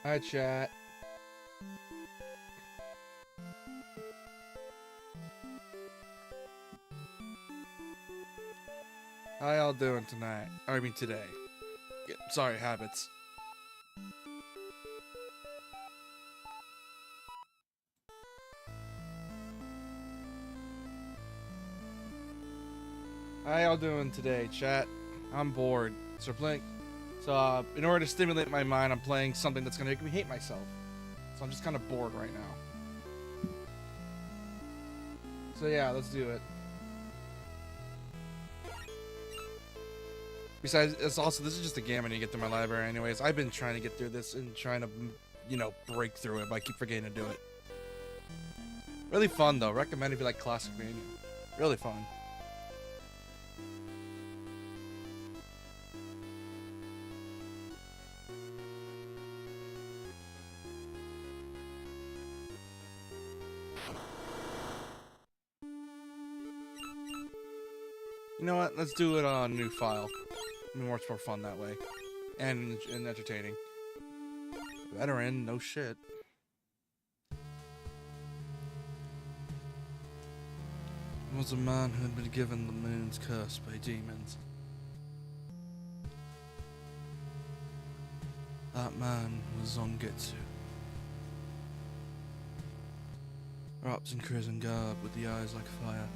Hi, chat. How y'all doing tonight? I mean today. Sorry, habits. How y'all doing today, chat? I'm bored. In order to stimulate my mind, I'm playing something that's gonna make me hate myself. So I'm just kind of bored right now. So yeah, let's do it. Besides, it's also this is just a game I need to get through my library. Anyways, I've been trying to get through this and trying to, break through it, but I keep forgetting to do it. Really fun though. Recommend if you like classic Mania. Really fun. You know what? Let's do it on a new file. Much more fun that way, and entertaining. Veteran, no shit. Was a man who had been given the moon's curse by demons. That man was Zongetsu. Wrapped in crimson garb with the eyes like fire,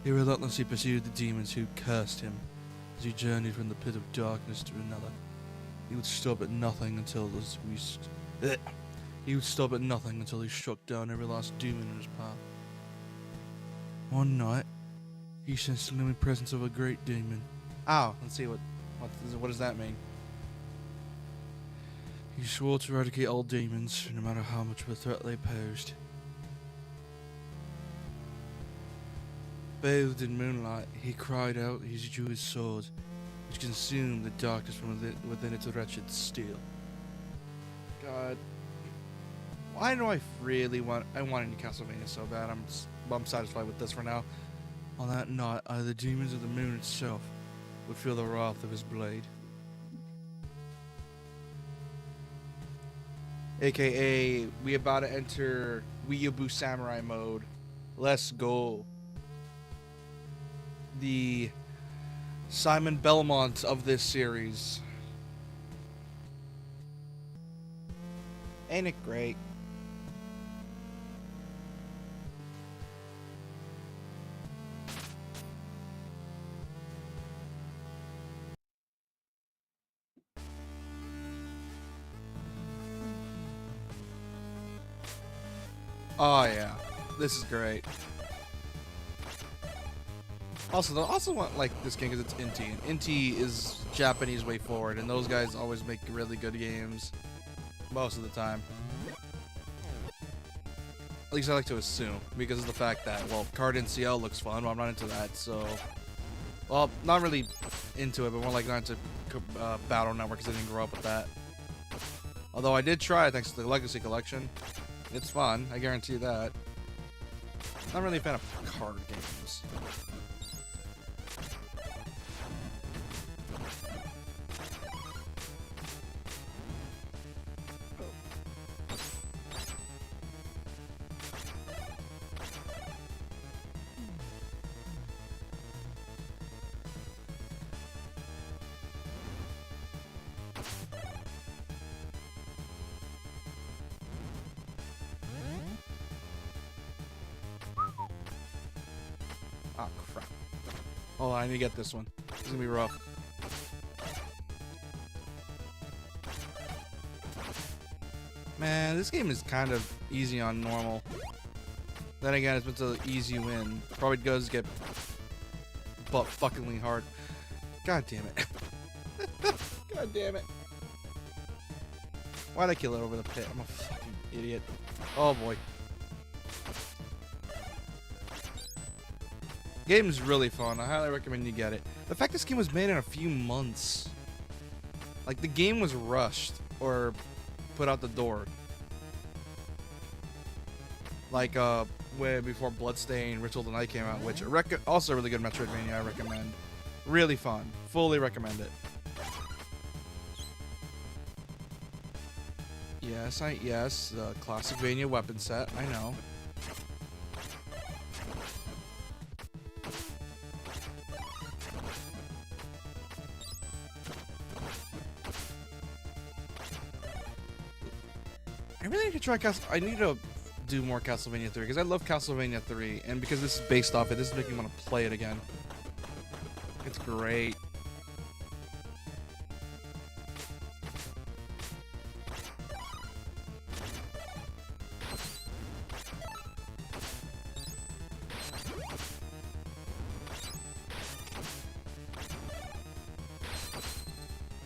he relentlessly pursued the demons who cursed him as he journeyed from the pit of darkness to another. He would stop at nothing until he struck down every last demon in his path. One night, he sensed the gloomy presence of a great demon. Ow, let's see what does that mean? He swore to eradicate all demons, no matter how much of a threat they posed. Bathed in moonlight, he cried out as he drew his sword, which consumed the darkness from within its wretched steel. God, why do I really want? I want a new Castlevania so bad. I'm satisfied with this for now. On that night, either the demons or the moon itself would feel the wrath of his blade. AKA, we about to enter Weeaboo Samurai mode. Let's go. The Simon Belmont of this series. Ain't it great? Oh yeah, this is great. Also, I also want like this game because it's Inti. And Inti is Japanese way forward, and those guys always make really good games. Most of the time. At least I like to assume, because of the fact that, well, Card NCL looks fun, but I'm not into that, so... Well, not really into it, but more like not into Battle Network, because I didn't grow up with that. Although I did try it thanks to the Legacy Collection. It's fun, I guarantee you that. Not really a fan of card games. Oh, crap. Hold on, I need to get this one. This is gonna be rough. Man, this game is kind of easy on normal. Then again, it's meant to easy win. Probably does get butt fuckingly hard. God damn it. God damn it. Why'd I kill it over the pit? I'm a fucking idiot. Oh boy. Game's really fun. I highly recommend you get it. The fact this game was made in a few months. Like, the game was rushed or put out the door. Like, way before Bloodstained, Ritual of the Night came out, which also a really good Metroidvania I recommend. Really fun. Fully recommend it. Yes, the classic Vania weapon set. I know. I really need to try I need to do more Castlevania 3 because I love Castlevania 3, and because this is based off it, this is making me want to play it again. It's great.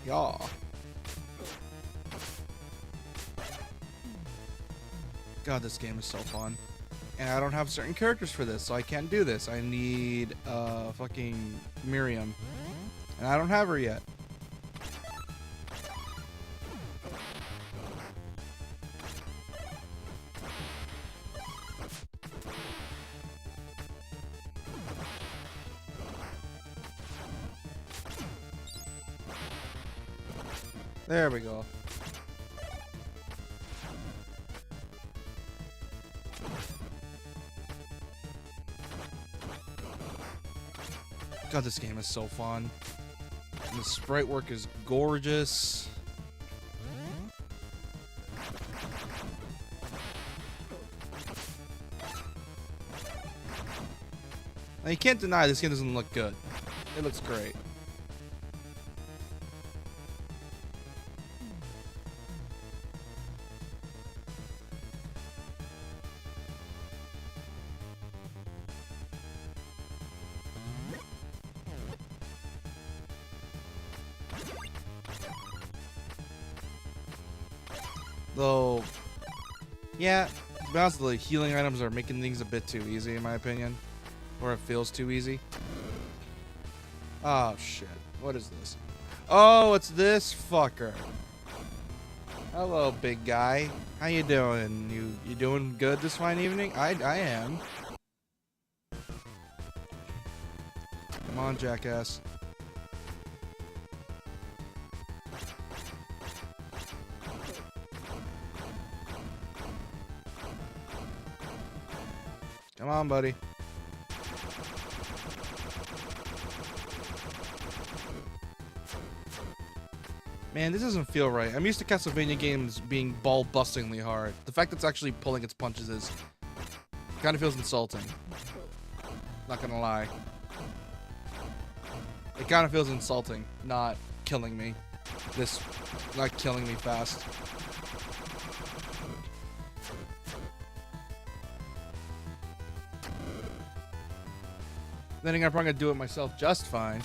Yeah. God, this game is so fun. And I don't have certain characters for this, so I can't do this. I need fucking Miriam. And I don't have her yet. There we go. God, this game is so fun. And the sprite work is gorgeous. Now, you can't deny this game doesn't look good. It looks great. Though, yeah, to be honest, the healing items are making things a bit too easy, in my opinion. Or it feels too easy. Oh, shit. What is this? Oh, it's this fucker. Hello, big guy. How you doing? You doing good this fine evening? I am. Come on, jackass. Come on, buddy. Man, this doesn't feel right. I'm used to Castlevania games being ball-bustingly hard. The fact that it's actually pulling its punches is... kind of feels insulting. Not gonna lie. It kind of feels insulting, not killing me. Not killing me fast. Then again, I'm probably gonna do it myself just fine.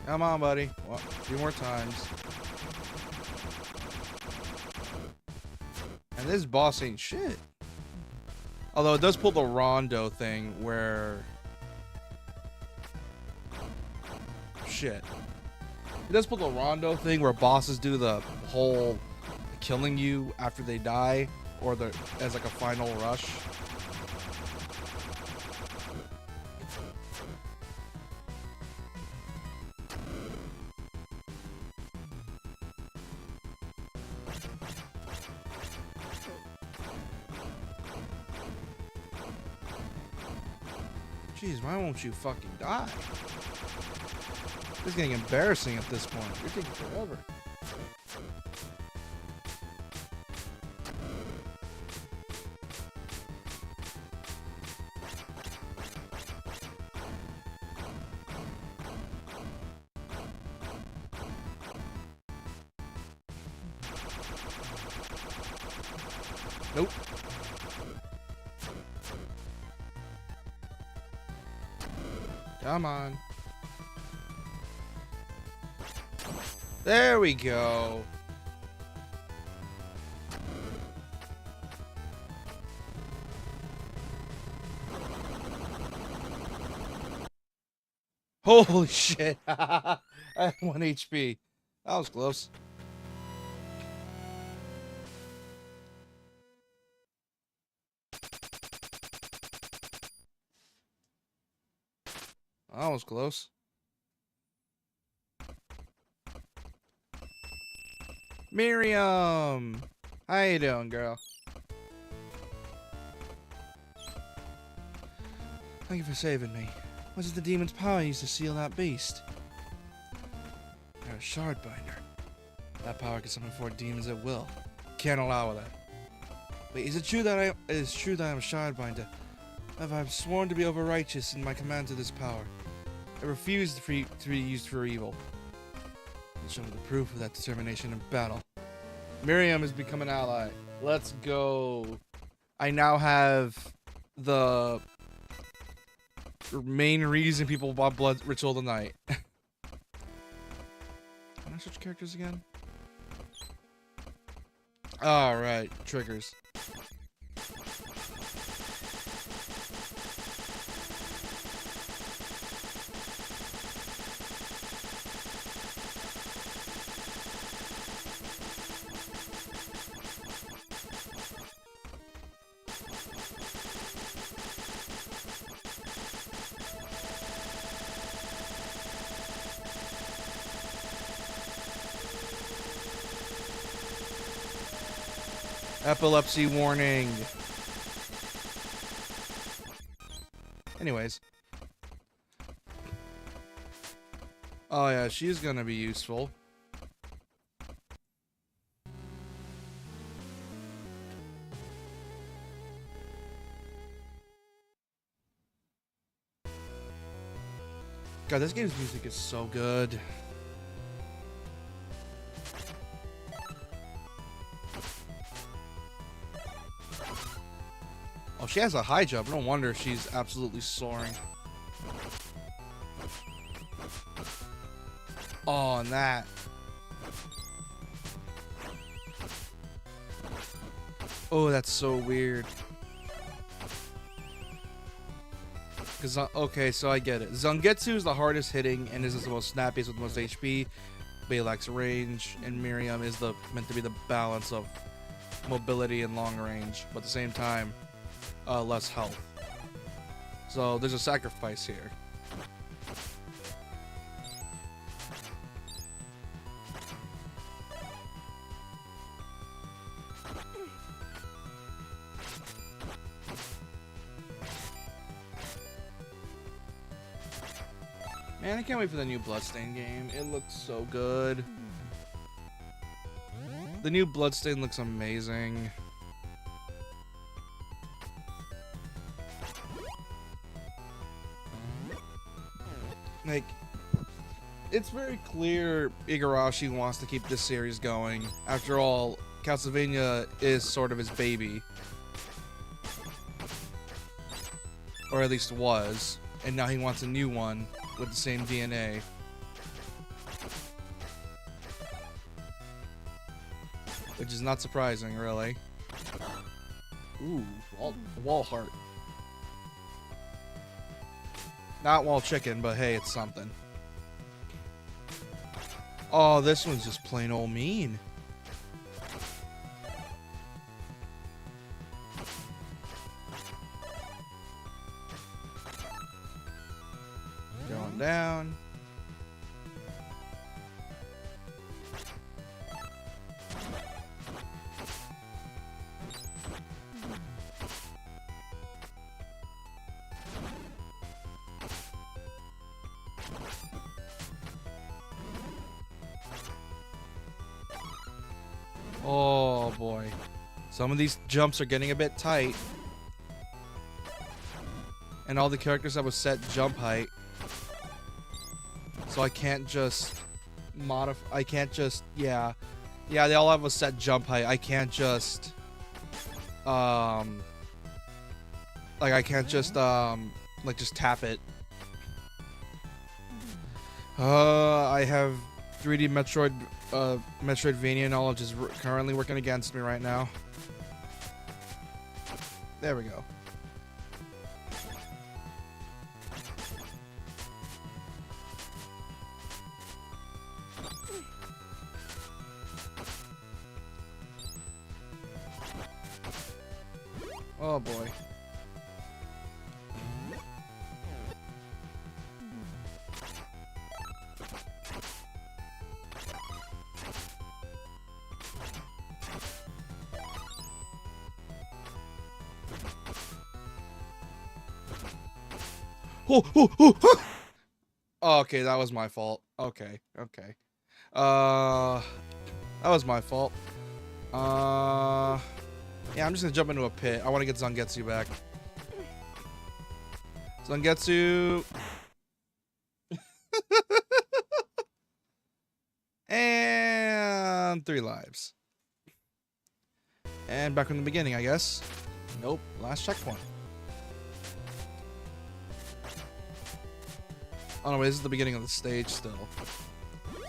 Come on, buddy. Well, a few more times. And this boss ain't shit. Although it does pull the Rondo thing where... Shit. It does pull the Rondo thing where bosses do the whole killing you after they die, or as like a final rush. Jeez, why won't you fucking die? This is getting embarrassing at this point. You're taking forever. Nope. Come on. There we go. Holy shit. I had 1 HP. That was close. That was close. Miriam! How you doing, girl? Thank you for saving me. Was it the demon's power used to seal that beast? You're a shardbinder. That power can summon 4 demons at will. Can't allow that. Wait, is it true that I'm a shardbinder? I've sworn to be over righteous in my command to this power. I refuse to be used for evil. I'll show me the proof of that determination in battle. Miriam has become an ally. Let's go. I now have the main reason people bought Blood Ritual of the Night. Can I switch characters again? Alright, triggers. Epilepsy warning. Anyways. Oh yeah, she's gonna be useful. God, this game's music is so good. Oh, she has a high jump. No wonder she's absolutely soaring. Oh, and that. Oh, that's so weird. Cause, okay, so I get it. Zangetsu is the hardest hitting and is the most snappiest with the most HP. Balak's range, and Miriam is meant to be the balance of mobility and long range, but at the same time, less health. So there's a sacrifice here. Man, I can't wait for the new Bloodstained game. It looks so good. The new Bloodstained looks amazing. Like, it's very clear Igarashi wants to keep this series going. After all, Castlevania is sort of his baby. Or at least was. And now he wants a new one with the same DNA. Which is not surprising, really. Ooh, wall heart. Not wall chicken, but hey, it's something. Oh, this one's just plain old mean. Going down. Oh boy. Some of these jumps are getting a bit tight. And all the characters have a set jump height. So I can't just modify. I can't just, yeah, they all have a set jump height. I can't just, like I can't just, like just tap it. I have 3D Metroidvania knowledge is currently working against me right now. There we go. Oh boy. Oh. Okay, that was my fault. Okay. That was my fault. Yeah, I'm just gonna jump into a pit. I want to get Zangetsu back. Zangetsu. And 3 lives. And back from the beginning, I guess. Nope, last checkpoint. Oh no, wait, this is the beginning of the stage still.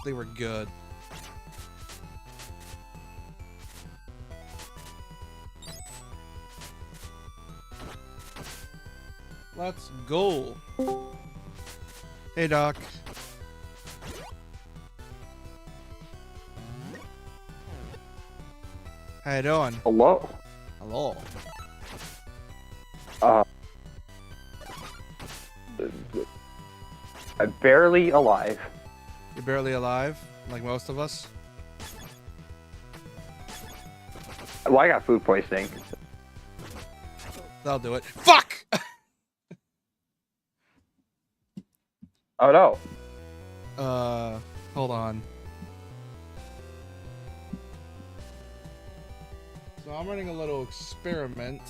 They were good. Let's go. Hey, Doc. How you doing? Hello? Hello. I'm barely alive. You're barely alive, like most of us. Well, I got food poisoning. That'll do it. Fuck! Oh no. Hold on. So I'm running a little experiment.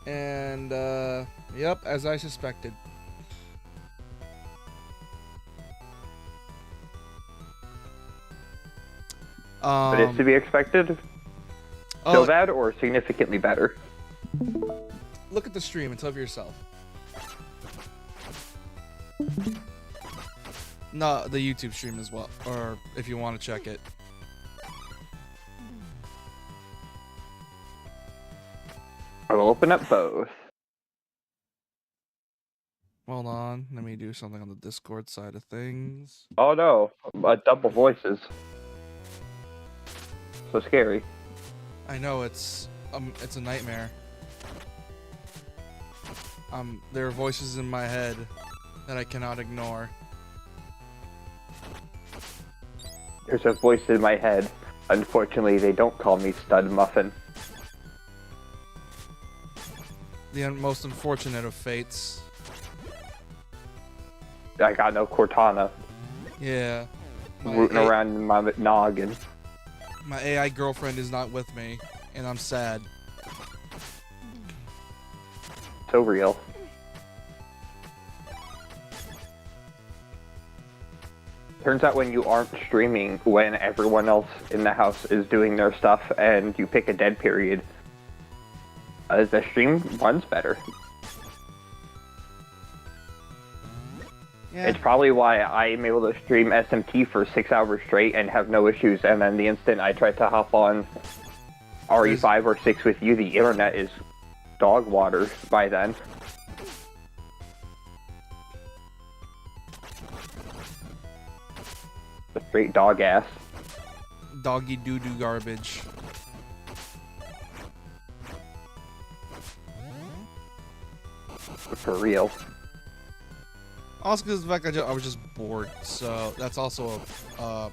And, yep, as I suspected. But it's to be expected? So bad or significantly better? Look at the stream and tell for yourself. No, the YouTube stream as well, or if you want to check it. I will open up both. Hold on, let me do something on the Discord side of things. Oh no, double voices. So scary. I know, it's a nightmare. There are voices in my head that I cannot ignore. There's a voice in my head. Unfortunately, they don't call me Stud Muffin. The most unfortunate of fates. I got no Cortana Yeah. rooting around in my noggin. My AI girlfriend is not with me, and I'm sad. So real. Turns out when you aren't streaming, when everyone else in the house is doing their stuff and you pick a dead period, the stream runs better. Yeah. It's probably why I'm able to stream SMT for 6 hours straight and have no issues, and then the instant I try to hop on RE5 or 6 with you, the internet is dog water by then. The straight dog ass. Doggy doo-doo garbage. For real. Also, because the fact I was just bored, so that's also a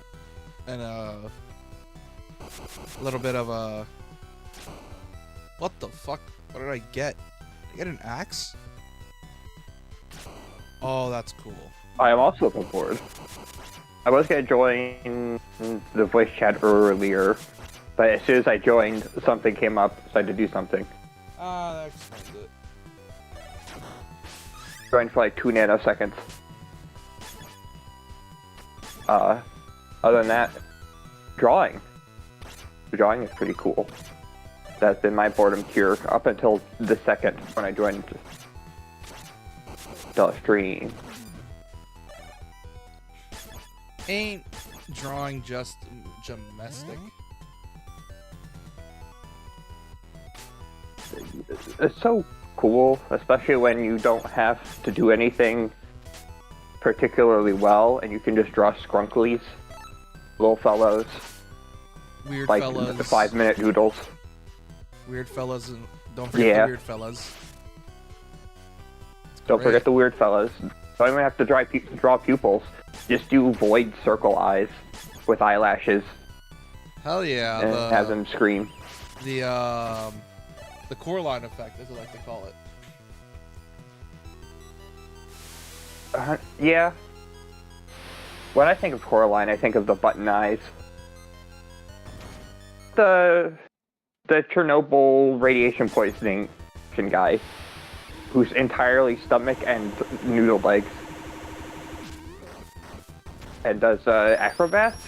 little bit of a. What the fuck? What did I get? Did I get an axe? Oh, that's cool. I am also bored. I was gonna join the voice chat earlier, but as soon as I joined, something came up, so I had to do something. That explains it. Joined for like 2 nanoseconds. Other than that, drawing. Drawing is pretty cool. That's been my boredom cure up until the second when I joined the stream. Ain't drawing just domestic? It's so cool, especially when you don't have to do anything particularly well and you can just draw scrunklies, little fellows, Weird like fellas. 5-minute doodles. Weird fellas Don't forget Yeah. the weird fellas. Don't Great. forget the weird fellas. Don't even have to draw pupils. Just do void circle eyes with eyelashes Hell yeah, and have them scream. the Coraline effect, as I like to call it. Yeah. When I think of Coraline, I think of the button eyes. The Chernobyl radiation poisoning guy, who's entirely stomach and noodle legs, and does acrobats.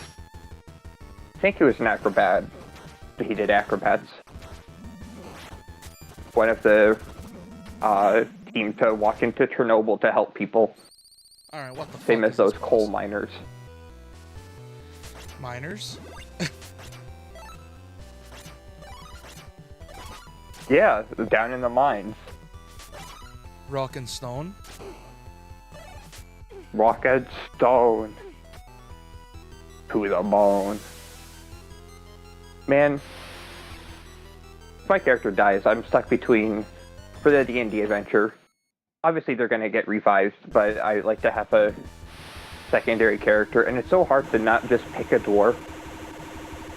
I think he was an acrobat. He did acrobats. One of the team to walk into Chernobyl to help people. Alright, what the Same fuck as is those this coal place? miners. Miners? Yeah, down in the mines. Rock and stone? Rock and stone. To the bone. Man, if my character dies, I'm stuck between, for the D&D adventure, obviously they're going to get revived, but I like to have a secondary character, and it's so hard to not just pick a dwarf,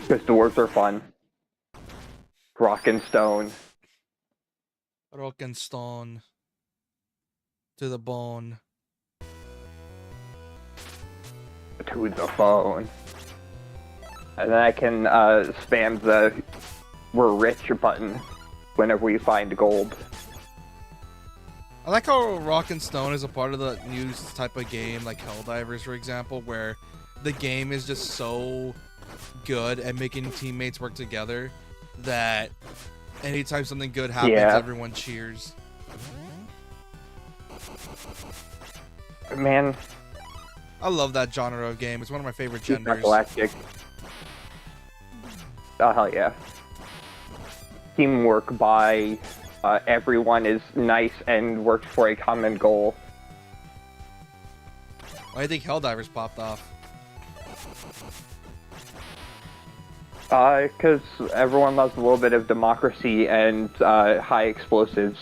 because dwarves are fun. Rock and stone. Rock and stone. To the bone. To the phone. And then I can spam the "we're rich" button whenever we find gold. I like how Rock and Stone is a part of the new type of game, like Helldivers, for example, where the game is just so good at making teammates work together that anytime something good happens, Yeah. everyone cheers. Man, I love that genre of game. It's one of my favorite Deep genders. Galactic. Oh, hell yeah. Teamwork by everyone is nice and works for a common goal. Why do you think Helldivers popped off? Because everyone loves a little bit of democracy and high explosives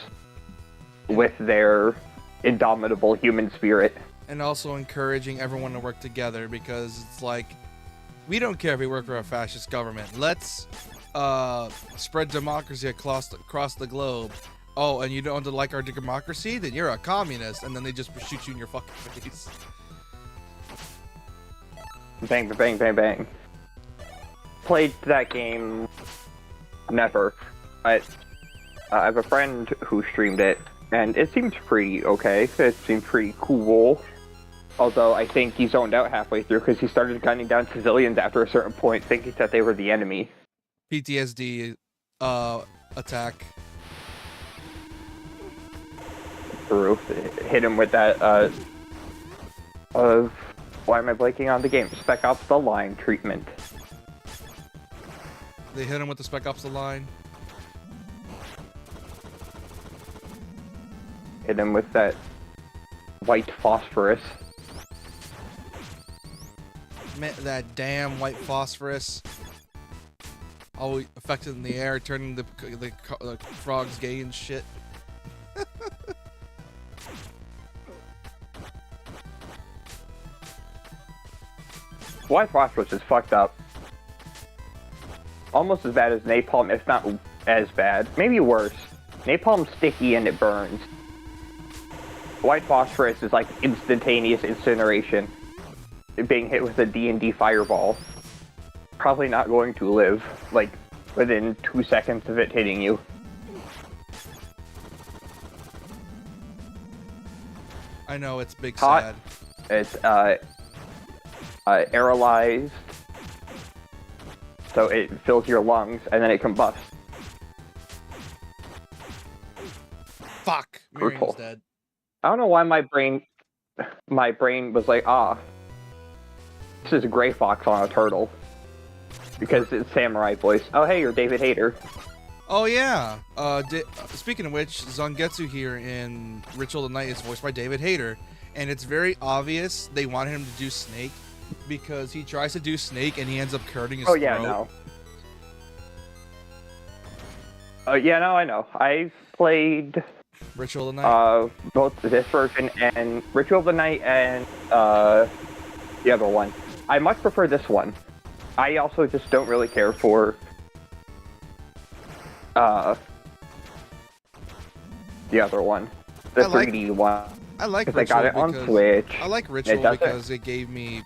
with their indomitable human spirit. And also encouraging everyone to work together, because it's like, we don't care if we work for a fascist government. Let's spread democracy across the globe. Oh, and you don't like our democracy? Then you're a communist. And then they just shoot you in your fucking face. Bang, bang, bang, bang. Played that game. Never. I have a friend who streamed it, and it seemed pretty okay. It seemed pretty cool. Although I think he zoned out halfway through because he started gunning down civilians after a certain point, thinking that they were the enemy. PTSD attack. Through. Hit him with that, why am I blanking on the game? Spec Ops The Line treatment. They hit him with the Spec Ops The Line. Hit him with that white phosphorus. That damn white phosphorus. All affected in the air, turning the frogs gay and shit. White phosphorus is fucked up. Almost as bad as napalm, if not as bad. Maybe worse. Napalm's sticky and it burns. White phosphorus is like instantaneous incineration. Being hit with a D&D fireball. Probably not going to live, like, within 2 seconds of it hitting you. I know, it's big Hot. sad. It's, aerolized. So it fills your lungs, and then it combusts. Fuck! Miriam's Brutal. dead. I don't know why my brain was like, this is a gray fox on a turtle. Because it's samurai voice. Oh, hey, you're David Hayter. Oh yeah. Speaking of which, Zangetsu here in Ritual of the Night is voiced by David Hayter, and it's very obvious they wanted him to do Snake because he tries to do Snake and he ends up cutting his Oh throat. yeah, no. Yeah, no, I know. I've played Ritual of the Night. both this version and Ritual of the Night and the other one. I much prefer this one. I also just don't really care for the other one, the 3D one. I like Because I Ritual got it on because Switch. I like Ritual doesn't- because it gave me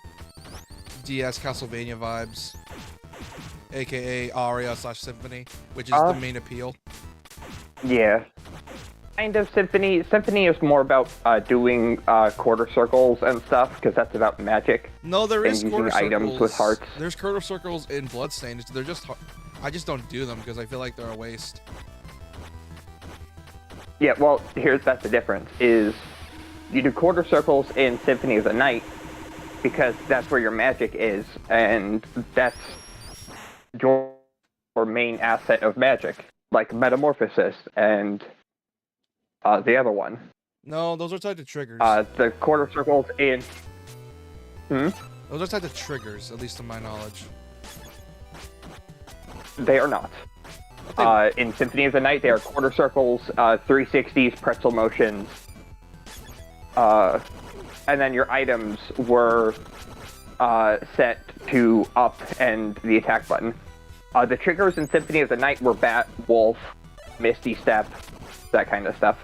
DS Castlevania vibes, aka Aria/Symphony, which is the main appeal. Yeah. Kind of Symphony. Symphony is more about doing quarter circles and stuff, because that's about magic. No, there and is using quarter items circles. with hearts. There's quarter circles in Bloodstained. They're just I just don't do them because I feel like they're a waste. Yeah, well, that's the difference, is you do quarter circles in Symphony of the Night, because that's where your magic is, and that's your main asset of magic, like Metamorphosis and the other one. No, those are tied to triggers. The quarter circles in... Those are tied to triggers, at least to my knowledge. They are not. In Symphony of the Night, they are quarter circles, 360s, pretzel motions, and then your items were set to up and the attack button. The triggers in Symphony of the Night were Bat, Wolf, Misty Step, that kind of stuff.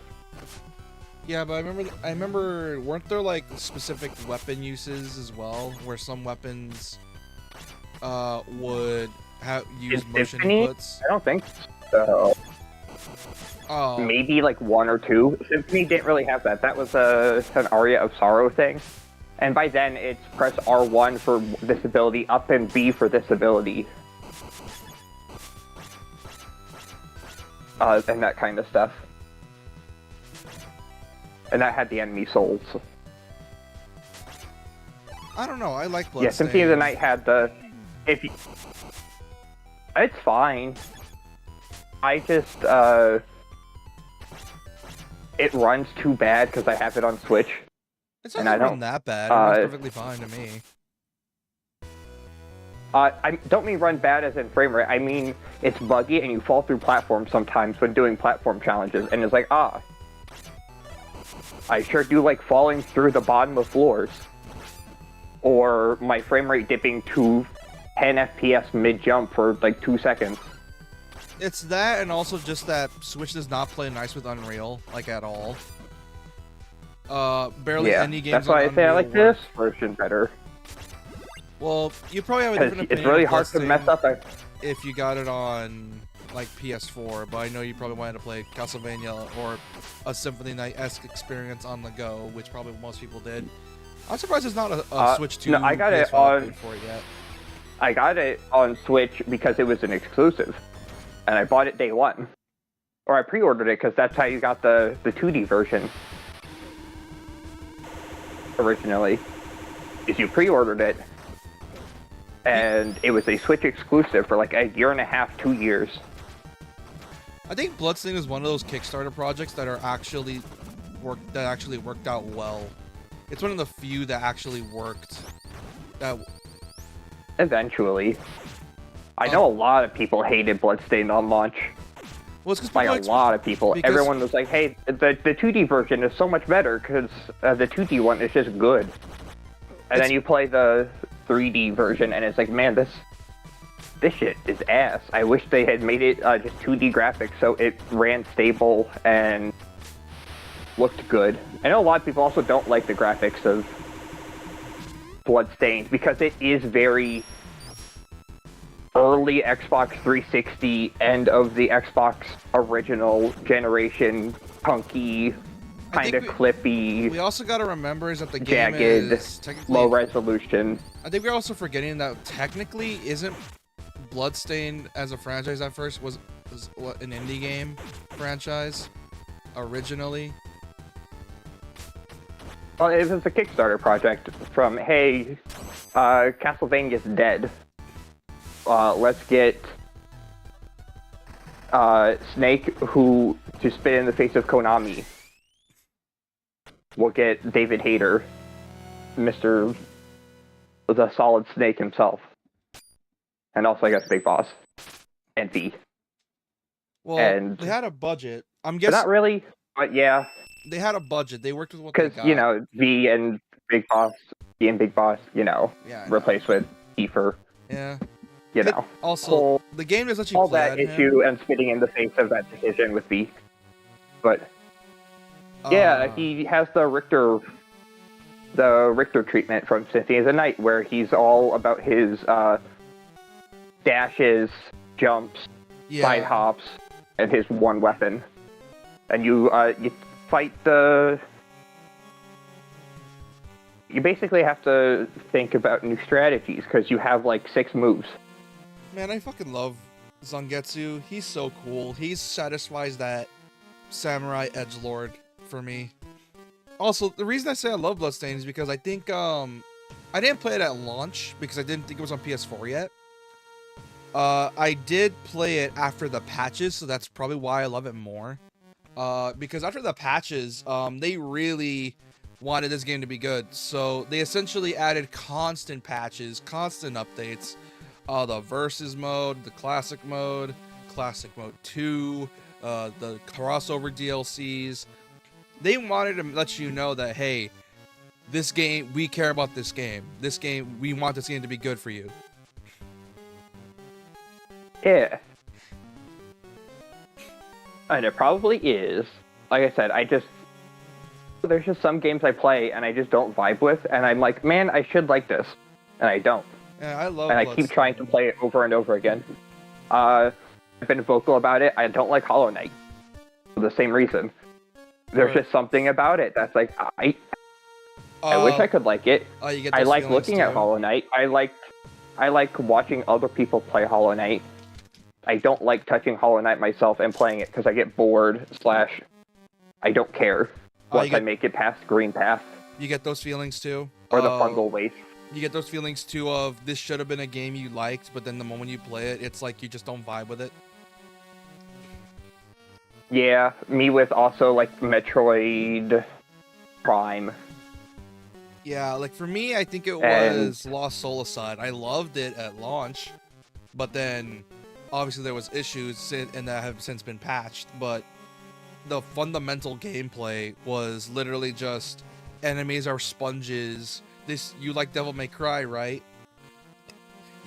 Yeah, but I remember, weren't there like specific weapon uses as well, where some weapons would use In motion Symphony? inputs? I don't think so. Oh, Maybe like one or two. Symphony didn't really have that. That was an Aria of Sorrow thing. And by then, it's press R1 for this ability, up and B for this ability. And that kind of stuff. And that had the enemy souls. I don't know. I like Bloodstained. Yeah, Symphony of the Night had the... It's fine. I just, it runs too bad because I have it on Switch. It and doesn't I run don't- that bad. It runs perfectly fine to me. I don't mean run bad as in frame rate. I mean, it's buggy and you fall through platforms sometimes when doing platform challenges. And it's like, I sure do like falling through the bottom of floors. Or my frame rate dipping to 10 FPS mid-jump for like 2 seconds. It's that, and also just that Switch does not play nice with Unreal, like at all. Barely Yeah, any games that's why on I say I Unreal like work. this version better. Well, you probably have a Because different it's opinion really of hard to mess Bloodstained up if you got it on like PS4, but I know you probably wanted to play Castlevania or a Symphony Night-esque experience on the go, which probably most people did. I'm surprised there's not a Switch 2 no, I got it PS5 on- update for it yet. I got it on Switch because it was an exclusive, and I bought it day one. Or I pre-ordered it because that's how you got the 2D version originally. Is you pre-ordered it, and it was a Switch exclusive for like a year and a half, 2 years. I think Bloodstained is one of those Kickstarter projects that are actually worked out well. It's one of the few that actually worked. That Eventually. I know a lot of people hated Bloodstained on launch. well, it's because Like a lot of people. because- Everyone was like, hey, the 2D version is so much better because the 2D one is just good. And then you play the 3D version and it's like, man, this shit is ass. I wish they had made it just 2D graphics so it ran stable and looked good. I know a lot of people also don't like the graphics of Bloodstained because it is very early Xbox 360, end of the Xbox original generation, punky, kind of clippy, we also got to remember is that the game jagged, is technically low resolution. I think we're also forgetting that technically isn't Bloodstained as a franchise at first was what, an indie game franchise originally. Well, it was a Kickstarter project from, hey, Castlevania's dead. Let's get Snake, who to spit in the face of Konami. We'll get David Hayter, Mr. the Solid Snake himself. And also, I guess, Big Boss. And V. Well, and they had a budget. I'm but not guessing really. But yeah, they had a budget. They worked with what they because got. V and Big Boss, Yeah, I know. replaced with Kiefer, Yeah. you It, know, also, whole the game doesn't let you all play that at him. issue and spitting in the face of that decision with V. But yeah, Uh, he has the Richter treatment from Symphony of the Night, where he's all about his dashes, jumps, side yeah. hops, and his one weapon. And you fight the. You basically have to think about new strategies because you have like 6 moves. Man, I fucking love Zangetsu. He's so cool. He satisfies that samurai edgelord for me. Also, the reason I say I love Bloodstained is because I think I didn't play it at launch because I didn't think it was on PS4 yet. I did play it after the patches, so that's probably why I love it more. Because after the patches, they really wanted this game to be good, so they essentially added constant patches, constant updates. The versus mode, the classic mode 2, the crossover DLCs. They wanted to let you know that, hey, this game, we care about this game. This game, we want this game to be good for you. Yeah. And it probably is. Like I said, there's just some games I play and I just don't vibe with, and I'm like, man, I should like this. And I don't. Yeah, I love And I keep trying to play it over and over again. I've been vocal about it. I don't like Hollow Knight. For the same reason. There's just something about it that's like, I wish I could like it. You get I those like feelings looking at too. Hollow Knight. I like watching other people play Hollow Knight. I don't like touching Hollow Knight myself and playing it because I get bored / I don't care once I make it past Green Path You get those feelings too? or the Fungal Waste. You get those feelings too of this should have been a game you liked, but then the moment you play it, it's like you just don't vibe with it. Yeah, me with also like Metroid Prime. Yeah, like for me, I think it was Lost Soul Aside. I loved it at launch, but then obviously there was issues and that have since been patched, but the fundamental gameplay was literally just enemies are sponges. You like Devil May Cry, right?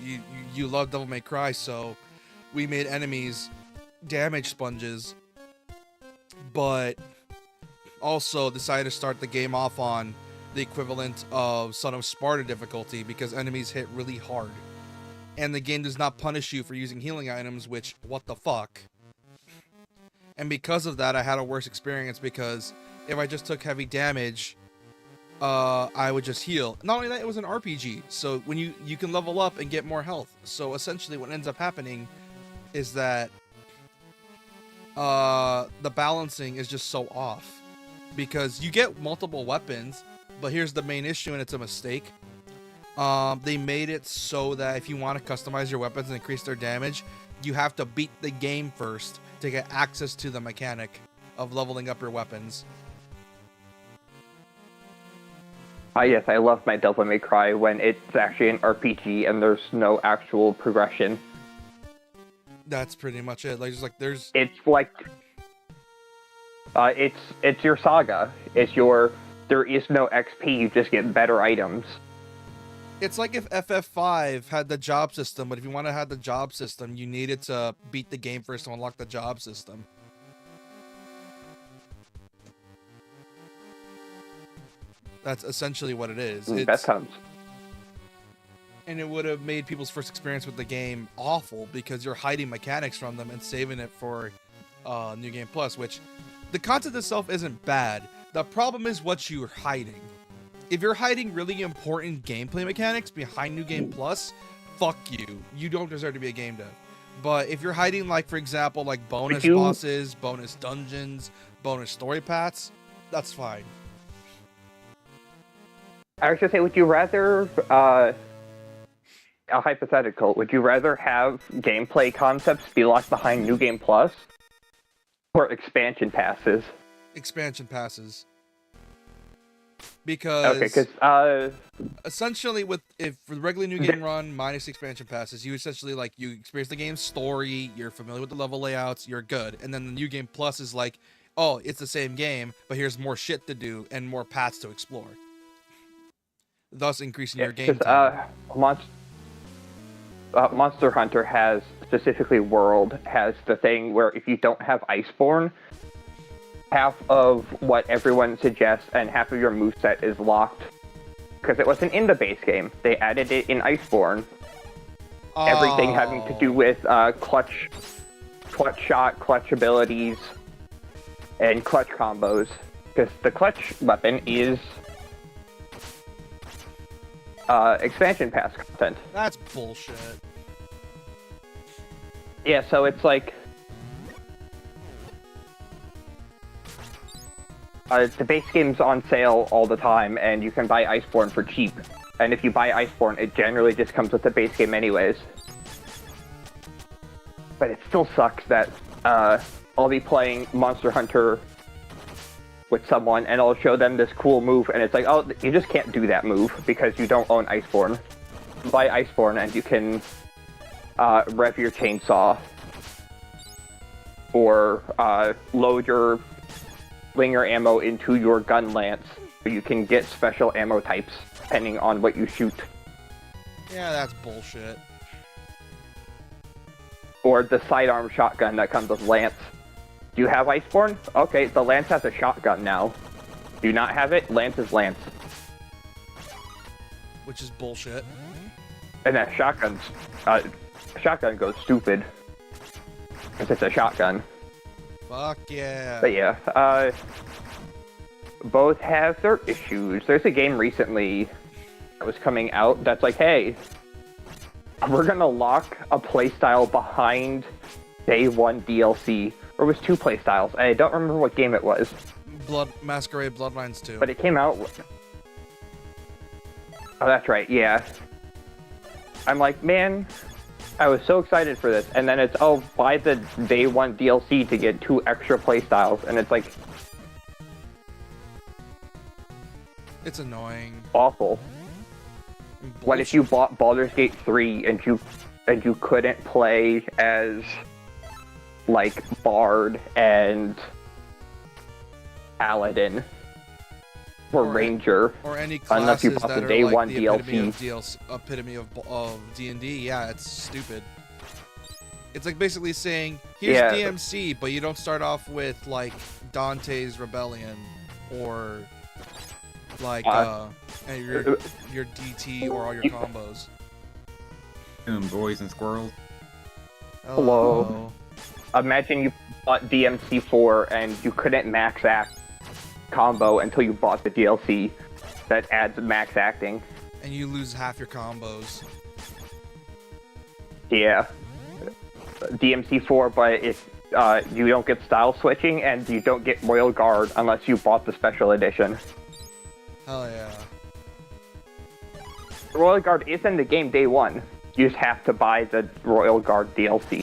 You love Devil May Cry, so we made enemies damage sponges, but also decided to start the game off on the equivalent of Son of Sparta difficulty because enemies hit really hard. And the game does not punish you for using healing items, which, what the fuck? And because of that, I had a worse experience because if I just took heavy damage, I would just heal. Not only that, it was an RPG, so when you can level up and get more health. So essentially what ends up happening is that the balancing is just so off. Because you get multiple weapons, but here's the main issue, and it's a mistake. They made it so that if you want to customize your weapons and increase their damage, you have to beat the game first to get access to the mechanic of leveling up your weapons. Yes, I love my Devil May Cry when it's actually an RPG and there's no actual progression. That's pretty much it. Like, there's. It's like, it's your saga. There is no XP. You just get better items. It's like if FF5 had the job system, but if you want to have the job system, you needed to beat the game first to unlock the job system. That's essentially what it is. Best times. And it would have made people's first experience with the game awful because you're hiding mechanics from them and saving it for New Game Plus, which the content itself isn't bad. The problem is what you're hiding. If you're hiding really important gameplay mechanics behind New Game Plus, fuck you. You don't deserve to be a game dev. But if you're hiding, like, for example, like bonus bosses, bonus dungeons, bonus story paths, that's fine. I was gonna say, would you rather, a hypothetical, would you rather have gameplay concepts be locked behind New Game Plus or expansion passes? Expansion passes. because Okay, because essentially if for the regular new game run minus expansion passes, you essentially like you experience the game's story, you're familiar with the level layouts, you're good, and then the new game plus is like, oh, it's the same game, but here's more shit to do and more paths to explore, thus increasing your game time. Monster Hunter has, specifically World, has the thing where if you don't have Iceborne, half of what everyone suggests and half of your moveset is locked. Because it wasn't in the base game. They added it in Iceborne. Oh. Everything having to do with clutch shot, clutch abilities, and clutch combos. Because the clutch weapon is expansion pass content. That's bullshit. Yeah, so it's like the base game's on sale all the time, and you can buy Iceborne for cheap. And if you buy Iceborne, it generally just comes with the base game anyways. But it still sucks that I'll be playing Monster Hunter with someone, and I'll show them this cool move, and it's like, oh, you just can't do that move because you don't own Iceborne. Buy Iceborne, and you can rev your chainsaw, or load your slinger ammo into your gun lance, so you can get special ammo types depending on what you shoot. Yeah, that's bullshit. Or the sidearm shotgun that comes with lance. Do you have Iceborne? Okay, the lance has a shotgun now. Do you not have it? Lance is lance. Which is bullshit. And that shotgun goes stupid. Because it's a shotgun. Fuck yeah. But yeah, both have their issues. There's a game recently that was coming out that's like, hey, we're gonna lock a playstyle behind Day 1 DLC. Or it was 2 playstyles. I don't remember what game it was. Masquerade Bloodlines 2. But it came out... Oh, that's right, yeah. I'm like, man, I was so excited for this. And then it's, oh, buy the Day 1 DLC to get 2 extra playstyles. And it's like... It's annoying. Awful. Bullshit. What if you bought Baldur's Gate 3 and you couldn't play as... like Bard and Paladin or Ranger, or any classes unless you bought that the Day are like 1 the DLC. Epitome of D&D. Yeah, it's stupid. It's like basically saying, here's DMC, but you don't start off with like Dante's Rebellion or like your DT or all your combos. Boys and squirrels. Hello. Imagine you bought DMC4 and you couldn't max act combo until you bought the DLC that adds max acting. And you lose half your combos. Yeah. DMC4, but if you don't get style switching and you don't get Royal Guard unless you bought the special edition. Hell yeah. Royal Guard is in the game Day 1. You just have to buy the Royal Guard DLC.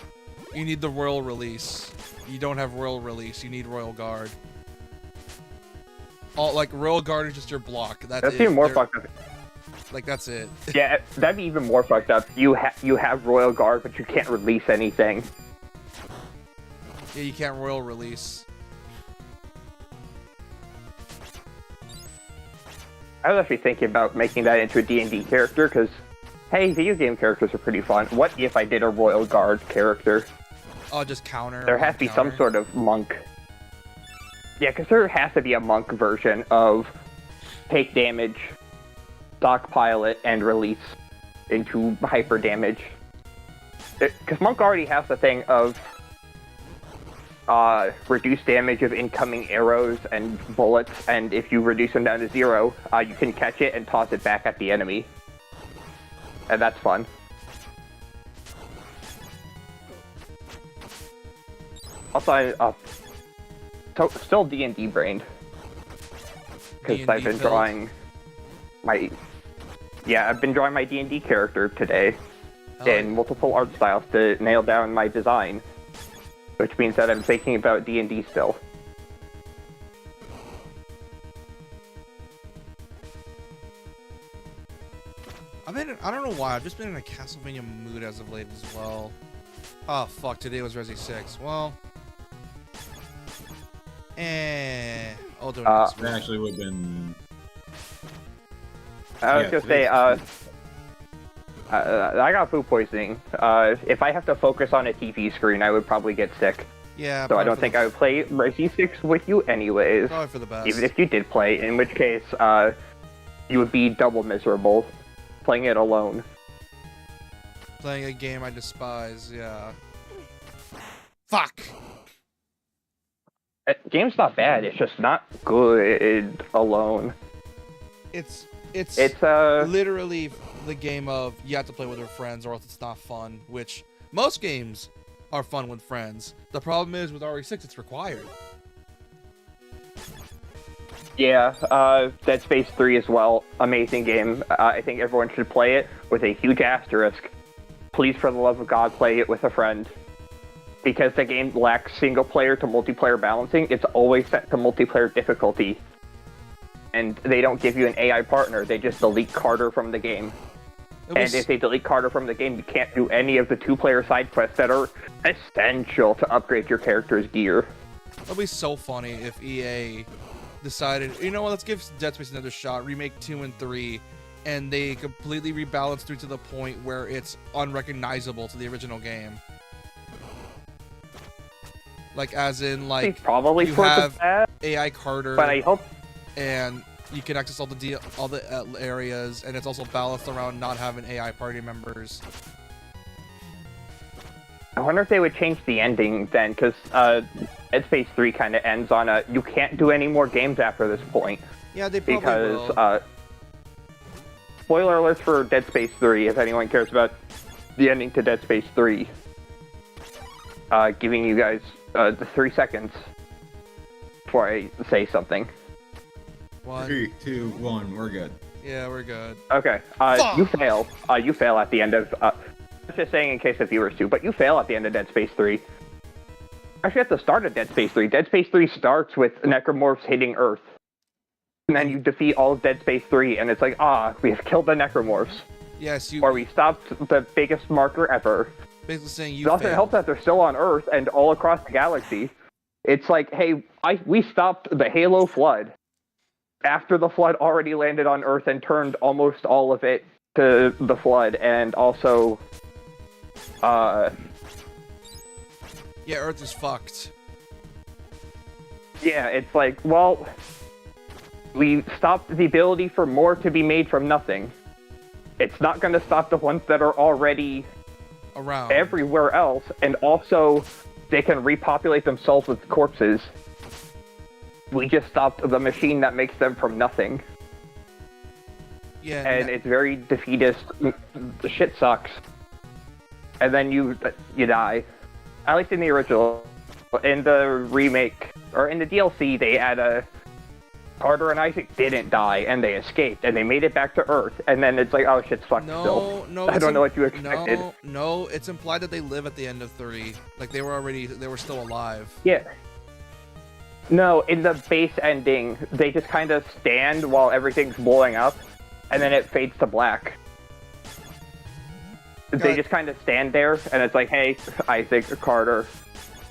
You need the Royal Release. You don't have Royal Release. You need Royal Guard. All like Royal Guard is just your block. That's even more fucked up. Like that's it. Yeah, that'd be even more fucked up. You have Royal Guard, but you can't release anything. Yeah, you can't Royal Release. I was actually thinking about making that into a D&D character, because, hey, video game characters are pretty fun. What if I did a Royal Guard character? Oh, just counter. There has to be some sort of monk. Yeah, because there has to be a monk version of take damage, stockpile it, and release into hyper damage. Because monk already has the thing of reduce damage of incoming arrows and bullets, and if you reduce them down to 0, you can catch it and toss it back at the enemy. And that's fun. Also, still D&D brained. Because I've been drawing my... Yeah, I've been drawing my D&D character today in multiple art styles to nail down my design. Which means that I'm thinking about D&D still. I don't know why, I've just been in a Castlevania mood as of late as well. Oh fuck, today was Resi 6. Well. I'll do it next That week. actually would have been. I was Yeah, gonna say, I got food poisoning. If I have to focus on a TV screen, I would probably get sick. Yeah, So I probably don't for think the- I would play Resi 6 with you anyways. Probably for the best. Even if you did play, in which case, you would be double miserable playing it alone. Playing a game I despise, yeah. Fuck! Game's not bad, it's just not good alone. It's It's, literally the game of you have to play with your friends or else it's not fun, which most games are fun with friends. The problem is with RE6 it's required. yeah, Dead Space 3 as well. Amazing game. I think everyone should play it with a huge asterisk. Please, for the love of God, play it with a friend. Because the game lacks single-player to multiplayer balancing, it's always set to multiplayer difficulty. And they don't give you an AI partner, they just delete Carter from the game. And if they delete Carter from the game, you can't do any of the two-player side quests that are essential to upgrade your character's gear. It'll be so funny if EA decided, you know what, let's give Dead Space another shot, remake 2 and 3, and they completely rebalance 3 to the point where it's unrecognizable to the original game. Like, as in, like, Probably you for have that, AI Carter, but I hope and you can access all the areas, and it's also balanced around not having AI party members. I wonder if they would change the ending then, because Dead Space 3 kind of ends on a you can't do any more games after this point. Yeah, they probably Because, will. Spoiler alerts for Dead Space 3, if anyone cares about the ending to Dead Space 3. Giving you guys the 3 seconds before I say something. 1. 3, 2, 1, we're good. Yeah, we're good. Okay, Fuck! you fail. You fail at the end of, just saying in case the viewers do, but you fail at the end of Dead Space 3. Actually, at the start of Dead Space 3. Dead Space 3 starts with necromorphs hitting Earth. And then you defeat all of Dead Space 3, and it's like, we have killed the necromorphs. Yes, you Or we stopped the biggest marker ever. basically saying It you doesn't failed. help that they're still on Earth and all across the galaxy. It's like, hey, we stopped the Halo flood after the flood already landed on Earth and turned almost all of it to the flood, and also, Yeah, Earth is fucked. yeah, it's like, well, we stopped the ability for more to be made from nothing. It's not going to stop the ones that are already Around. everywhere else, and also they can repopulate themselves with corpses. We just stopped the machine that makes them from nothing. Yeah, And it's very defeatist. The shit sucks. And then you die. At least in the original. In the remake, or in the DLC, they had Carter and Isaac didn't die, and they escaped, and they made it back to Earth, and then it's like, oh, shit's fucked still. No, I don't know what you expected. No, it's implied that they live at the end of 30. Like, they were still alive. Yeah. No, in the base ending, they just kind of stand while everything's blowing up, and then it fades to black. They God. just kind of stand there, and it's like, hey, Isaac, Carter,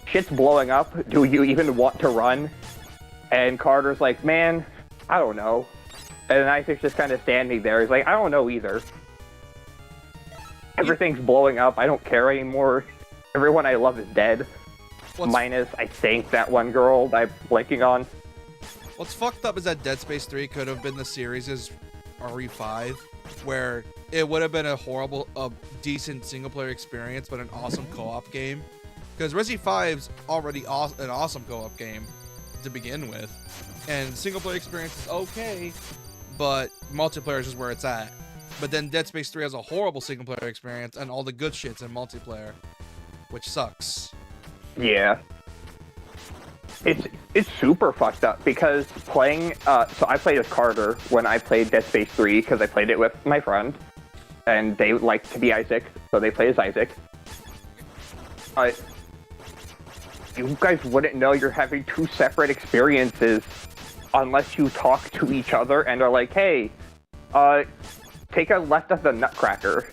shit's blowing up. Do you even want to run? And Carter's like, man, I don't know. And then Isaac's just kind of standing there. He's like, I don't know either. Everything's blowing up. I don't care anymore. Everyone I love is dead. Minus, I think, that one girl that I'm blanking on. What's fucked up is that Dead Space 3 could have been the series' RE5, where it would have been a decent single-player experience, but an awesome co-op game. Because Resi 5's already an awesome co-op game to begin with, and single-player experience is okay, but multiplayer is just where it's at. But then Dead Space 3 has a horrible single-player experience, and all the good shit's in multiplayer, which sucks. Yeah. It's super fucked up because playing, so I played with Carter when I played Dead Space 3 because I played it with my friend, and they like to be Isaac, so they play as Isaac. You guys wouldn't know you're having two separate experiences unless you talk to each other and are like, hey, take a left at the Nutcracker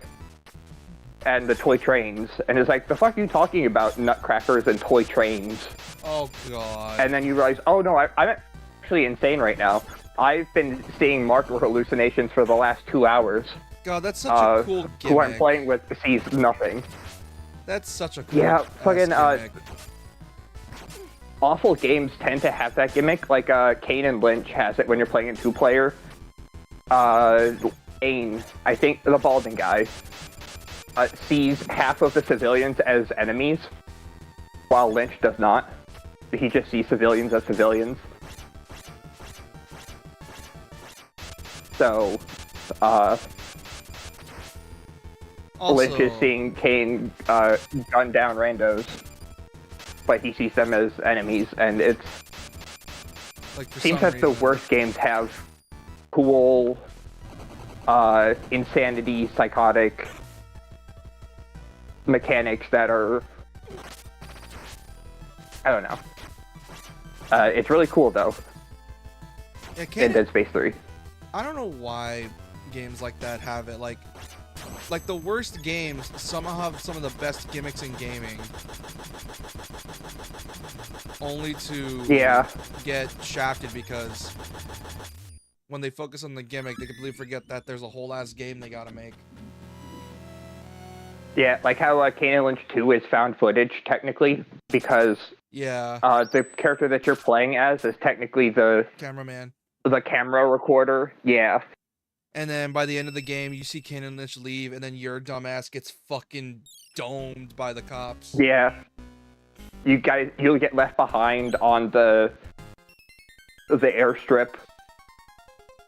and the toy trains, and it's like, the fuck are you talking about, nutcrackers and toy trains? Oh god. And then you realize, oh no, I'm actually insane right now. I've been seeing Marker hallucinations for the last 2 hours. God, that's such a cool gimmick. Who I'm playing with sees nothing. That's such a cool fucking gimmick. Awful games tend to have that gimmick. Like Kane and Lynch has it when you're playing in 2-player. Ain, I think the balding guy, sees half of the civilians as enemies, while Lynch does not. He just sees civilians as civilians. So, Lynch is seeing Kane gun down randos, but he sees them as enemies, and it seems that the worst games have cool, insanity, psychotic mechanics that are, I don't know. It's really cool though. Yeah, in Dead Space 3. I don't know why games like that have it. Like the worst games somehow have some of the best gimmicks in gaming, only to get shafted because when they focus on the gimmick, they completely forget that there's a whole ass game they gotta make. Yeah, like how Kane and Lynch 2 is found footage, technically, because the character that you're playing as is technically the cameraman. The camera recorder, yeah. And then by the end of the game, you see Kane and Lynch leave, and then your dumbass gets fucking domed by the cops. Yeah. You'll get left behind on the airstrip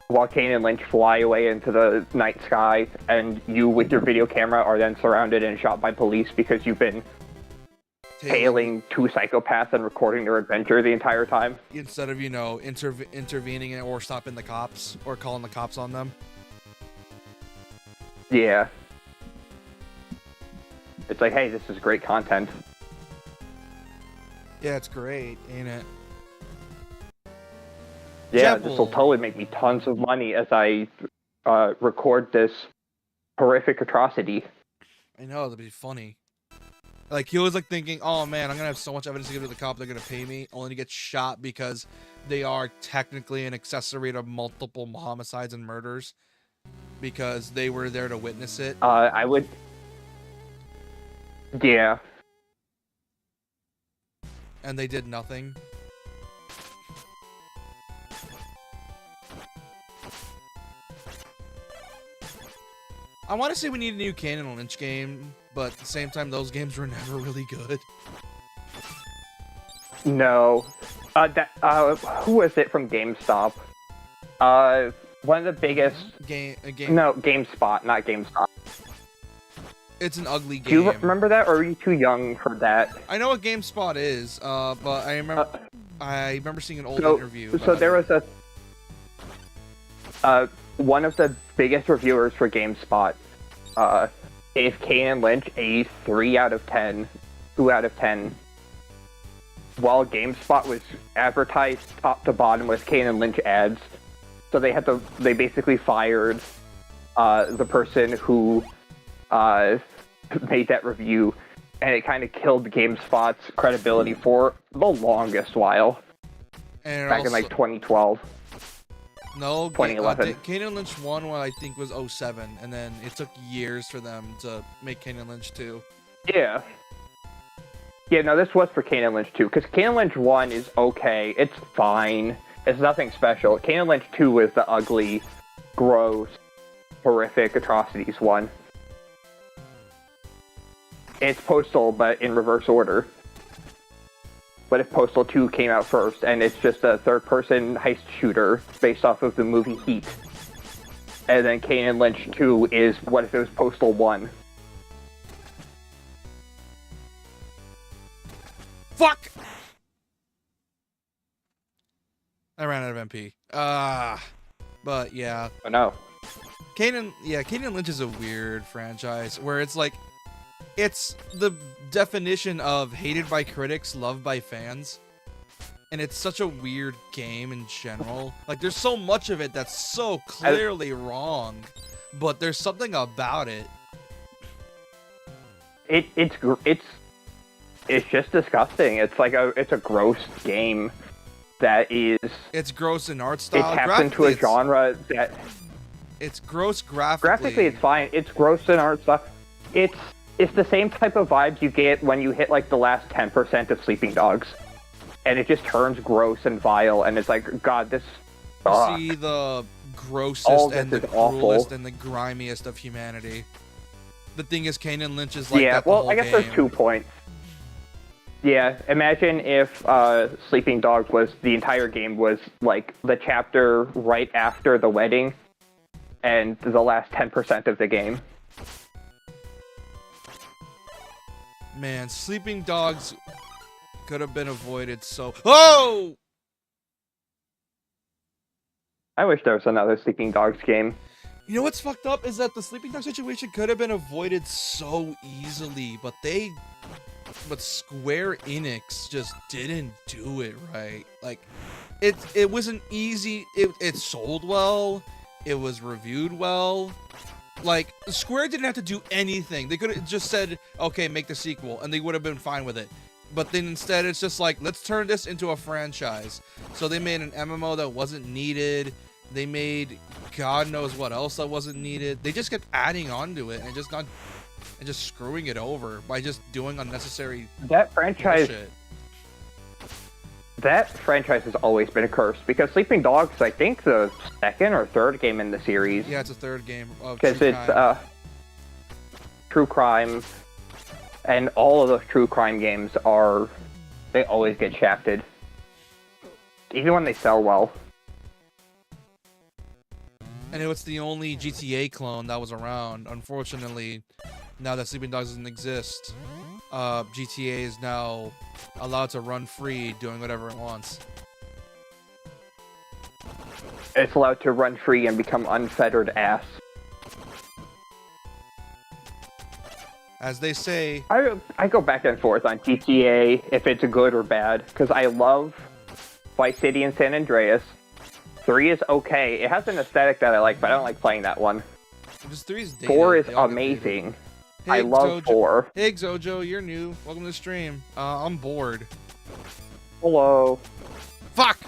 while Kane and Lynch fly away into the night sky, and you, with your video camera, are then surrounded and shot by police because you've been tailing 2 psychopaths and recording their adventure the entire time. Instead of, intervening or stopping the cops or calling the cops on them. Yeah. It's like, hey, this is great content. Yeah, it's great, ain't it? Yeah, this will totally make me tons of money as I record this horrific atrocity. I know, that'd be funny. Like, he was like thinking, oh man, I'm gonna have so much evidence to give to the cop, they're gonna pay me, only to get shot because they are technically an accessory to multiple homicides and murders because they were there to witness it. I would... Yeah. And they did nothing. I want to say we need a new Kane and Lynch game, but at the same time, those games were never really good. No. Who was it from GameStop? One of the biggest... No, GameSpot, not GameStop. It's an ugly game. Do you remember that, or are you too young for that? I know what GameSpot is, but I remember seeing an old interview. So there was one of the biggest reviewers for GameSpot gave Kane and Lynch a 3 out of 10, 2 out of 10, while GameSpot was advertised top to bottom with Kane and Lynch ads. So they basically fired the person who made that review, and it kind of killed GameSpot's credibility for the longest while. And back in like 2012. No, 2011. Kane and Lynch 1, I think, was 07, and then it took years for them to make Kane and Lynch 2. Yeah. Yeah, no, this was for Kane and Lynch 2, because Kane and Lynch 1 is okay. It's fine. It's nothing special. Kane and Lynch 2 is the ugly, gross, horrific atrocities one. It's Postal, but in reverse order. What if Postal 2 came out first, and it's just a third-person heist shooter based off of the movie Heat? And then Kane and Lynch 2 is, what if it was Postal 1? Fuck! I ran out of MP. But yeah. Oh no. Kane and Lynch is a weird franchise, where it's like, it's the definition of hated by critics, loved by fans. And it's such a weird game in general. Like, there's so much of it that's so clearly wrong. but there's something about it. It's just disgusting. It's a gross game that is. It's gross in art style. It taps into a genre that. It's gross graphically. Graphically, it's fine. It's gross in art style. It's the same type of vibes you get when you hit like the last 10% of Sleeping Dogs, and it just turns gross and vile, and it's like, God, this. See the grossest and the cruelest and the grimiest of humanity. The thing is, Kane Lynch is like that the whole I guess game. there's 2 points. Yeah, imagine if Sleeping Dogs was the entire game was like the chapter right after the wedding, and the last 10% of the game. Man, Sleeping Dogs could have been avoided so. Oh! I wish there was another Sleeping Dogs game. You know what's fucked up is that the Sleeping Dog situation could have been avoided so easily, but Square Enix just didn't do it right. Like, it wasn't easy. It sold well. It was reviewed well. Like, Square didn't have to do anything. They could have just said, okay, make the sequel, and they would have been fine with it. But then instead, it's just like, let's turn this into a franchise. So they made an MMO that wasn't needed. They made God knows what else that wasn't needed. They just kept adding onto it and just screwing it over by just doing unnecessary That franchise bullshit. That franchise has always been a curse, because Sleeping Dogs, I think, the second or third game in the series. Yeah, it's a third game of because it's true crime, and all of the true crime games they always get shafted, even when they sell well. And it was the only GTA clone that was around. Unfortunately, now that Sleeping Dogs doesn't exist, GTA is now allowed to run free, doing whatever it wants. It's allowed to run free and become unfettered ass. As they say, I go back and forth on GTA, if it's good or bad, because I love Vice City and San Andreas. 3 is okay. It has an aesthetic that I like, but I don't like playing that one. just 3 is dated. 4 is They all get amazing. dated. I love Zojo. 4. Hey, Zojo, you're new. Welcome to the stream. I'm bored. Hello. Fuck!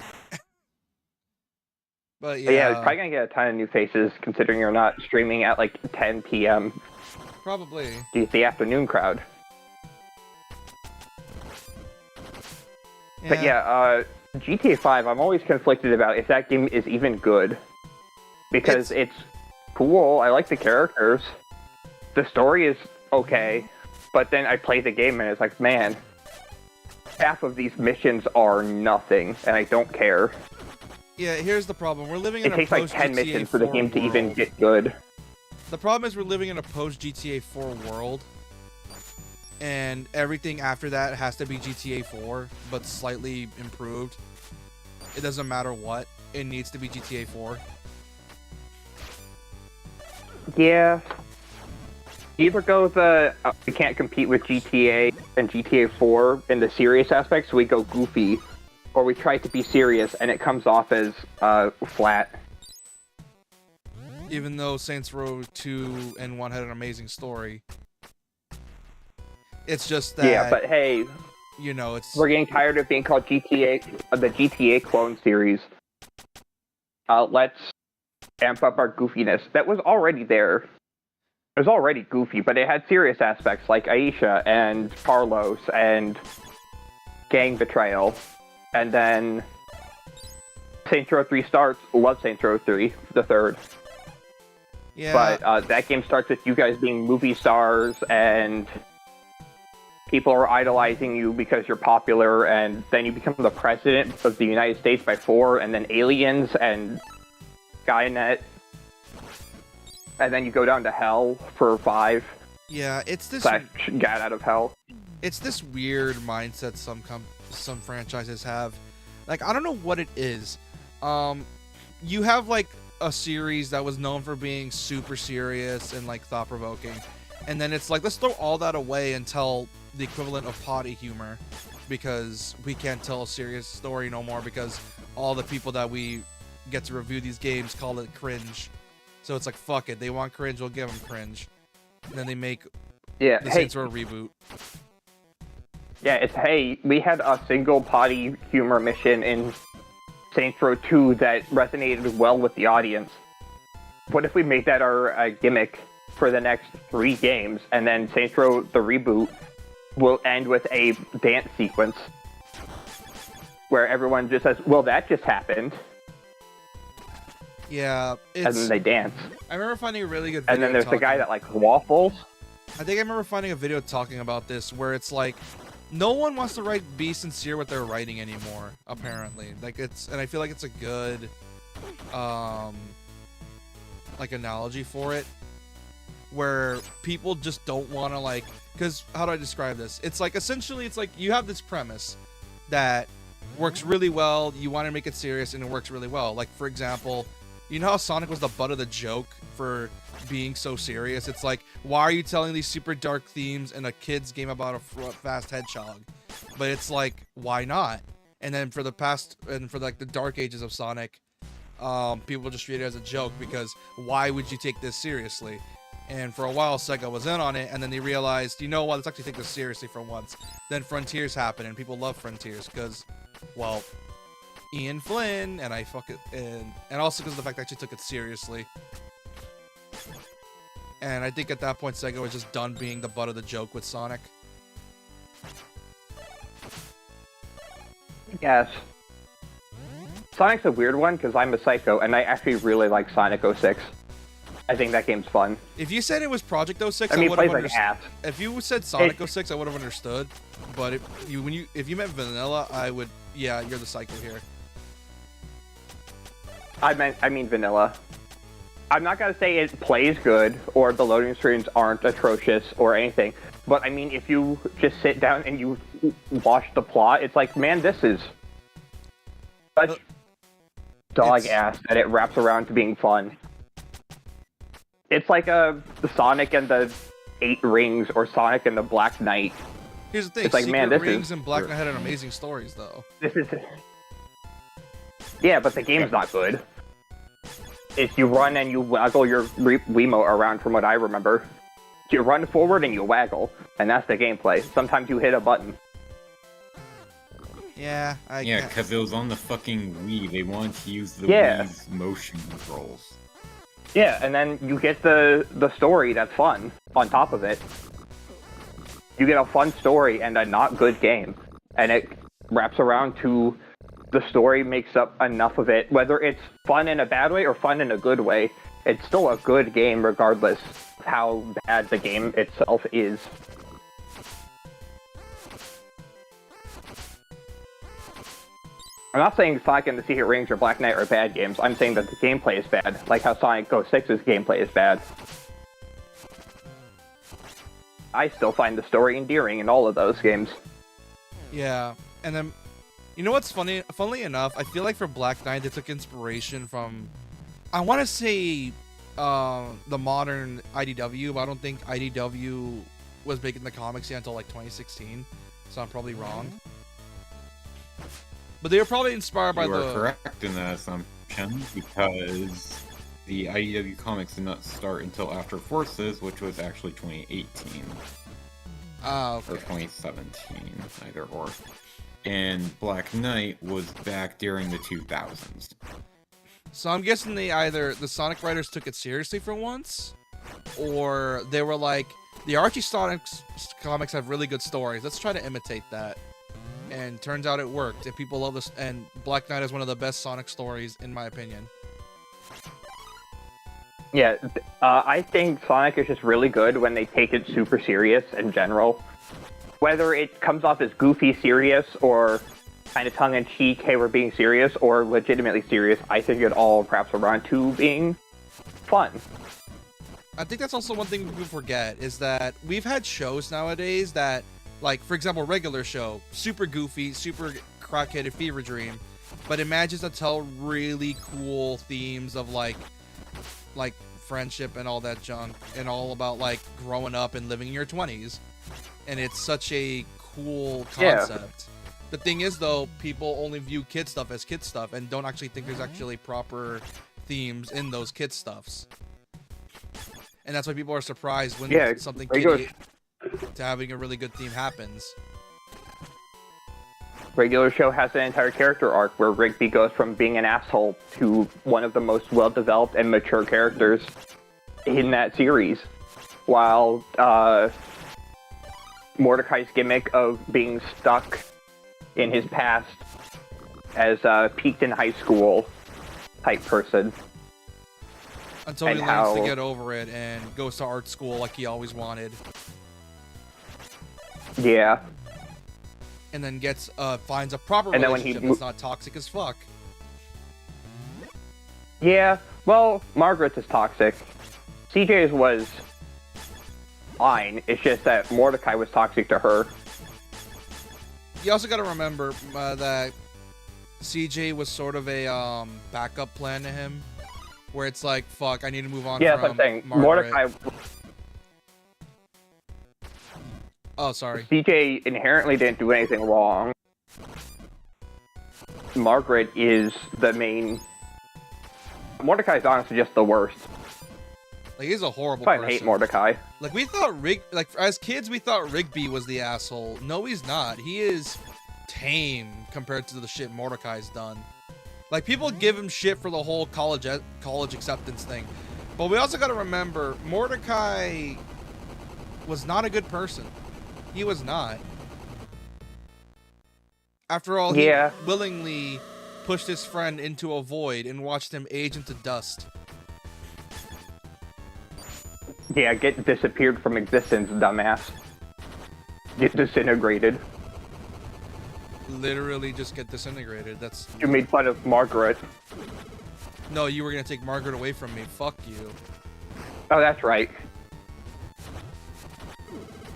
But But yeah, it's yeah, probably gonna get a ton of new faces, considering you're not streaming at like 10 p.m. probably. The afternoon crowd. But yeah, GTA 5, I'm always conflicted about if that game is even good. Because it's cool, I like the characters. The story is okay, but then I play the game and it's like, man, half of these missions are nothing, and I don't care. Yeah, here's the problem. We're living in It a takes like 10 post-GTA missions for the 4 game to even world. get good. The problem is we're living in a post-GTA 4 world, and everything after that has to be GTA 4, but slightly improved. It doesn't matter what. It needs to be GTA 4. Yeah. Either go we can't compete with GTA and GTA 4 in the serious aspects, so we go goofy, or we try to be serious and it comes off as flat. Even though Saints Row 2 and 1 had an amazing story. It's just that, Yeah, but hey, you know, it's... we're getting tired of being called GTA, the GTA clone series. Let's amp up our goofiness. That was already there. It was already goofy, but it had serious aspects like Aisha and Carlos and gang betrayal. And then Saints Row 3 starts. Love Saints Row 3, the third. Yeah, But that game starts with you guys being movie stars, and people are idolizing you because you're popular, and then you become the president of the United States by 4, and then Aliens and Skynet. And then you go down to hell for 5. yeah, it's this... / Gat out of hell. It's this weird mindset some franchises have. Like, I don't know what it is. You have like a series that was known for being super serious and like thought-provoking, and then it's like, let's throw all that away and tell the equivalent of potty humor, because we can't tell a serious story no more because all the people that we get to review these games call it cringe. So it's like, fuck it. They want cringe, we'll give them cringe. And then they make Yeah, the hey, Saints Row reboot. yeah, it's hey, we had a single potty humor mission in Saints Row 2 that resonated well with the audience. What if we make that our gimmick for the next 3 games, and then Saints Row the reboot will end with a dance sequence where everyone just says, "Well, that just happened," Yeah, and then it's. they dance. I remember finding a really good video. And then there's the guy talking- that likes waffles. I think I remember finding a video talking about this where it's like, no one wants to be sincere with their writing anymore. Apparently, like and I feel like it's a good, like analogy for it, where people just don't want to like, because how do I describe this? It's like essentially, it's like you have this premise that works really well. You want to make it serious, and it works really well. Like for example, you know how Sonic was the butt of the joke for being so serious? It's like, why are you telling these super dark themes in a kid's game about a fast hedgehog? But it's like, why not? And then for like the dark ages of Sonic, people just treat it as a joke because why would you take this seriously? And for a while, Sega was in on it, and then they realized, you know what, let's actually take this seriously for once. Then Frontiers happened, and people love Frontiers because, well, Ian Flynn, and and also because of the fact I actually took it seriously. And I think at that point, Sega was just done being the butt of the joke with Sonic. Yes. Sonic's a weird one because I'm a psycho, and I actually really like Sonic 06. I think that game's fun. If you said it was Project 06, I mean, it would have plays like understood. ass. If you said Sonic 06, I would have understood. But if you meant Vanilla, I would. Yeah, you're the psycho here. I mean vanilla. I'm not gonna say it plays good or the loading screens aren't atrocious or anything, but I mean if you just sit down and you watch the plot, it's like, man, this is such dog ass that it wraps around to being fun. It's like the Sonic and the 8 Rings or Sonic and the Black Knight. Here's the thing: It's like, Secret man, this Rings is- and Black Knight had amazing stories, though. This is yeah, but the game's not good. It's you run and you waggle your Wiimote around, from what I remember. You run forward and you waggle, and that's the gameplay. Sometimes you hit a button. Yeah, Yeah, because it was on the fucking Wii. They wanted to use the Yeah. Wii's motion controls. Yeah, and then you get the story that's fun on top of it. You get a fun story and a not good game, and it wraps around to the story makes up enough of it. Whether it's fun in a bad way or fun in a good way, it's still a good game regardless of how bad the game itself is. I'm not saying Sonic and the Secret Rings or Black Knight are bad games. I'm saying that the gameplay is bad, like how Sonic 06's gameplay is bad. I still find the story endearing in all of those games. Yeah, and then, you know what's funny? Funnily enough, I feel like for Black Knight, they took inspiration from, I want to say, the modern IDW, but I don't think IDW was making the comics yet until like 2016, so I'm probably wrong. But they were probably inspired by You are the. correct in that assumption, because the IDW comics did not start until after Forces, which was actually 2018. Ah, Or okay. 2017, either or. And Black Knight was back during the 2000s. So I'm guessing the Sonic writers took it seriously for once, or they were like, the Archie Sonic comics have really good stories. Let's try to imitate that. And turns out it worked, and people love this. And Black Knight is one of the best Sonic stories, in my opinion. Yeah, I think Sonic is just really good when they take it super serious in general. Whether it comes off as goofy serious or kind of tongue-in-cheek, hey, we're being serious, or legitimately serious, I think it all wraps around to being fun. I think that's also one thing people forget, is that we've had shows nowadays that, like, for example, regular show, super goofy, super crackheaded fever dream, but it manages to tell really cool themes of, like friendship and all that junk, and all about, like, growing up and living in your 20s. And it's such a cool concept. Yeah. The thing is, though, people only view kid stuff as kid stuff and don't actually think there's actually proper themes in those kid stuffs. And that's why people are surprised when Yeah, something regular- kiddie to having a really good theme happens. Regular show has an entire character arc where Rigby goes from being an asshole to one of the most well-developed and mature characters in that series, while Mordecai's gimmick of being stuck in his past as a peaked in high school type person. Until he And learns how- to get over it and goes to art school like he always wanted. Yeah. And then finds a proper And then when he relationship that's not toxic as fuck. Yeah, well, Margaret's is toxic. CJ's was fine. It's just that Mordecai was toxic to her. You also got to remember that CJ was sort of a backup plan to him, where it's like, fuck, I need to move on Yeah, from that's what I'm saying. Margaret. Mordecai, Oh, sorry. CJ inherently didn't do anything wrong. Margaret is the main. Mordecai's honestly just the worst. Like, he's a horrible I person. hate Mordecai. Like, we thought as kids, we thought Rigby was the asshole. No, he's not. He is tame compared to the shit Mordecai's done. Like, people give him shit for the whole college acceptance thing. But we also got to remember, Mordecai was not a good person. He was not. After all, he Yeah. willingly pushed his friend into a void and watched him age into dust. Yeah, get disappeared from existence, dumbass. Get disintegrated. Literally just get disintegrated. That's... You made fun of Margaret. No, you were gonna take Margaret away from me. Fuck you. Oh, that's right.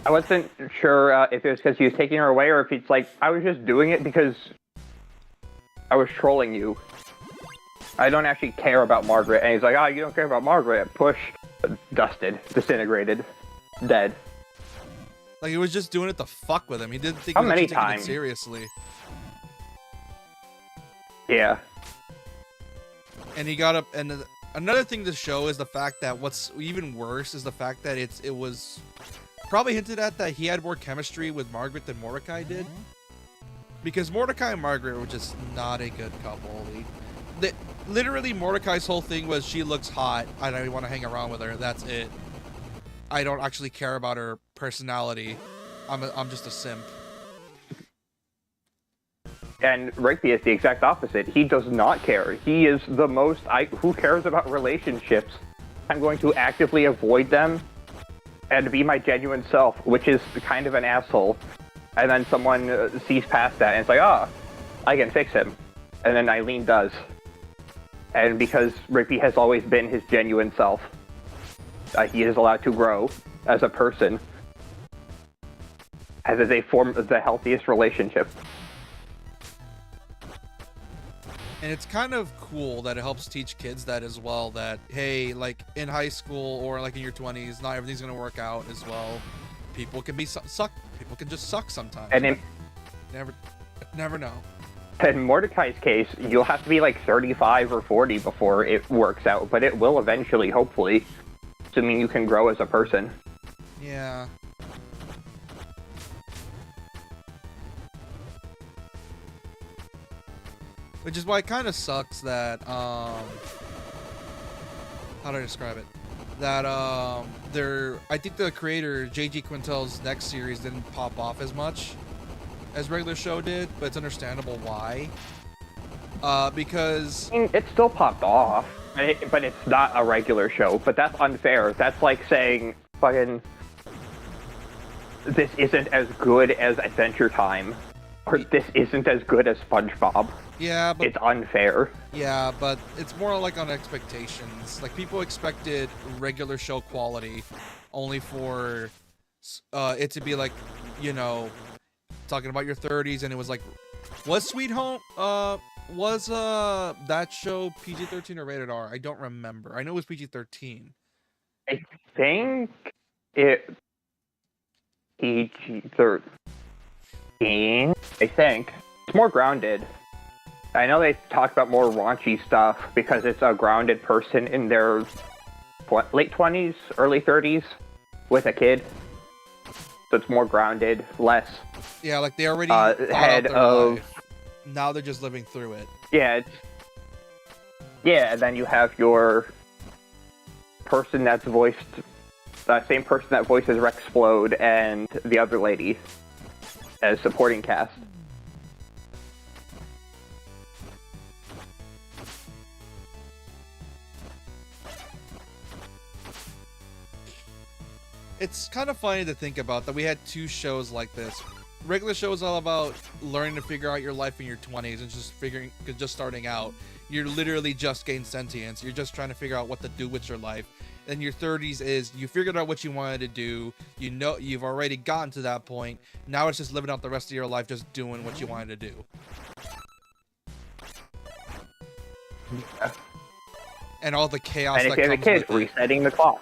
I wasn't sure if it was because he was taking her away or if it's like, I was just doing it because I was trolling you. I don't actually care about Margaret. And he's like, oh, you don't care about Margaret. Push. Dusted. Disintegrated. Dead. Like, he was just doing it to fuck with him. He didn't think How he was many actually taking it times? seriously. Yeah. And he got up, and another thing to show is the fact that what's even worse is the fact that it was probably hinted at that he had more chemistry with Margaret than Mordecai did. Because Mordecai and Margaret were just not a good couple. Literally, Mordecai's whole thing was she looks hot, and I want to hang around with her. That's it. I don't actually care about her personality. I'm just a simp. And Rigby is the exact opposite. He does not care. He is the most, who cares about relationships? I'm going to actively avoid them and be my genuine self, which is kind of an asshole. And then someone sees past that and it's like, ah, I can fix him. And then Eileen does. And because Rigby has always been his genuine self, he is allowed to grow as a person. As is a form of the healthiest relationship. And it's kind of cool that it helps teach kids that as well, that, hey, like, in high school or, like, in your 20s, not everything's going to work out as well. People can be suck. People can just suck sometimes. And in, Never know. in Mordecai's case, you'll have to be like 35 or 40 before it works out, but it will eventually, hopefully, assuming you can grow as a person. Yeah. Which is why it kind of sucks that, how do I describe it? That, I think the creator, J.G. Quintel's next series didn't pop off as much as regular show did, but it's understandable why. Because... I mean, it still popped off, but it's not a regular show, but that's unfair. That's like saying, fucking, this isn't as good as Adventure Time, or this isn't as good as SpongeBob. Yeah, but... It's unfair. Yeah, but it's more like on expectations. Like, people expected regular show quality only for it to be like, you know, talking about your 30s, and it was like, was Sweet Home, was that show PG-13 or rated R? I don't remember. I know it was PG-13. I think it PG-13. I think it's more grounded. I know they talk about more raunchy stuff because it's a grounded person in their late 20s, early 30s with a kid. So it's more grounded, less. Yeah, like they already thought out Head their of. life. Now they're just living through it. Yeah. Yeah, and then you have your person that's voiced. Same person that voices Rexplode and the other lady as supporting cast. It's kind of funny to think about that we had two shows like this. Regular show is all about learning to figure out your life in your 20s and just starting out. You're literally just gained sentience. You're just trying to figure out what to do with your life. Then your 30s is you figured out what you wanted to do. You know you've already gotten to that point. Now it's just living out the rest of your life, just doing what you wanted to do. Yeah. And all the chaos And if that you have a comes kid, with it. resetting the clock.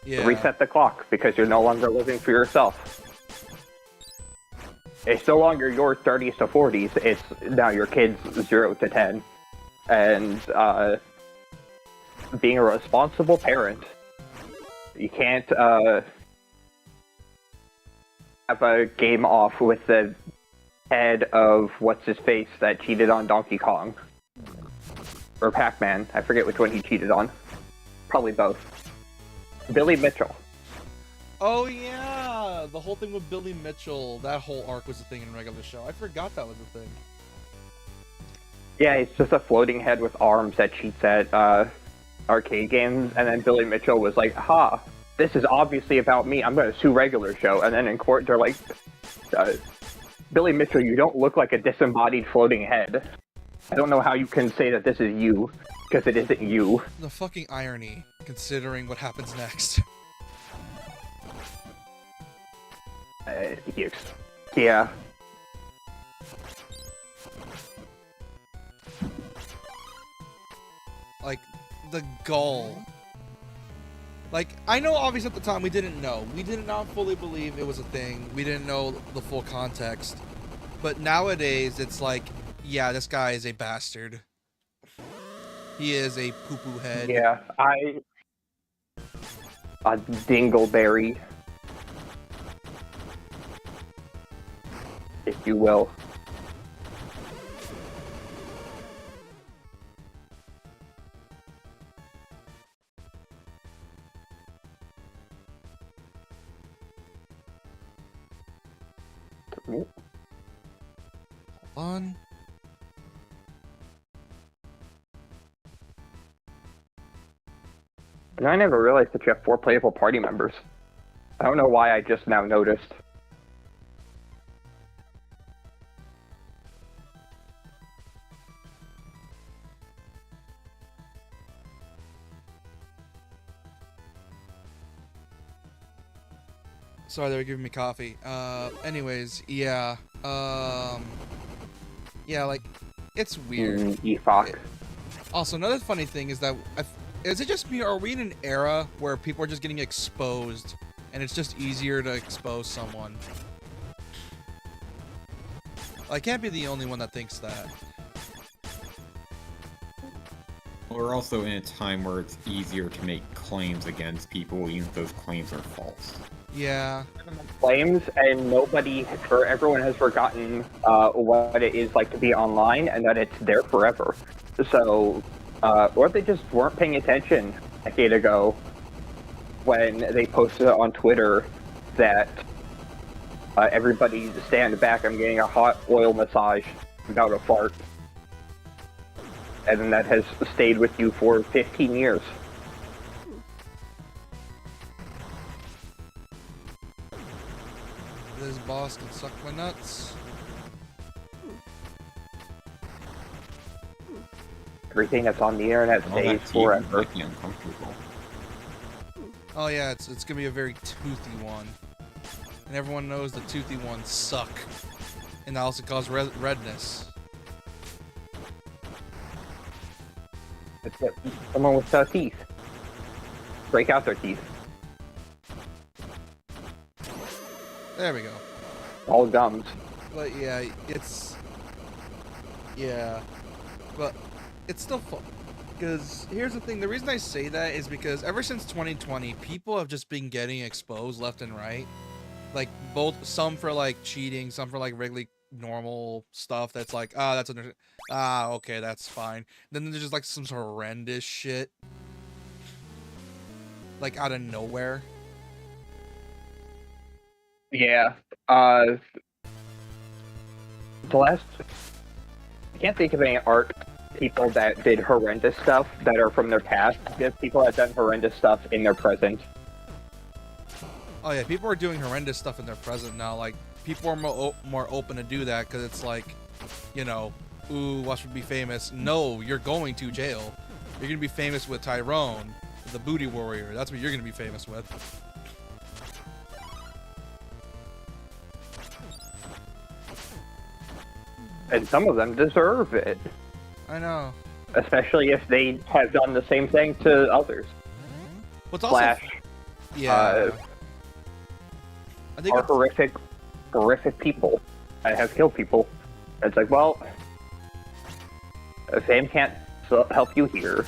Yeah. Reset the clock because you're no longer living for yourself. It's no longer your 30s to 40s. It's now your kids 0 to 10, and being a responsible parent, you can't have a game off with the head of what's his face that cheated on Donkey Kong or Pac-Man. I forget which one he cheated on. Probably both. Billy Mitchell. Oh yeah, the whole thing with Billy Mitchell, that whole arc was a thing in regular show. I forgot that was a thing. Yeah, he's just a floating head with arms that cheats at arcade games, and then Billy Mitchell was like, "Ha, this is obviously about me. I'm going to sue regular show." And then in court, they're like, "Billy Mitchell, you don't look like a disembodied floating head. I don't know how you can say that this is you, because it isn't you." The fucking irony, considering what happens next. Yeah. Like, the gall. Like, I know obviously at the time we didn't know. We did not fully believe it was a thing. We didn't know the full context. But nowadays, it's like, yeah, this guy is a bastard. He is a poo-poo head. Yeah, a dingleberry, if you will. Hold on. And I never realized that you have 4 playable party members. I don't know why I just now noticed. Sorry, they were giving me coffee. Anyways, yeah. Yeah, like, it's weird. Efok. Also, another funny thing is that, is it just me, or are we in an era where people are just getting exposed, and it's just easier to expose someone? I can't be the only one that thinks that. We're also in a time where it's easier to make claims against people, even if those claims are false. Yeah. Claims, and everyone has forgotten what it is like to be online, and that it's there forever. So, or they just weren't paying attention a decade ago when they posted on Twitter that everybody stand back, I'm getting a hot oil massage about a fart. And then that has stayed with you for 15 years. This boss can suck my nuts. Everything that's on the internet All stays that forever. making me uncomfortable. Oh yeah, it's gonna be a very toothy one. And everyone knows the toothy ones suck. And that also causes redness. It's someone with teeth. Break out their teeth. There we go. All gums. But yeah, it's... Yeah. But it's still fun. Because here's the thing, the reason I say that is because ever since 2020, people have just been getting exposed left and right. Like, both, some for, like, cheating, some for, like, regularly normal stuff that's like, okay, that's fine. Then there's just, like, some horrendous shit. Like, out of nowhere. Yeah. The last... I can't think of any art people that did horrendous stuff that are from their past. There's people that done horrendous stuff in their present. Oh yeah, people are doing horrendous stuff in their present now. Like, people are more open to do that because it's like, you know, ooh, watch me be famous. No, you're going to jail. You're gonna be famous with Tyrone, the booty warrior. That's what you're gonna be famous with. And some of them deserve it. I know. Especially if they have done the same thing to others. What's also Flash I think are horrific people that have killed people. It's like, well, fame can't help you here.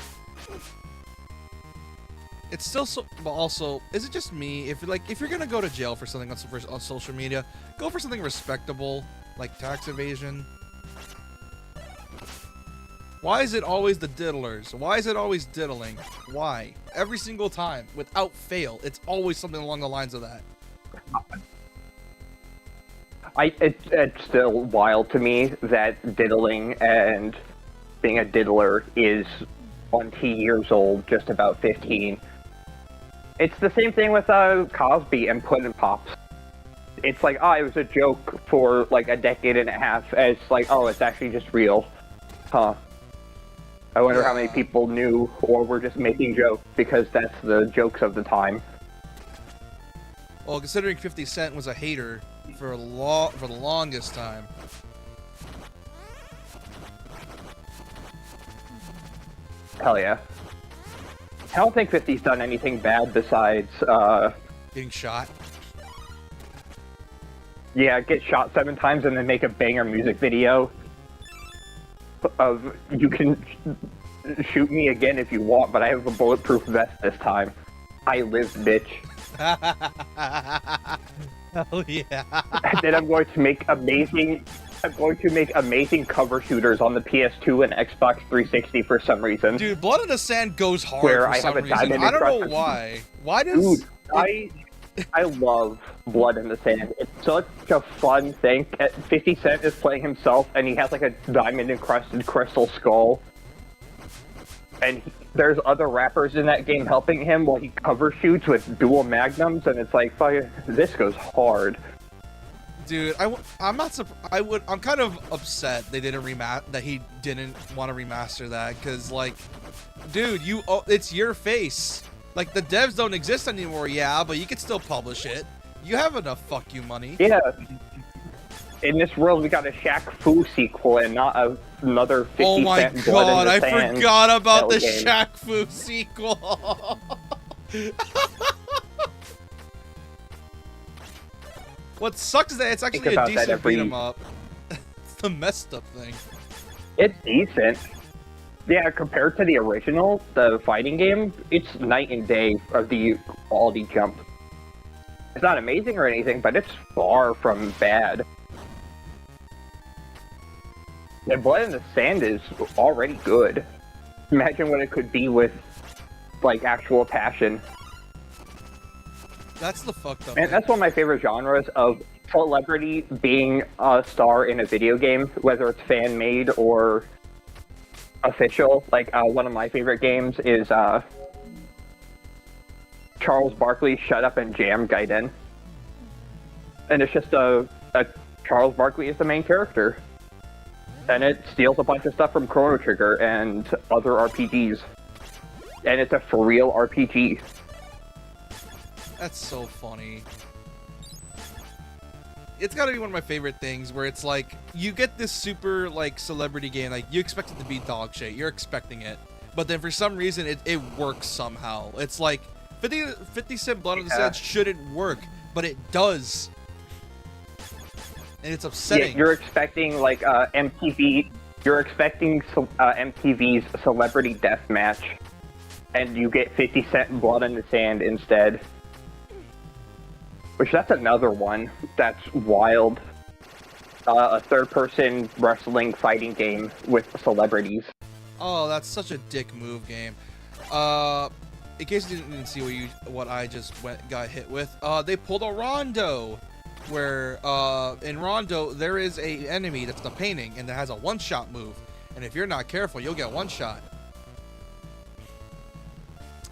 it's still so. But also, is it just me? If you're gonna go to jail for something on social media, go for something respectable, like tax evasion. Why is it always the diddlers? Why is it always diddling? Why? Every single time, without fail, it's always something along the lines of that. It's still wild to me that diddling and being a diddler is 20 years old, just about 15. It's the same thing with Cosby and Puddin' Pops. It's like, it was a joke for like a decade and a half. And it's like, it's actually just real. Huh. I wonder how many people knew or were just making jokes because that's the jokes of the time. Well, considering 50 Cent was a hater for the longest time. Hell yeah. I don't think 50's done anything bad besides, Getting shot. yeah, get shot 7 times and then make a banger music video of, you can shoot me again if you want, but I have a bulletproof vest this time. I live, bitch. Hell yeah. And then I'm going to make amazing cover shooters on the PS2 and Xbox 360 for some reason. Dude, Blood in the Sand goes hard Where for I some have a reason. diamond I don't know encrusted- why. Why does... Dude, I love Blood in the Sand. It's such a fun thing. 50 Cent is playing himself, and he has like a diamond-encrusted crystal skull. And there's other rappers in that game helping him while he cover shoots with dual magnums, and it's like, fuck, this goes hard. Dude, I'm not I'm kind of upset they didn't that he didn't want to remaster that, because, like, dude, it's your face. Like, the devs don't exist anymore, yeah, but you can still publish it. You have enough fuck you money. Yeah. In this world, we got a Shaq Fu sequel and not another 50 Oh my Cent Blood god, in the I Sand forgot about the game. Shaq Fu sequel. What sucks is that it's actually Think a about that decent every- beat 'em up. It's the messed up thing. It's decent. Yeah, compared to the original, the fighting game, it's night and day of the quality jump. It's not amazing or anything, but it's far from bad. And Blood in the Sand is already good. Imagine what it could be with, like, actual passion. That's the fucked up And thing. that's one of my favorite genres of celebrity being a star in a video game, whether it's fan-made or official. Like, one of my favorite games is Charles Barkley's Shut Up and Jam Gaiden. And it's just a Charles Barkley is the main character. And it steals a bunch of stuff from Chrono Trigger and other RPGs. And it's a for real RPG. That's so funny. It's gotta be one of my favorite things where it's like, you get this super, like, celebrity game, like, you expect it to be dog shit, you're expecting it. But then for some reason, it works somehow. It's like, 50 Cent Blood on the Sand shouldn't work, but it does. And it's upsetting. Yeah, you're expecting like MTV You're expecting MTV's Celebrity Deathmatch, and you get 50 Cent Blood in the Sand instead. Which, that's another one that's wild. A third-person wrestling fighting game with celebrities. Oh, that's such a dick move game. In case you didn't see what I just got hit with, they pulled a Rondo, where in Rondo there is a enemy that's the painting and that has a one-shot move, and if you're not careful, you'll get one shot.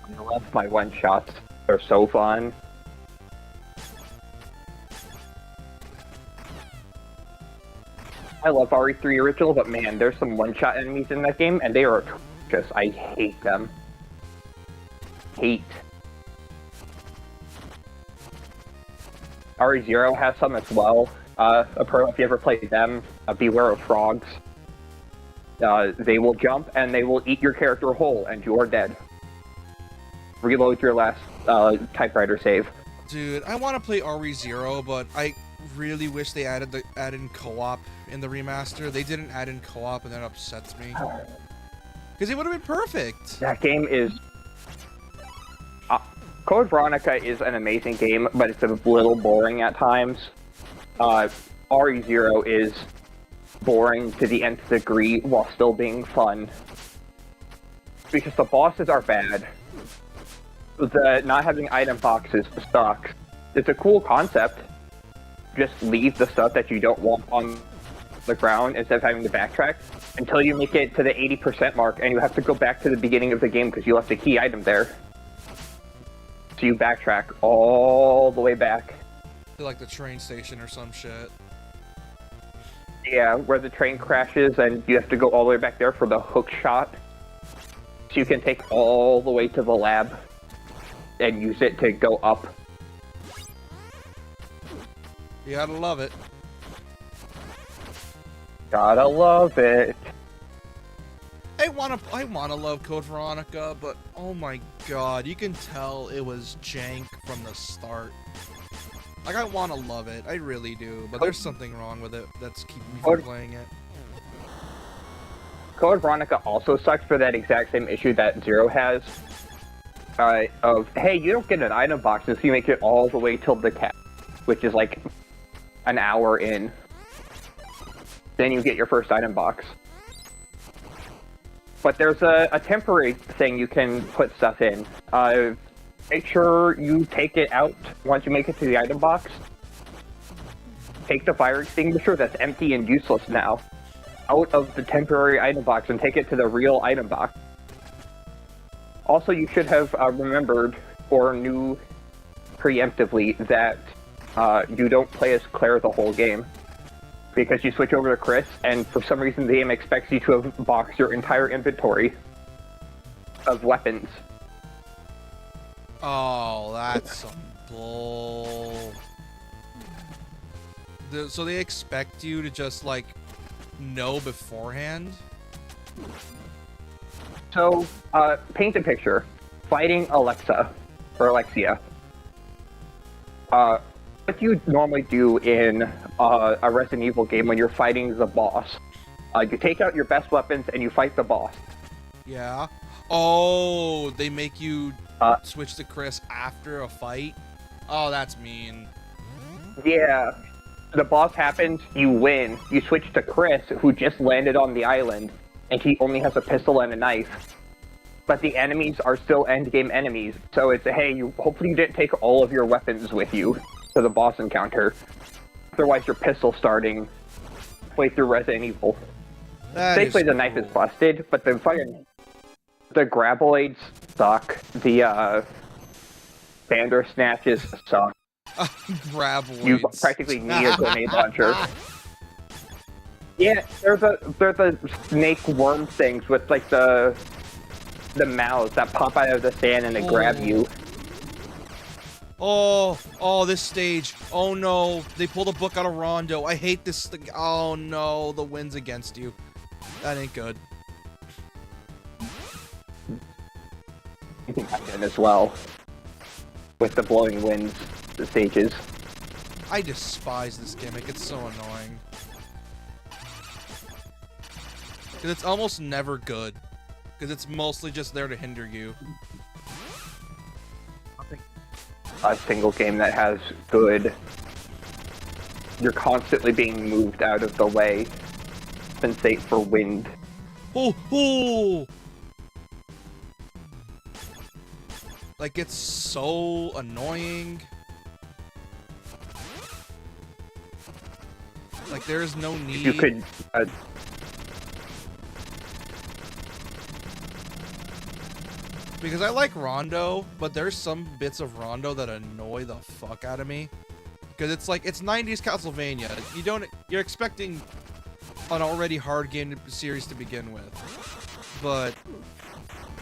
I love my one-shots. They're so fun. I love RE3 Original, but man, there's some one-shot enemies in that game, and they are atrocious. I hate them. Hate. RE0 has some as well. If you ever played them, beware of frogs. They will jump, and they will eat your character whole, and you are dead. Reload your last typewriter save. Dude, I want to play RE0, but I really wish they added in co-op in the remaster. They didn't add in co-op, and that upsets me. Because it would have been perfect. That game is... Code Veronica is an amazing game, but it's a little boring at times. RE0 is boring to the nth degree while still being fun. Because the bosses are bad. The not having item boxes sucks. It's a cool concept. Just leave the stuff that you don't want on the ground instead of having to backtrack until you make it to the 80% mark, and you have to go back to the beginning of the game because you left a key item there. So you backtrack all the way back. To like the train station or some shit. Yeah, where the train crashes and you have to go all the way back there for the hook shot. So you can take all the way to the lab and use it to go up. You gotta love it. Gotta love it. I wanna love Code Veronica, but oh my god, you can tell it was jank from the start. Like, I wanna love it, I really do, but there's something wrong with it that's keeping me from playing it. Code Veronica also sucks for that exact same issue that Zero has. Of, hey, you don't get an item box until you make it all the way till the cap, which is like an hour in. Then you get your first item box. But there's a temporary thing you can put stuff in. Make sure you take it out once you make it to the item box. Take the fire extinguisher that's empty and useless now out of the temporary item box and take it to the real item box. Also, you should have remembered or knew preemptively that you don't play as Claire the whole game. Because you switch over to Chris, and for some reason the game expects you to have boxed your entire inventory of weapons. Oh, that's some bull. So they expect you to just, like, know beforehand? So, paint a picture. Fighting Alexa, or Alexia. What you normally do in a Resident Evil game when you're fighting the boss. You take out your best weapons and you fight the boss. Yeah. Oh, they make you switch to Chris after a fight? Oh, that's mean. Yeah. The boss happens, you win. You switch to Chris, who just landed on the island, and he only has a pistol and a knife. But the enemies are still endgame enemies, so it's, hey, hopefully you didn't take all of your weapons with you to the boss encounter. Otherwise, your pistol starting play through Resident Evil. Basically, the knife is busted, but the graboids suck. The Bandersnatches suck. Graboids. You practically need a grenade launcher. Yeah, they're the snake worm things with like the mouths that pop out of the sand and they grab you. Oh, this stage. Oh no, they pulled a book out of Rondo. I hate this thing. Oh no, the wind's against you. That ain't good. I think I did as well. With the blowing winds, the stages. I despise this gimmick. It's so annoying. Because it's almost never good. Because it's mostly just there to hinder you. A single game that has good. You're constantly being moved out of the way. Compensate for wind. Oh, oh! Like, it's so annoying. Like, there is no need. You could. Because I like Rondo, but there's some bits of Rondo that annoy the fuck out of me. Because it's like, it's 90s Castlevania. You're expecting an already hard game series to begin with. But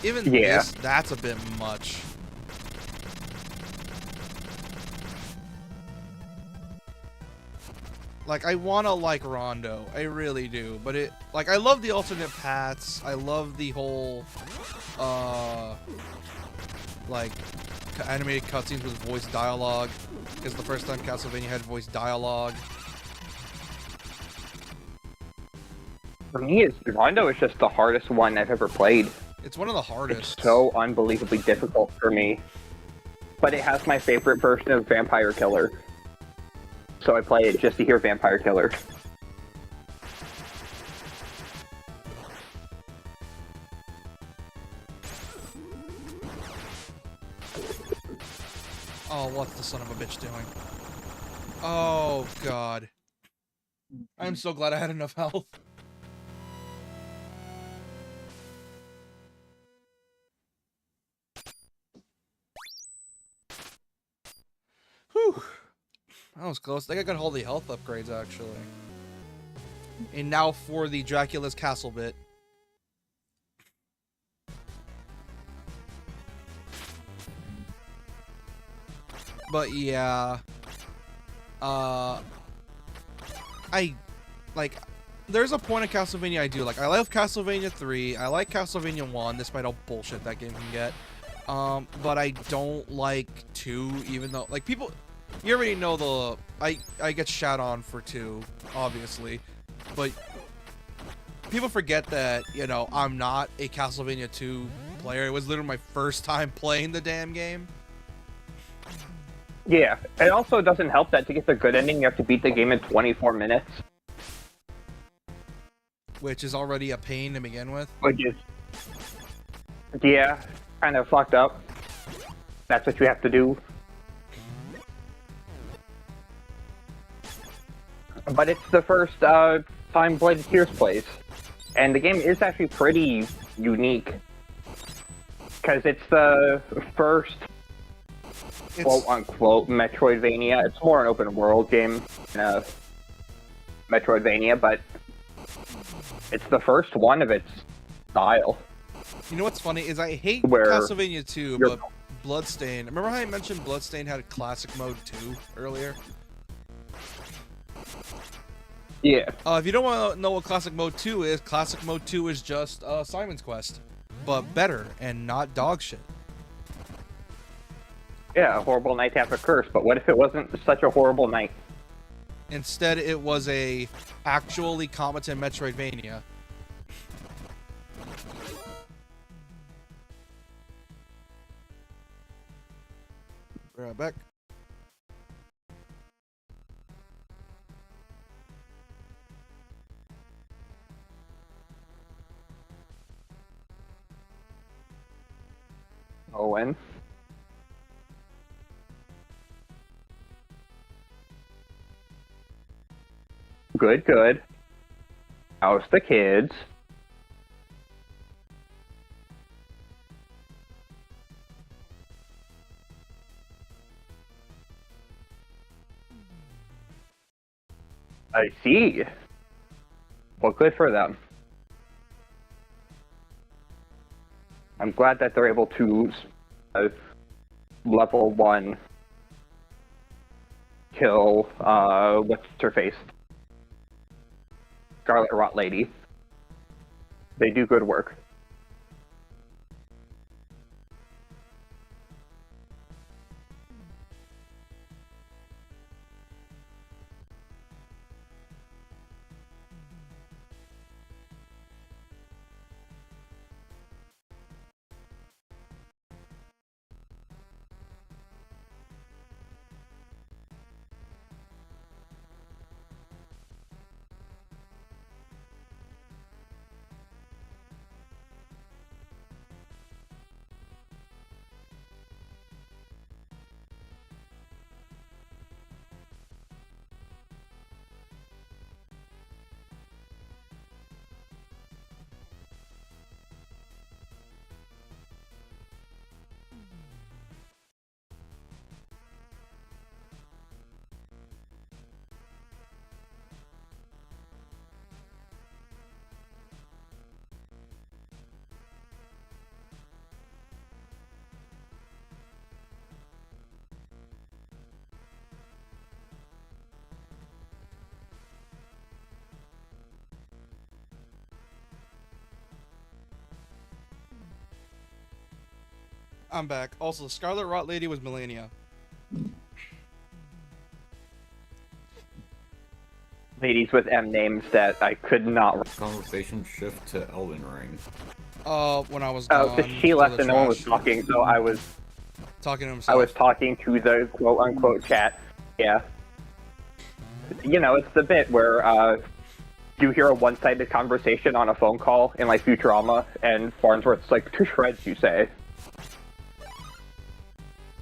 even this, that's a bit much. Like, I wanna like Rondo, I really do, but I love the alternate paths, I love the whole, like, animated cutscenes with voice dialogue, because the first time Castlevania had voice dialogue. For me, Rondo is just the hardest one I've ever played. It's one of the hardest. It's so unbelievably difficult for me. But it has my favorite version of Vampire Killer. So I play it just to hear Vampire Killer. Oh, what's the son of a bitch doing? Oh, God. I'm so glad I had enough health. Whew. That was close. I think I got all the health upgrades, actually. And now for the Dracula's Castle bit. But yeah. There's a point of Castlevania I do like. I love Castlevania 3. I like Castlevania 1, despite all bullshit that game can get. But I don't like 2, even though, like, people... You already know the... I get shat on for 2, obviously. But people forget that, you know, I'm not a Castlevania 2 player. It was literally my first time playing the damn game. Yeah, it also doesn't help that to get the good ending, you have to beat the game in 24 minutes. Which is already a pain to begin with. Which is... Yeah, kind of fucked up. That's what you have to do. But it's the first time Blade of Tears plays. And the game is actually pretty unique. Because it's the first quote-unquote Metroidvania. It's more an open-world game than a Metroidvania, but it's the first one of its style. You know what's funny is I hate Where Castlevania 2, but Bloodstained... Remember how I mentioned Bloodstained had a classic mode 2 earlier? Yeah. If you don't want to know what Classic Mode 2 is, Classic Mode 2 is just Simon's Quest, but better and not dog shit. Yeah, a horrible night to have a curse, but what if it wasn't such a horrible night? Instead, it was a actually competent Metroidvania. Be right back. Owen. Good, good. How's the kids? I see. Well, good for them. I'm glad that they're able to level 1 kill, what's her face? Scarlet Rot Lady. They do good work. I'm back. Also, the Scarlet Rot Lady was Melania. Ladies with M names that I could not. Conversation shift to Elden Ring. When I was Oh, gone. because she for left the and no one was trash. talking, so I was Talking to himself. I was talking to the quote-unquote chat. Yeah. You know, it's the bit where you hear a one-sided conversation on a phone call in, like, Futurama, and Farnsworth's like, "To shreds, you say."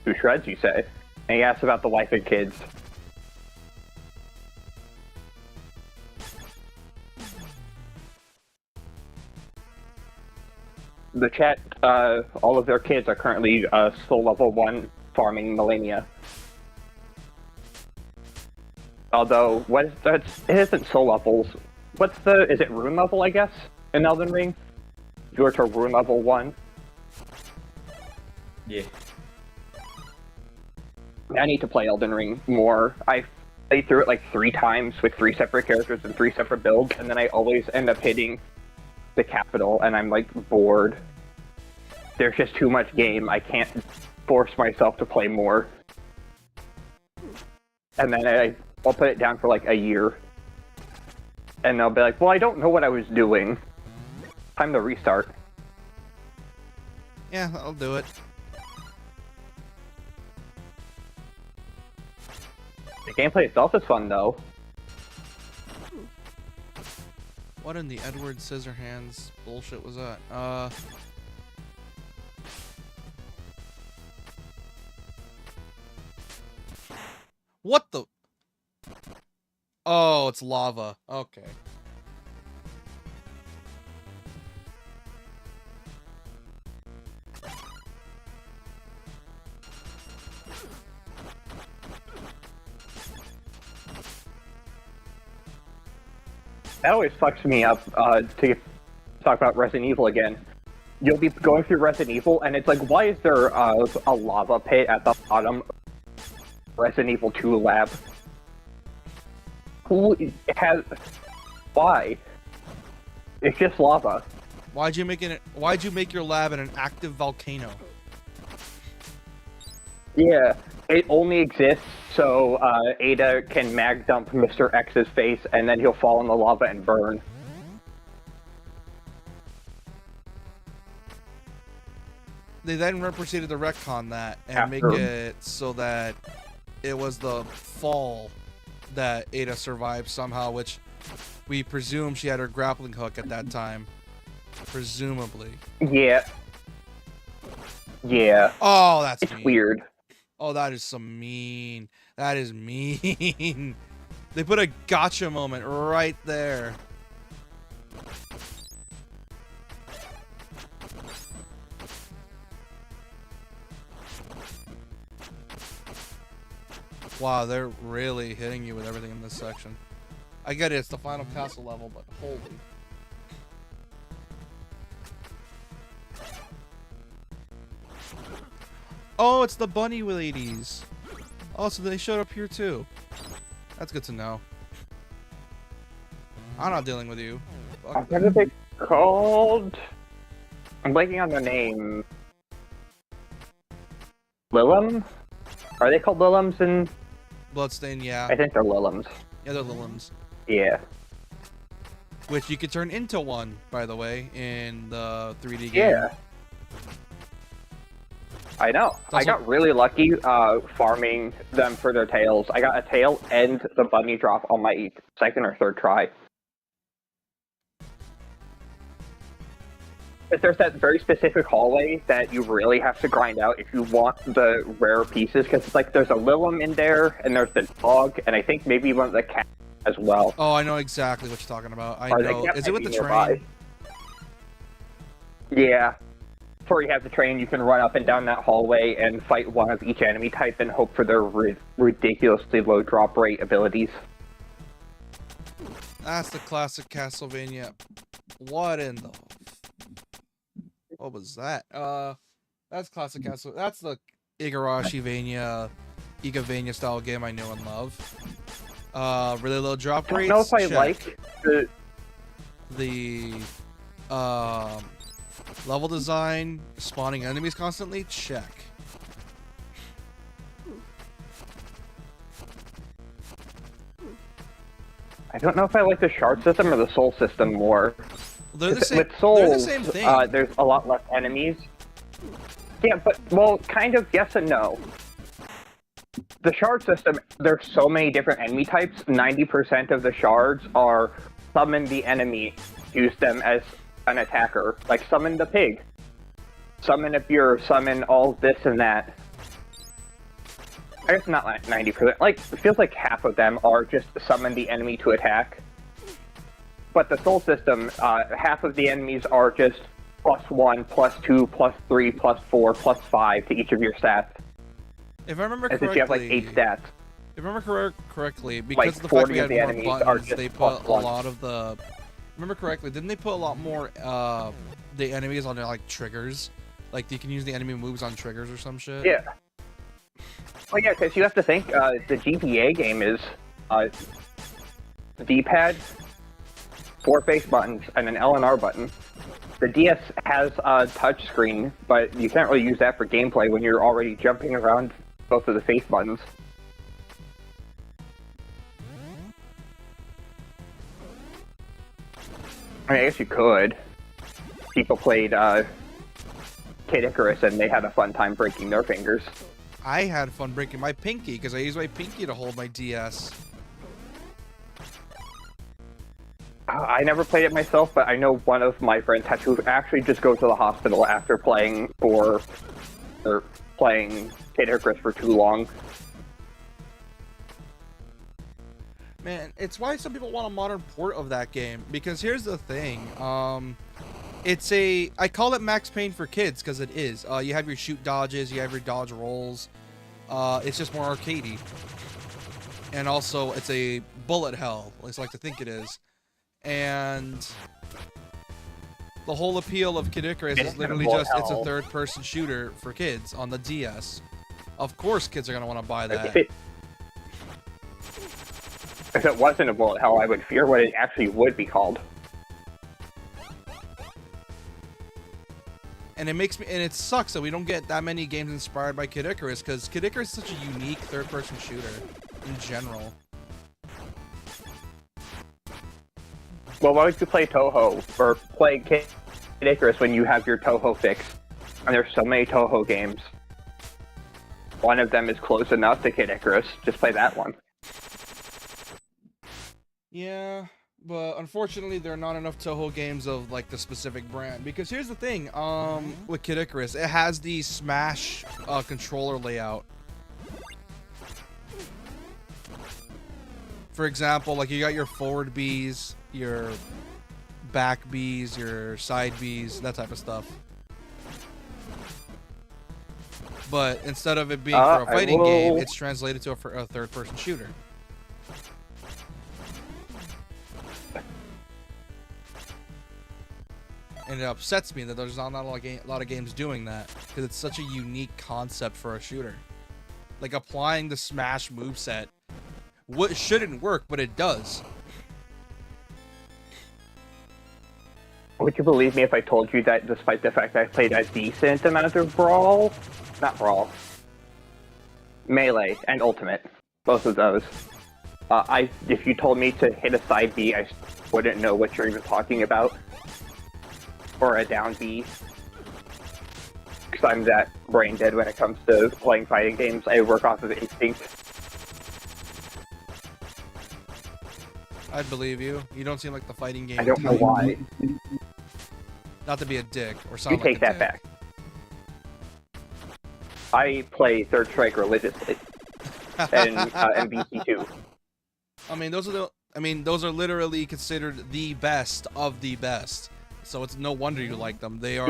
"To shreds, you say." And he asks about the wife and kids. The chat, all of their kids are currently soul level 1 farming Melania. Although, it isn't soul levels. Is it rune level, I guess, in Elden Ring? You were to rune level 1. Yeah. I need to play Elden Ring more. I played through it like 3 times with 3 separate characters and 3 separate builds, and then I always end up hitting the capital, and I'm like bored. There's just too much game. I can't force myself to play more. And then I'll put it down for like a year. And they'll be like, well, I don't know what I was doing. Time to restart. Yeah, I'll do it. The gameplay itself is fun, though. What in the Edward Scissorhands bullshit was that? What the? Oh, it's lava. Okay. That always fucks me up, to talk about Resident Evil again. You'll be going through Resident Evil, and it's like, why is there a lava pit at the bottom of Resident Evil 2 lab? Who has... Why? It's just lava. Why'd you make your lab in an active volcano? Yeah, it only exists so Ada can mag dump Mr. X's face, and then he'll fall in the lava and burn. They then proceeded to retcon that and After- make it so that it was the fall that Ada survived somehow, which we presume she had her grappling hook at that time. Presumably. Yeah. Yeah. Oh, that's It's mean. weird. Oh, that is some mean. That is mean. They put a gotcha moment right there. Wow, they're really hitting you with everything in this section. I get it, it's the final castle level, but holy. Oh, it's the bunny ladies. Oh, so they showed up here too. That's good to know. I'm not dealing with you. Fuck. What are they called? I'm blanking on their name. Lilium? Are they called Liliums in... Bloodstain, yeah. I think they're Liliums. Yeah, they're Liliums. Yeah. Which you could turn into one, by the way, in the 3D game. Yeah. I know. I got really lucky farming them for their tails. I got a tail and the bunny drop on my second or third try. But there's that very specific hallway that you really have to grind out if you want the rare pieces, because it's like there's a Lilium in there, and there's the dog, and I think maybe one of the cats as well. Oh, I know exactly what you're talking about. I Or the know. cat Is it might with the be nearby. train? Yeah. Before you have the train, you can run up and down that hallway and fight one of each enemy type and hope for their ridiculously low drop rate abilities. That's the classic Castlevania. What in the... What was that? That's classic Castle. That's the Igarashi-vania, Igavania style game I know and love. Really low drop I rates. don't know if I check. like the... The Level design, spawning enemies constantly, check. I don't know if I like the shard system or the soul system more. They're the same. With souls, They're the same thing. there's a lot less enemies. Yeah, but, well, kind of yes and no. The shard system, there's so many different enemy types. 90% of the shards are summon the enemy, use them as an attacker. Like, summon the pig. Summon a beer, summon all this and that. I guess not like 90%. Like, it feels like half of them are just summon the enemy to attack. But the soul system, half of the enemies are just +1, +2, +3, +4, +5 to each of your stats. If I remember As correctly, if you have like 8 stats. If I remember correctly, because Like of the fact we 40 of had the more enemies are buttons, just they put a +1. lot of the. Remember correctly? Didn't they put a lot more the enemies on their like triggers? Like you can use the enemy moves on triggers or some shit. Yeah. Well, yeah, because you have to think the GBA game is D-pad, 4 face buttons, and an L and R button. The DS has a touch screen, but you can't really use that for gameplay when you're already jumping around both of the face buttons. I mean, I guess you could. People played Kid Icarus and they had a fun time breaking their fingers. I had fun breaking my pinky because I used my pinky to hold my DS. I never played it myself, but I know one of my friends had to actually just go to the hospital after playing Kid Icarus for too long. Man, it's why some people want a modern port of that game. Because here's the thing, I call it Max Payne for kids because it is. You have your shoot dodges, you have your dodge rolls. It's just more arcadey. And also, it's a bullet hell, at least I like to think it is. And the whole appeal of Kid Icarus is literally just, it's a third-person shooter for kids on the DS. Of course kids are going to want to buy that. If it wasn't a bullet hell, I would fear what it actually would be called. And it sucks that we don't get that many games inspired by Kid Icarus, because Kid Icarus is such a unique third-person shooter in general. Well, why would you play Toho or play Kid Icarus when you have your Toho fix? And there's so many Toho games. One of them is close enough to Kid Icarus. Just play that one. Yeah, but unfortunately there are not enough Toho games of like the specific brand. Because here's the thing, with Kid Icarus, it has the Smash controller layout. For example, like you got your forward Bs, your back Bs, your side Bs, that type of stuff. But instead of it being for a fighting game, it's translated to a third-person shooter. And it upsets me that there's not a lot of games doing that, because it's such a unique concept for a shooter. Like applying the Smash moveset, what shouldn't work, but it does. Would you believe me if I told you that despite the fact that I played a decent amount of Melee and Ultimate, both of those, if you told me to hit a side B, I wouldn't know what you're even talking about. Or a down B. Because I'm that brain dead when it comes to playing fighting games. I work off of instinct. I'd believe you. You don't seem like the fighting game. I don't know why. Not to be a dick or sound You take like a that dick. back. I play Third Strike religiously. And MVC2. I mean, those are literally considered the best of the best. So it's no wonder you like them. They are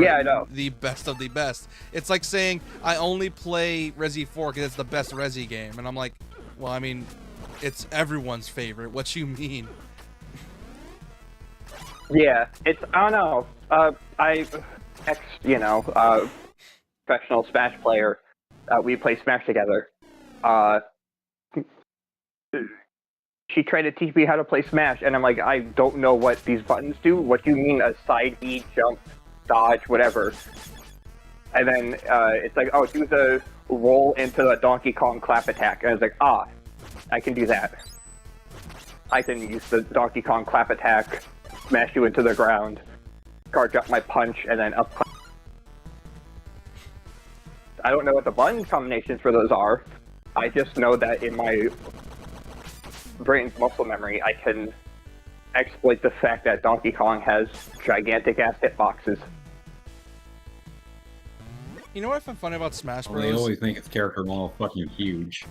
the best of the best. It's like saying, I only play Resi 4 because it's the best Resi game. And I'm like, well, I mean, it's everyone's favorite. What you mean? Yeah, it's, I don't know. Professional Smash player. We play Smash together. She tried to teach me how to play Smash, and I'm like, I don't know what these buttons do. What do you mean a side B jump dodge, whatever. And then it's like, oh, do the roll into the Donkey Kong clap attack. And I was like, I can do that. I can use the Donkey Kong clap attack, smash you into the ground, charge up my punch, and then up. I don't know what the button combinations for those are. I just know that in my brain's muscle memory, I can exploit the fact that Donkey Kong has gigantic-ass hitboxes. You know what I find funny about Smash Bros? Well, they always make its character model fucking huge.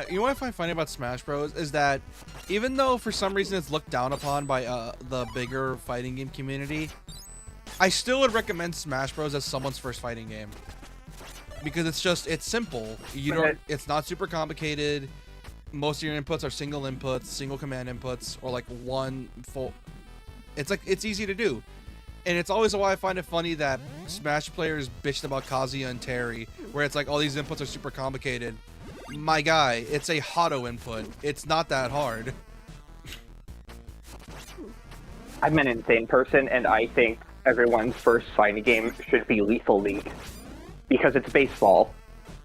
You know what I find funny about Smash Bros is that even though for some reason it's looked down upon by the bigger fighting game community, I still would recommend Smash Bros as someone's first fighting game because it's simple. It's not super complicated. Most of your inputs are single inputs, single command inputs, or like one full. It's easy to do. And it's always why I find it funny that Smash players bitched about Kazuya and Terry, where it's like all these inputs are super complicated. My guy, it's a Hado input. It's not that hard. I'm an insane person, and I think everyone's first fighting game should be Lethal League. Because it's baseball.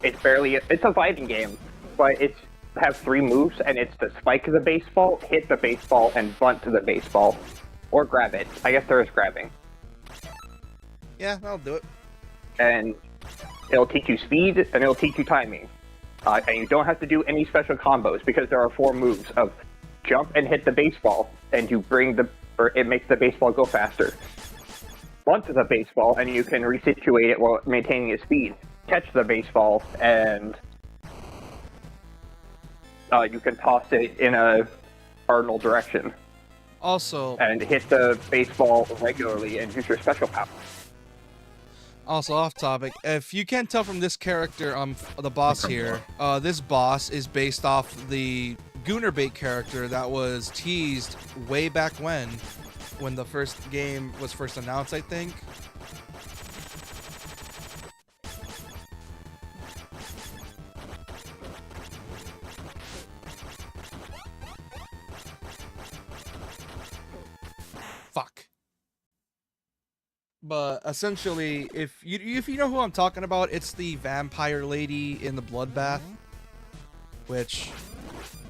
It's a fighting game, but it's have 3 moves, and it's to spike the baseball, hit the baseball, and bunt to the baseball. Or grab it. I guess there is grabbing. Yeah, I'll do it. And it'll teach you speed, and it'll teach you timing. And you don't have to do any special combos, because there are 4 moves of jump and hit the baseball, and it makes the baseball go faster. Bunt to the baseball, and you can resituate it while maintaining its speed. Catch the baseball, and you can toss it in a cardinal direction. Also, and hit the baseball regularly and use your special power. Also, off topic, if you can't tell from this character, the boss here, this boss is based off the Goonerbait character that was teased way back when the first game was first announced, I think. Fuck. But essentially, if you know who I'm talking about, it's the vampire lady in the Bloodbath, which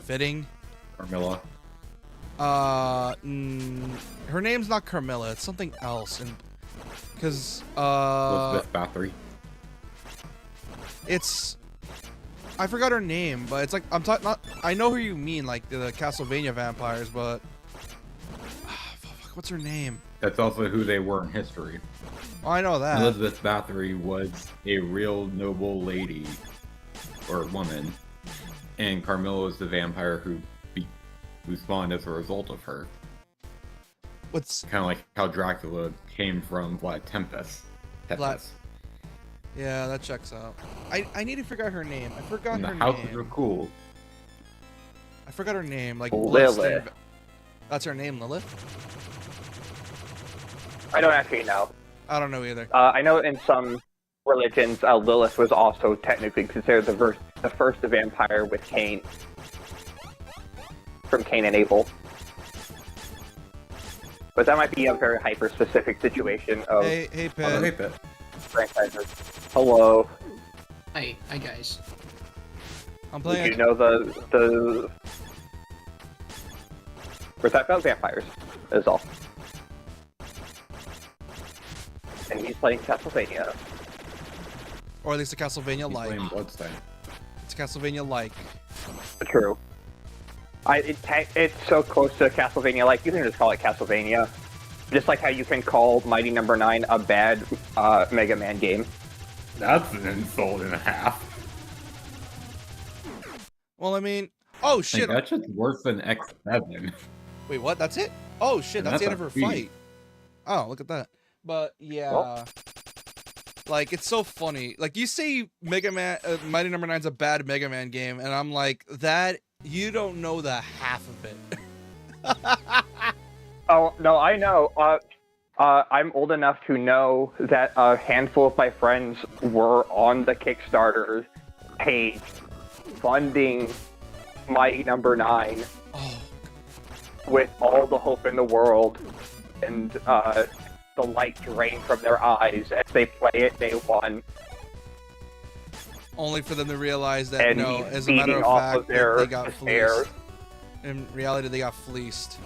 fitting. Carmilla. Her name's not Carmilla. It's something else, and because Elizabeth Bathory. It's I forgot her name, but it's like I know who you mean, like the Castlevania vampires, but what's her name? That's also who they were in history. Oh, I know that. Elizabeth Bathory was a real noble lady, or woman, and Carmilla was the vampire who spawned as a result of her. What's kind of like how Dracula came from Tempest. Yeah, that checks out. I need to figure out her name. I forgot and her the houses name. were cool. I forgot her name. Like Lilith. That's her name, Lilith? I don't actually know. I don't know either. I know in some religions, Lilith was also technically considered the first vampire with Cain. From Cain and Abel. But that might be a very hyper-specific situation of... Hey, Pet. Hey, Pet. Franchises. Hello. Hi guys. I'm playing... Did you know the... We're talking about vampires, is all. And he's playing Castlevania. Or at least a Castlevania-like. He's playing Bloodstained. It's Castlevania-like. True. It's so close to Castlevania, you can just call it Castlevania. Just like how you can call Mighty Number 9 a bad Mega Man game. That's an insult and a half. Well, I mean... Oh, shit! That's just worse than X7. Wait, what? That's it? Oh, shit, that's the end of her feat. fight. Oh, look at that. But, yeah... Well. Like, it's so funny. Like, you say Mega Man... Mighty Number 9's a bad Mega Man game, and I'm like, that... You don't know the half of it. Oh, no, I know. I'm old enough to know that a handful of my friends were on the Kickstarter page funding Mighty Number 9 Oh. with all the hope in the world. And the light drain from their eyes as they play it day one. Only for them to realize that, And no, he's as a matter feeding of off fact, of their they got despair. fleeced. In reality, they got fleeced.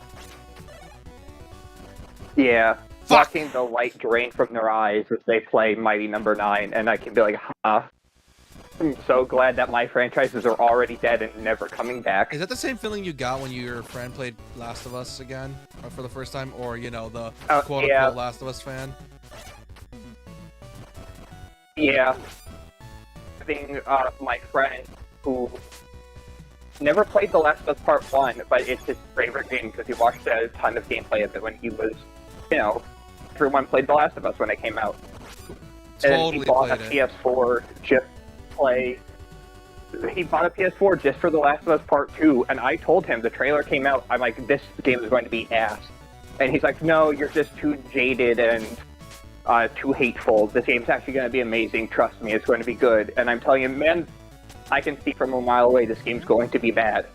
Yeah. Fuck! Watching the light drain from their eyes as they play Mighty Number 9, and I can be like, huh. I'm so glad that my franchises are already dead and never coming back. Is that the same feeling you got when your friend played Last of Us again for the first time, or the quote-unquote yeah. Last of Us fan? Yeah. Having my friend who never played The Last of Us Part 1, but it's his favorite game because he watched a ton of gameplay of it when he was, everyone played The Last of Us when it came out. Totally And he bought a played it. PS4 just to play. He bought a PS4 just for The Last of Us Part 2, and I told him the trailer came out. I'm like, this game is going to be ass. And he's like, no, you're just too jaded and too hateful. This game's actually going to be amazing. Trust me, it's going to be good. And I'm telling him, man, I can see from a mile away this game's going to be bad.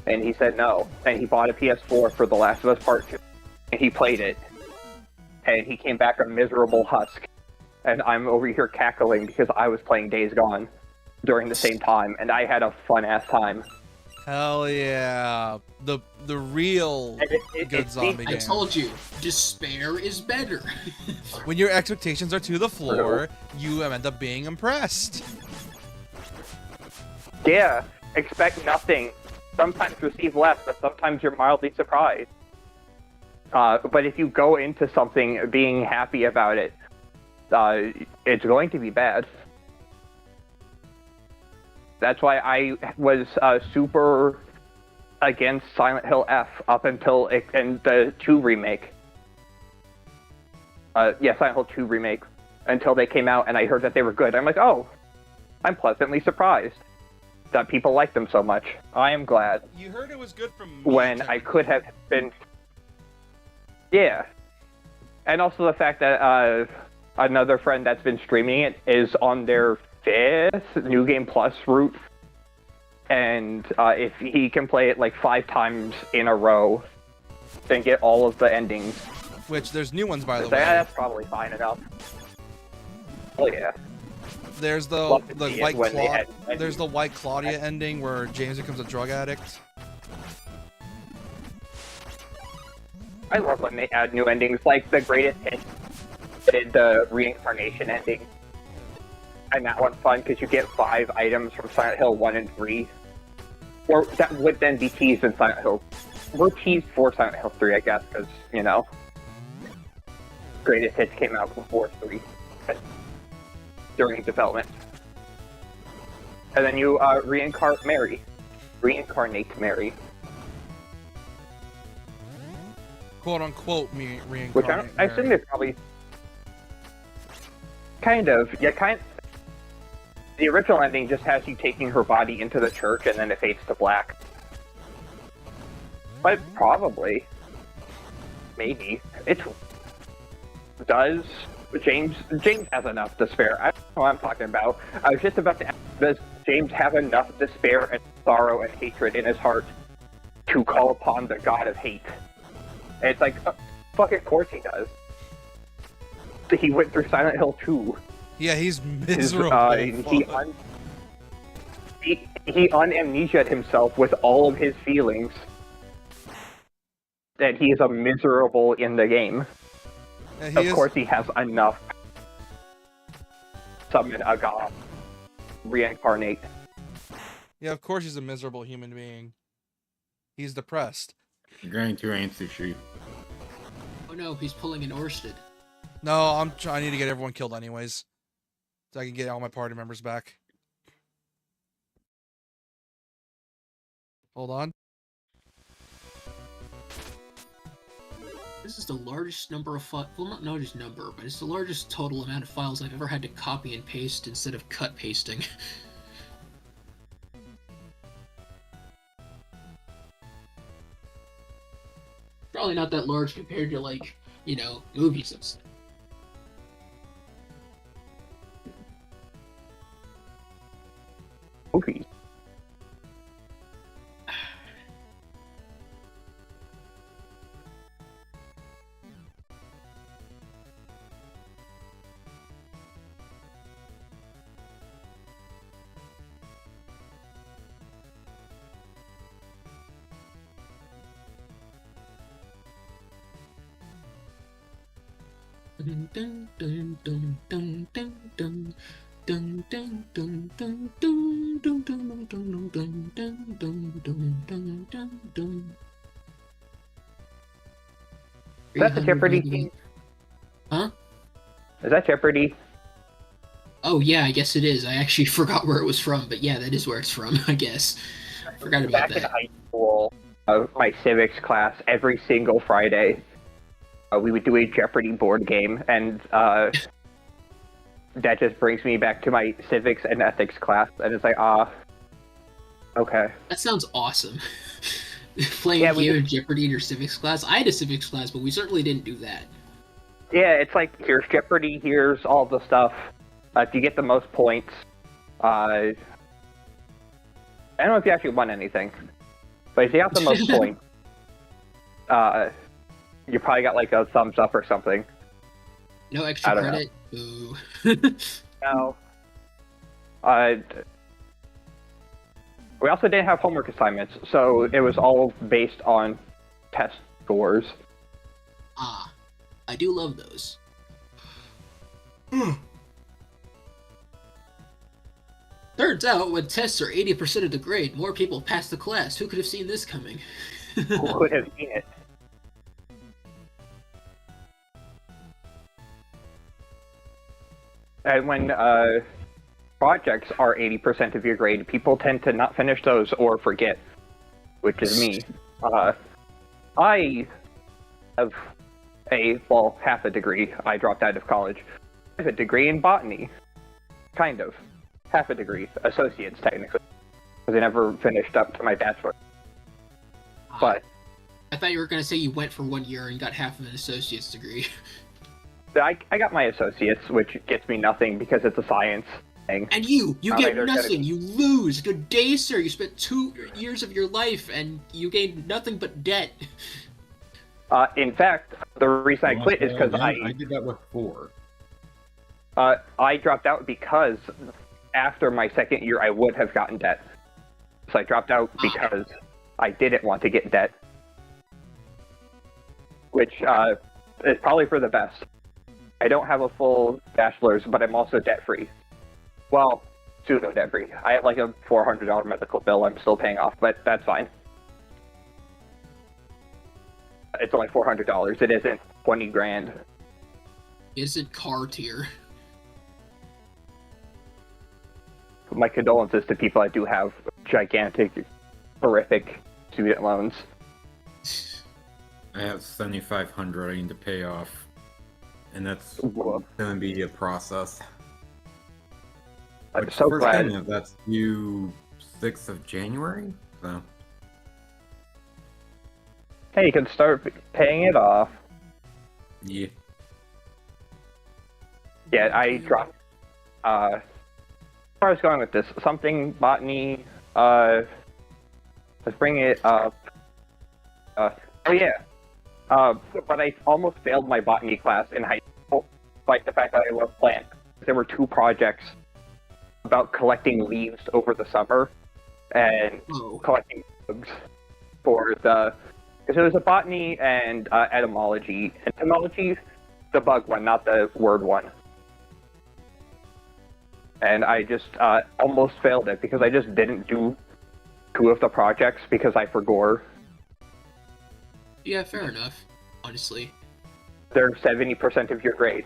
And he said no. And he bought a PS4 for The Last of Us Part 2. And he played it. And he came back a miserable husk. And I'm over here cackling because I was playing Days Gone during the same time. And I had a fun-ass time. Hell yeah. The real And good zombie I game. told you, despair is better. When your expectations are to the floor, you end up being impressed. Yeah, expect nothing. Sometimes receive less, but sometimes you're mildly surprised. But if you go into something being happy about it, it's going to be bad. That's why I was super against Silent Hill F up until the 2 remake. Yeah, Silent Hill 2 remake. Until they came out and I heard that they were good. I'm like, oh, I'm pleasantly surprised that people like them so much. I am glad. You heard it was good from me, When Kevin. I could have been... Yeah. And also the fact that another friend that's been streaming it is on their 5th New Game Plus route. And if he can play it like 5 times in a row, then get all of the endings, Which, there's new ones, by the way. that's probably fine enough. Oh yeah. There's the Love to see it White when they Claw- had- There's the White Claudia ending where James becomes a drug addict. I love when they add new endings, like the Greatest Hit did the reincarnation ending. And that one's fun because you get 5 items from Silent Hill 1 and 3. Or that would then be teased in Silent Hill. We're teased for Silent Hill 3, I guess, because, Greatest Hits came out before 3 during development. And then you reincarnate Mary. Quote unquote, me Which reincarnate. I assume Mary. they're probably kind of. The original ending just has you taking her body into the church and then it fades to black. But probably, maybe does James has enough to spare. I don't know what I'm talking about. I was just about to ask, does James have enough despair and sorrow and hatred in his heart to call upon the god of hate? And it's like, fucking course he does. He went through Silent Hill 2. Yeah, he's miserable. He unamnesia'd himself with all of his feelings. That he is a miserable in the game. Yeah, Of course he has enough. Summon a god. Reincarnate. Yeah, of course he's a miserable human being. He's depressed. You're going to answer sheep. Oh no, he's pulling an Orsted. No, I need to get everyone killed anyways. So I can get all my party members back. Hold on. This is the largest number of well, not largest number, but it's the largest total amount of files I've ever had to copy and paste instead of cut pasting. Probably not that large compared to, like, movies and stuff. Movies. Is that the Jeopardy theme? Huh? Is that Jeopardy? Oh yeah, I guess it is. I actually forgot where it was from, but yeah, that is where it's from, I guess. Forgot about Back in that. high school, my civics class, every single Friday, we would do a Jeopardy board game, and that just brings me back to my civics and ethics class, and it's like, okay. That sounds awesome. Playing Yeah, a we game of Jeopardy in your civics class. I had a civics class, but we certainly didn't do that. Yeah, it's like, here's Jeopardy, here's all the stuff. If you get the most points, I don't know if you actually won anything, but if you got the most points, you probably got like a thumbs up or something. No I extra don't know. credit. Boo. No. We also didn't have homework assignments, so it was all based on test scores. Ah, I do love those. Turns out, when tests are 80% of the grade, more people pass the class. Who could have seen this coming? Who would have seen it? And when projects are 80% of your grade, people tend to not finish those or forget, which is me. I have half a degree. I dropped out of college. I have a degree in botany. Kind of. Half a degree. Associates, technically. Because I never finished up to my bachelor. But I thought you were going to say you went for 1 year and got half of an associate's degree. I got my associates, which gets me nothing because it's a science thing. And you Not get like there's gonna nothing. be- You lose. Good day, sir. You spent 2 years of your life and you gained nothing but debt. In fact, the reason I quit is because I did that with 4. I dropped out because after my second year I would have gotten debt. So I dropped out because I didn't want to get debt. Which is probably for the best. I don't have a full bachelor's, but I'm also debt-free. Well, pseudo debt-free. I have like a $400 medical bill I'm still paying off, but that's fine. It's only $400. It isn't 20 grand. Isn't car tier. My condolences to people that do have gigantic, horrific student loans. I have 7,500 I need to pay off, and that's Whoa. going to be a process. I'm Which so first glad. payment, that's due 6th of January. So Hey, you can start paying it off. yeah, Yeah, I dropped. Where I was going with this, something botany. Let's bring it up. Oh yeah. But I almost failed my botany class in high school, despite the fact that I love plants. There were 2 projects about collecting leaves over the summer and Oh. collecting bugs for the. Because it was a botany and etymology. Etymology, the bug one, not the word one. And I just almost failed it because I just didn't do 2 of the projects because I forgot. Yeah, fair enough. Honestly. They're 70% of your grade.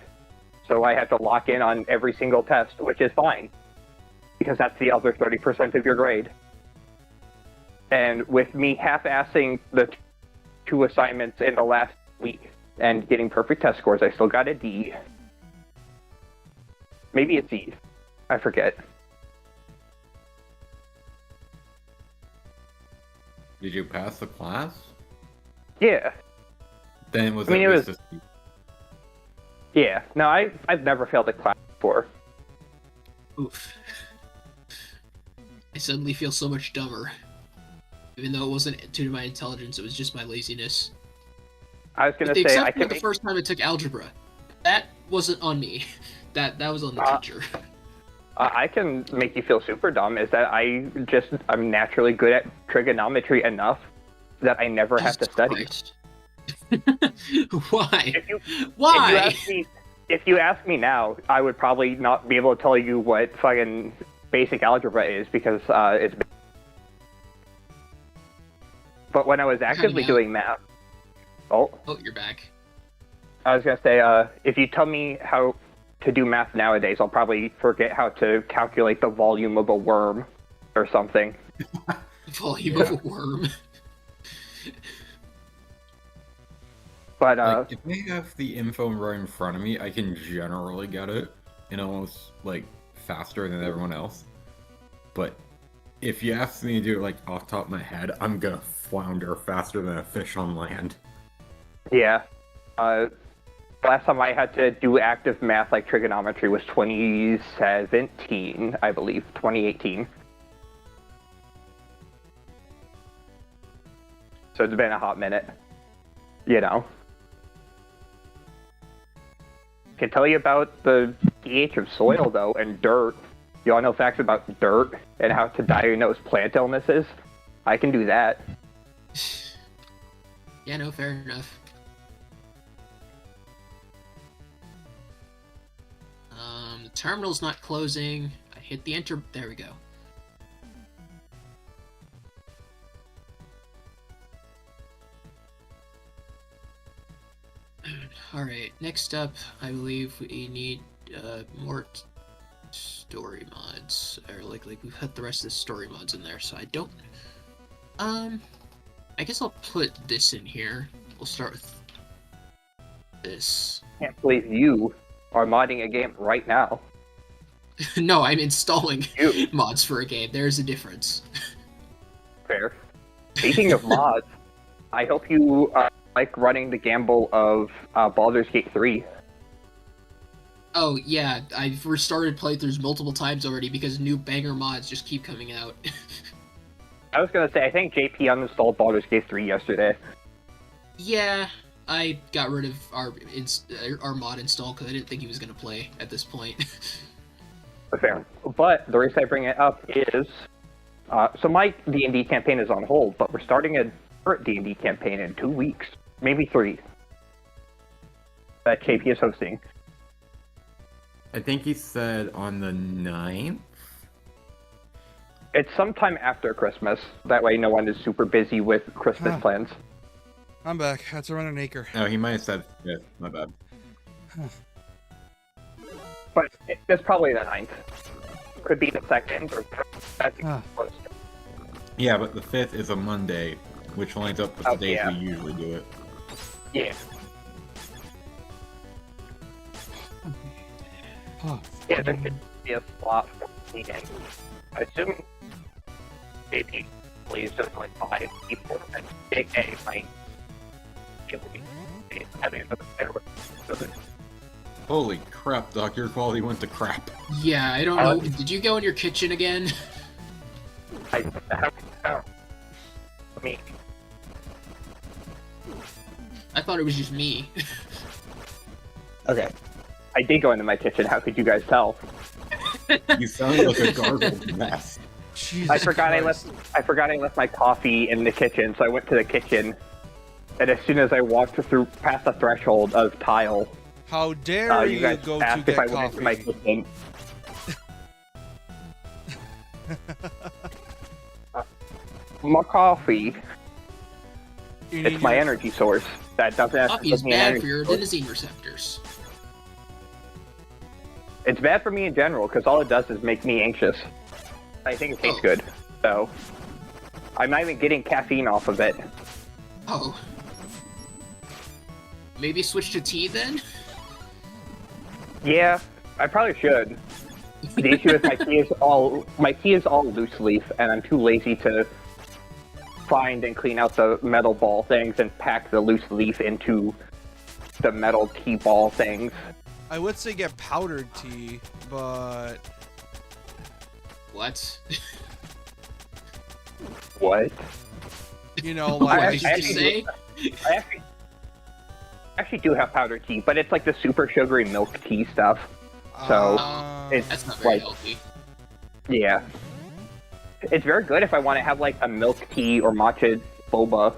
So I have to lock in on every single test, which is fine. Because that's the other 30% of your grade. And with me half-assing the 2 assignments in the last week and getting perfect test scores, I still got a D. Maybe a C. I forget. did you pass the class? Yeah. Then it was I mean, at it least was- a C. Yeah. No, I've never failed a class before. Oof. I suddenly feel so much dumber. Even though it wasn't due to my intelligence, it was just my laziness. I was With gonna the say I exception can of the first time I took algebra. That wasn't on me. That was on the teacher. I can make you feel super dumb. Is that I'm naturally good at trigonometry enough that I never have to Jesus study. Christ. Why? If you Why? ask me, if you ask me now, I would probably not be able to tell you what fucking basic algebra is because it's. But when I was actively doing math, Oh, you're back. I was gonna say, if you tell me how to do math nowadays, I'll probably forget how to calculate the volume of a worm or something. Volume of a worm. But Like, if I have the info right in front of me, I can generally get it, and almost like faster than everyone else. But if you ask me to do it like off the top of my head, I'm gonna flounder faster than a fish on land. yeah, last time I had to do active math like trigonometry was 2017, I believe, 2018. So it's been a hot minute, you know. Can tell you about the pH of soil though, and dirt. You all know facts about dirt and how to diagnose plant illnesses? I can do that. Yeah, no, fair enough. The terminal's not closing. I hit the enter. There we go. Alright, next up, I believe we need more story mods. Or like we've put the rest of the story mods in there, so I don't... I guess I'll put this in here. We'll start with this. Can't believe you are modding a game right now. No, I'm installing You. mods for a game. There's a difference. Fair. Speaking of mods, I hope you like running the gamble of Baldur's Gate 3. Oh, yeah, I've restarted playthroughs multiple times already because new banger mods just keep coming out. I was gonna say, I think JP uninstalled Baldur's Gate 3 yesterday. Yeah, I got rid of our mod install because I didn't think he was going to play at this point. Fair. But the reason I bring it up is, so my D&D campaign is on hold, but we're starting a current D&D campaign in 2 weeks, maybe 3, that JP is hosting. I think he said on the 9th? It's sometime after Christmas. That way no one is super busy with Christmas plans. I'm back. Had to run an acre. No, he might have said 5th. My bad. But it's probably the 9th. Could be the 2nd, or that's close. Yeah, but the 5th is a Monday, which lines up with the days yeah. we usually do it. Yeah. Oh, Yeah, there could be a slot for me, and I assume JP please just like 5 people, and Big A might kill me. Having another bear with Holy crap, Doc, your quality went to crap. Yeah, I don't know. Did you go in your kitchen again? I mean, I thought it was just me. okay. I did go into my kitchen. How could you guys tell? You sound like a garbled mess. Jesus I forgot Christ. I forgot I left my coffee in the kitchen, so I went to the kitchen. And as soon as I walked through past the threshold of tile, How dare you guys go to asked if I get went into my coffee? kitchen. My coffee. You It's need my your- energy source. That doesn't have Coffee to is give me an bad energy for your source. adenosine receptors. It's bad for me in general, because all it does is make me anxious. I think it tastes good, so... I'm not even getting caffeine off of it. Oh. Maybe switch to tea then? Yeah, I probably should. The issue is my tea is all loose leaf, and I'm too lazy to find and clean out the metal ball things and pack the loose leaf into the metal tea ball things. I would say get powdered tea, but What? What? you know, What like did you just say? I actually do have powdered tea, but it's like the super sugary milk tea stuff. So, it's That's not very like, healthy. yeah. It's very good if I want to have like a milk tea or matcha boba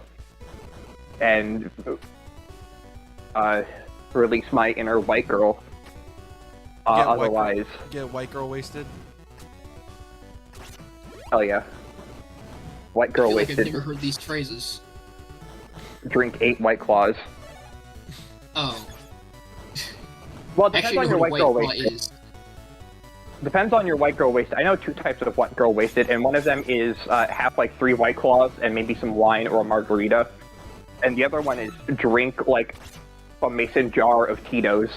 and release my inner white girl. Otherwise, Get white girl wasted. hell yeah. White I girl feel like wasted. I've never heard these phrases. Drink 8 White Claws. Oh. Well, it depends Actually, on know your what white a girl white claw wasted. is. Depends on your white girl wasted. I know 2 types of white girl wasted, and one of them is have like 3 White Claws and maybe some wine or a margarita. And the other one is drink like a mason jar of Tito's.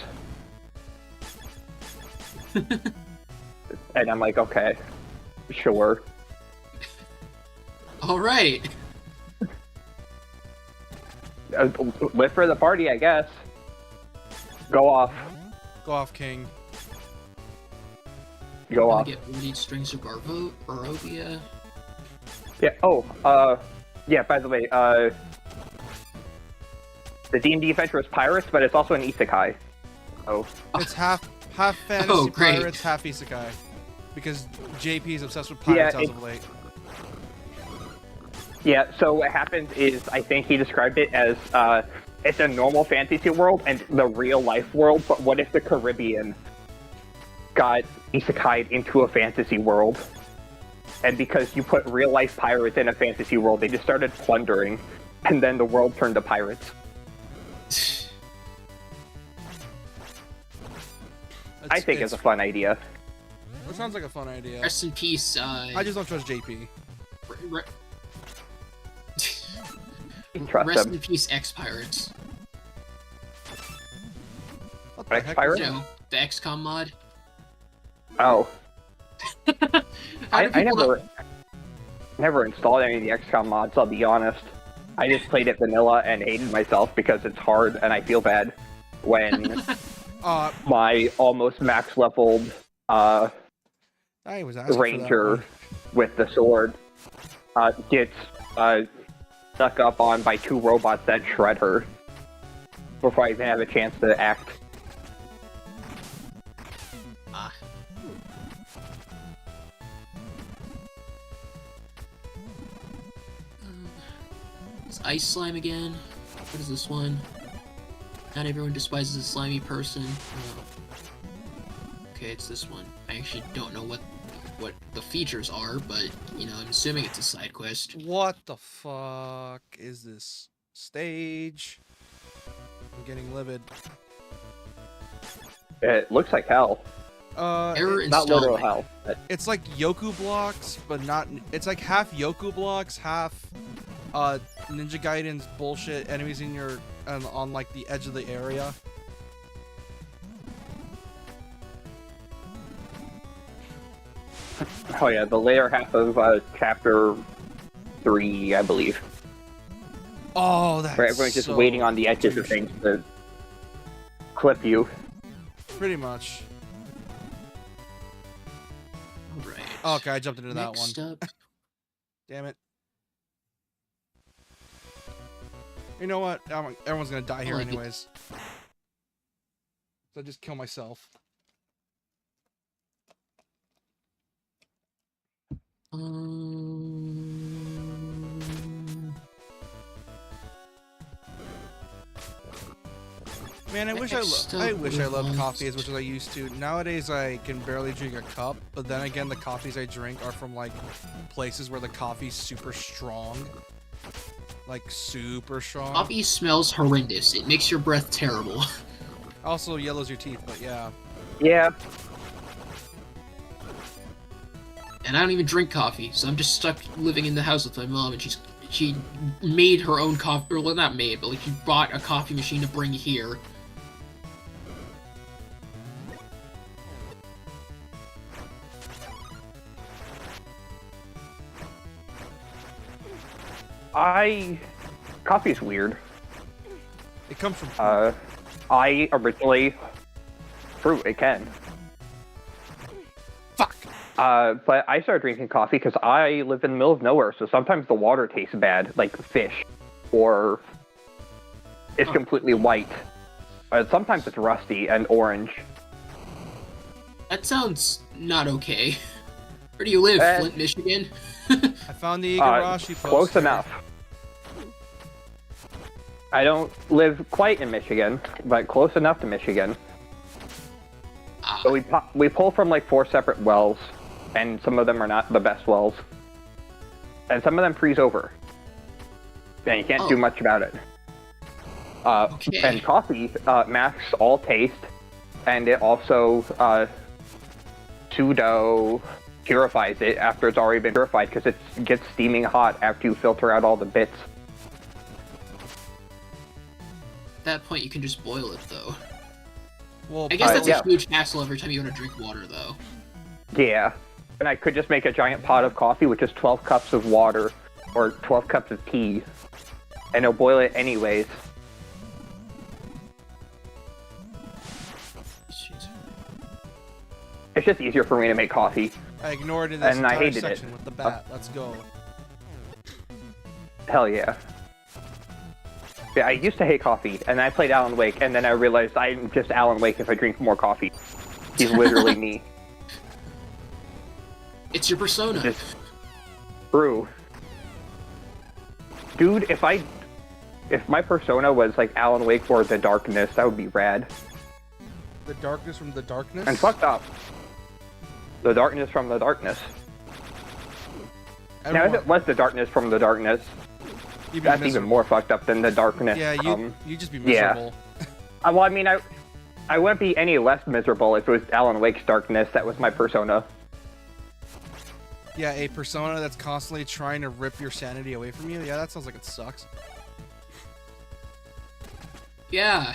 And I'm like, okay, sure. Alright. Live for the party, I guess. Go off. Go off, King. Go I'm off. gonna get 1 strings of Barovia. Yeah. Oh. Yeah. By the way, the D&D adventure is pirates, but it's also an isekai. Oh. It's half fantasy Oh, great. pirates, half isekai. Because JP is obsessed with pirates Yeah, as of late. Yeah. So what happens is, I think he described it as it's a normal fantasy world and the real life world. But what if the Caribbean got isekai'd into a fantasy world? And because you put real life pirates in a fantasy world, they just started plundering, and then the world turned to pirates. I think it's a fun idea. It sounds like a fun idea. Rest in peace, I just don't trust JP. Trust Rest them. in peace, X-Pirates. What the heck is X-Pirates? You that? know, the XCOM mod. Oh. How do I people never installed any of the XCOM mods, I'll be honest. I just played it vanilla and hated myself because it's hard and I feel bad when my almost max leveled I was asking for that ranger one. with the sword gets stuck up on by 2 robots that shred her before I even have a chance to act. Ah. It's Ice Slime again. What is this one? Not everyone despises a slimy person. Oh. Okay, it's this one. I actually don't know what the features are, but you know, I'm assuming it's a side quest. What the fuck is this stage? I'm getting livid. It looks like hell. Error Not literal installing. hell. But It's like Yoku blocks, but not. It's like half Yoku blocks, half Ninja Gaiden's bullshit enemies in your on like the edge of the area. oh yeah, the later half of chapter 3, I believe. Oh, that's Where everyone's just so waiting on the edges of things to clip you. pretty much. Alright. Oh, okay, I jumped into that one. Next up, Damn it. You know what? Everyone's gonna die here like it. anyways. So I just kill myself. Man, I wish Next I up wish we I loved want- coffee as much as I used to. Nowadays, I can barely drink a cup. But then again, the coffees I drink are from like places where the coffee's super strong, like super strong. coffee smells horrendous. It makes your breath terrible. Also yellows your teeth, but yeah. Yeah, And I don't even drink coffee, so I'm just stuck living in the house with my mom, and she made her own coffee, or well, not made, but like she bought a coffee machine to bring here. coffee's weird. It comes from I originally... True, it can. fuck. But I started drinking coffee because I live in the middle of nowhere, so sometimes the water tastes bad, like fish, or it's completely white. Sometimes it's rusty and orange. That sounds not okay. Where do you live, Flint, Michigan? I found the Igarashi poster. Close enough. I don't live quite in Michigan, but close enough to Michigan. Ah. So we pull from like 4 separate wells, and some of them are not the best wells, and some of them freeze over, and you can't do much about it. Okay. And coffee masks all taste, and it also pseudo purifies it after it's already been purified because it gets steaming hot after you filter out all the bits. At that point, you can just boil it, though. Well, I guess that's yeah. a huge hassle every time you want to drink water, though. Yeah, and I could just make a giant pot of coffee with just 12 cups of water or 12 cups of tea, and it'll boil it anyways. Jeez. It's just easier for me to make coffee. I ignored it this and I entire hated it. section with the bat. Let's go. Hell yeah. Yeah, I used to hate coffee, and I played Alan Wake, and then I realized I'm just Alan Wake if I drink more coffee. He's literally me. It's your persona. Just brew. Dude, if my persona was like Alan Wake or The Darkness, that would be rad. The darkness from the darkness. And fucked up. The darkness from the darkness. Now, if it was the darkness from the darkness, You'd be that's even miserable. more fucked up than the darkness. Yeah, from... you just be yeah. miserable. Well, I mean, I wouldn't be any less miserable if it was Alan Wake's darkness. That was my persona. Yeah, a persona that's constantly trying to rip your sanity away from you. Yeah, that sounds like it sucks. Yeah.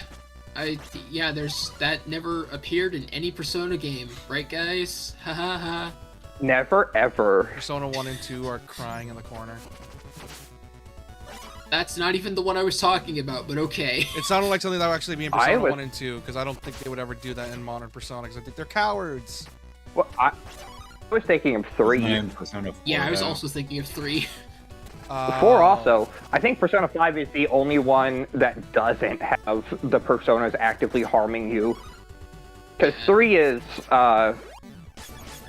Yeah, there's that never appeared in any Persona game, right, guys? Ha ha ha. Never ever. Persona 1 and 2 are crying in the corner. That's not even the one I was talking about, but okay. It sounded like something that would actually be in Persona was- 1 and 2, because I don't think they would ever do that in modern Persona, because I think they're cowards. Well, I was thinking of 3. And Persona 4, Yeah, I was though. also thinking of 3. 4 also. I think Persona 5 is the only one that doesn't have the personas actively harming you. Because 3 is, well,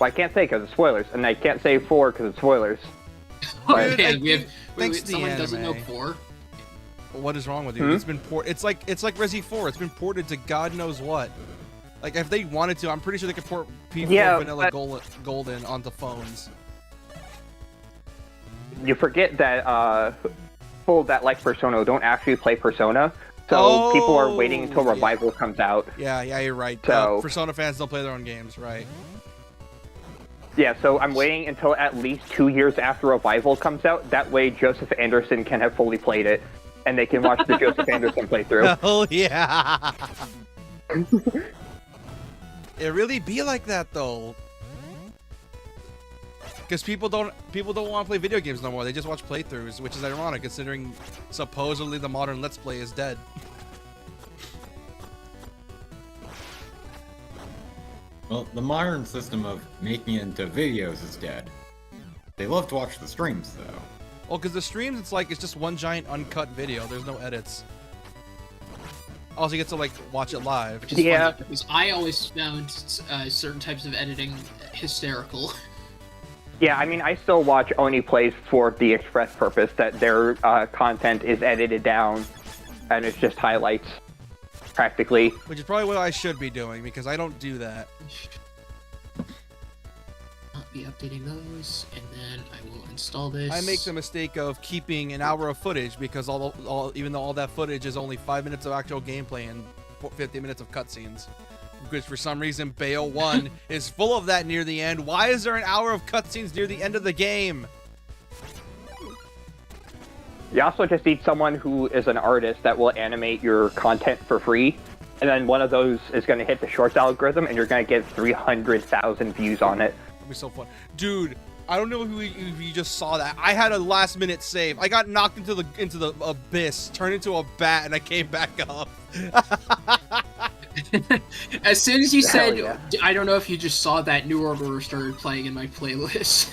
I can't say because of spoilers, and I can't say 4 because of spoilers. But- Dude, Okay, we have. thanks to the someone doesn't know anime. 4. What is wrong with you? It's been it's like Resi 4. It's been ported to God knows what. Like, if they wanted to, I'm pretty sure they could port people Yeah, Vanilla but- Golden onto phones. You forget that people that like Persona don't actually play Persona, so Oh, people are waiting until yeah. Revival comes out. Yeah, you're right. So- Persona fans don't play their own games, right? Yeah, so I'm waiting until at least 2 years after Revival comes out. That way Joseph Anderson can have fully played it, and they can watch the Joseph Anderson playthrough. Oh yeah. It really be like that though. Because people don't want to play video games no more. They just watch playthroughs, which is ironic considering supposedly the modern Let's Play is dead. Well, the modern system of making it into videos is dead. They love to watch the streams, though. Well, because the streams, it's just one giant uncut video. There's no edits. Also, you get to like watch it live. Which is Yeah. funny, because I always found certain types of editing hysterical. Yeah, I mean, I still watch Oni Plays for the express purpose that their content is edited down, and it's just highlights, practically. Which is probably what I should be doing because I don't do that. I'll be updating those, and then I will install this. I make the mistake of keeping an hour of footage because even though all that footage is only 5 minutes of actual gameplay and 50 minutes of cutscenes. Because for some reason, Bayo 1 is full of that near the end. Why is there an hour of cutscenes near the end of the game? You also just need someone who is an artist that will animate your content for free, and then one of those is going to hit the shorts algorithm, and you're going to get 300,000 views on it. That'd be so fun. Dude, I don't know if you just saw that. I had a last minute save. I got knocked into the abyss, turned into a bat, and I came back up. As soon as you Hell said, yeah. I don't know if you just saw that New Order started playing in my playlist.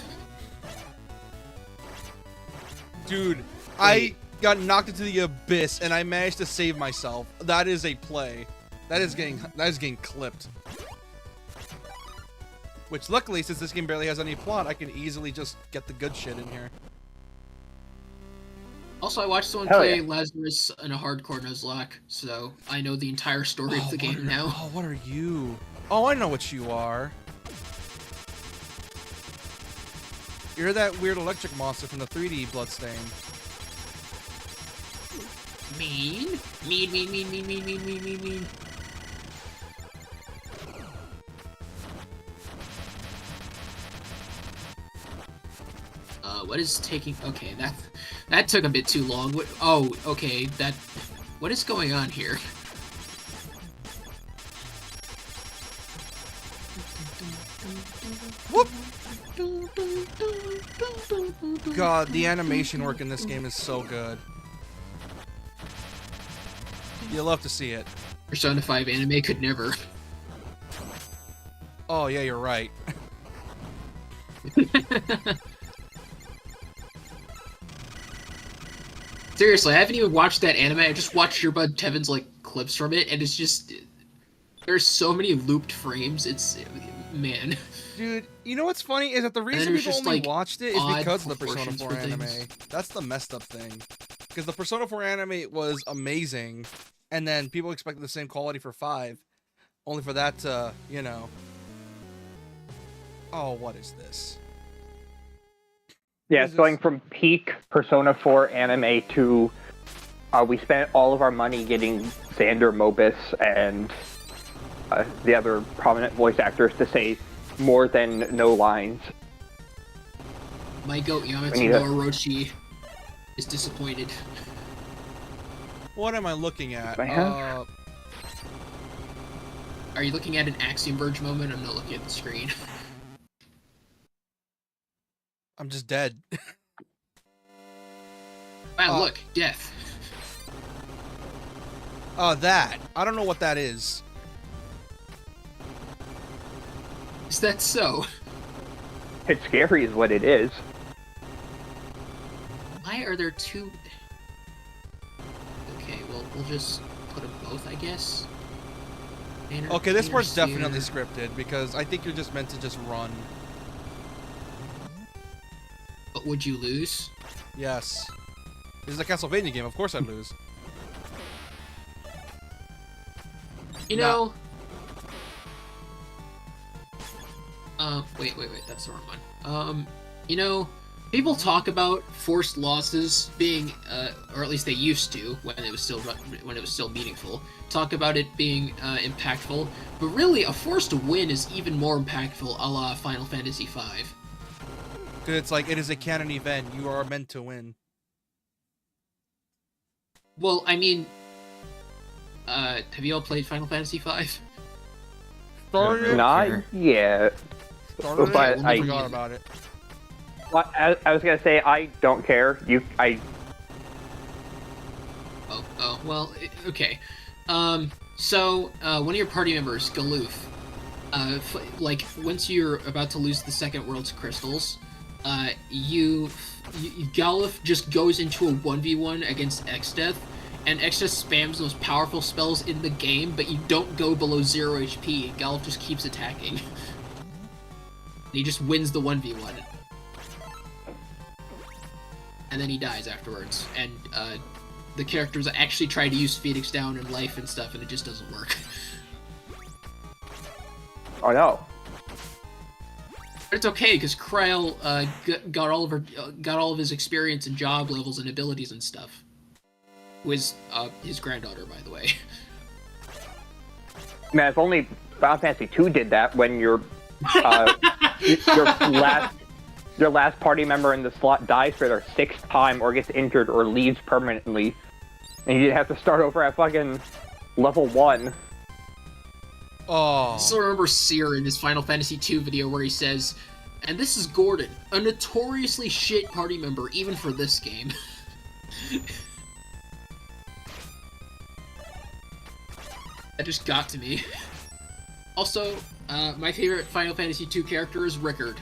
Dude, I got knocked into the abyss and I managed to save myself. That is a play. That is getting clipped. Which luckily, since this game barely has any plot, I can easily just get the good shit in here. Also, I watched someone Hell play yeah. Lazarus in a hardcore Nuzlocke, so I know the entire story of the game now. Oh, what are you? Oh, I know what you are. You're that weird electric monster from the 3D Bloodstain. Mean. Mean, mean, mean, mean, mean, mean, mean, mean, mean. What is taking... Okay, that took a bit too long. What, oh, okay, that... What is going on here? Whoop! God, the animation work in this game is so good. You love to see it. Persona 5 anime could never. Oh, yeah, you're right. Seriously, I haven't even watched that anime. I just watched your bud Tevin's like clips from it, and it's just there's so many looped frames. It's man. Dude, you know what's funny is that the reason there's people just, only like, watched it is odd because of the Persona proportions 4 for anime. things. That's the messed up thing. Because the Persona 4 anime was amazing, and then people expected the same quality for 5, only for that to, you know. Oh, what is this? Yeah, What it's is going this? from peak Persona 4 anime to we spent all of our money getting Xander Mobus and the other prominent voice actors to say more than no lines. My goat Yamatsu We need a- no Orochi is disappointed. What am I looking at? I have- Are you looking at an Axiom Verge moment? I'm not looking at the screen. I'm just dead. Wow, look, death. That. I don't know what that is. Is that so? It's scary is what it is. Why are there two? Okay, well, we'll just put them both, I guess. Okay, this part's Interfere. definitely scripted, because I think you're just meant to just run. But would you lose? Yes. This is a Castlevania game, of course I'd lose. You No. know. Wait, that's the wrong one. You know, people talk about forced losses being, or at least they used to when it was still meaningful. Talk about it being impactful, but really, a forced win is even more impactful, a la Final Fantasy V. Because it's like, it is a canon event. You are meant to win. Well, I mean, have you all played Final Fantasy V? Started it. Not Sure. yet. Started it. But I I- forgot about it. Well, I was gonna say I don't care. Oh, well, okay. So, one of your party members, Galoof, like, once you're about to lose the second world's crystals, Galoof just goes into a 1v1 against Exdeath, and Exdeath spams the most powerful spells in the game, but you don't go below 0 HP, and Galoof just keeps attacking. He just wins the 1v1. And then he dies afterwards, and, the characters actually try to use Phoenix Down and Life and stuff, and it just doesn't work. Oh no. But it's okay because Kryl got all of his experience and job levels and abilities and stuff. Who is his granddaughter, by the way. Man, if only Final Fantasy II did that when your last party member in the slot dies for their 6th time or gets injured or leaves permanently. And you have to start over at fucking level 1. Oh. I still remember Seer in his Final Fantasy II video where he says, "And this is Gordon, a notoriously shit party member even for this game." That just got to me. Also, my favorite Final Fantasy II character is Rickard.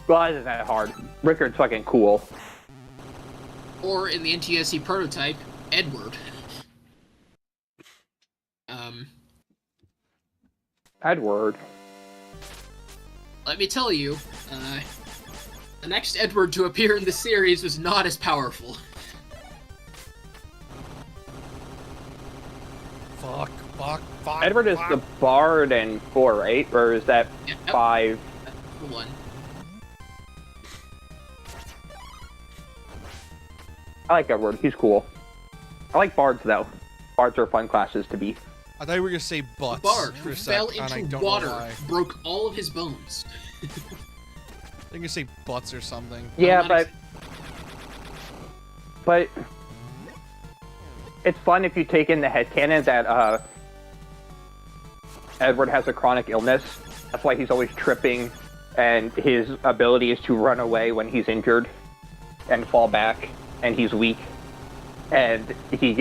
Well, that isn't that hard. Rickard's fucking cool. Or in the NTSC prototype, Edward. Edward. Let me tell you, the next Edward to appear in the series was not as powerful. Fuck. Fuck. Edward is the bard in 4, right? Or is that Yeah, 5? that's the one. I like Edward. He's cool. I like bards though. Bards are fun classes to be. I thought you were gonna say butts. Bard for who a sec, fell and I into don't know water, why. broke all of his bones. I think you're gonna say butts or something. Yeah, not but it's fun if you take in the headcanon that Edward has a chronic illness. That's why he's always tripping, and his ability is to run away when he's injured and fall back, and he's weak. And he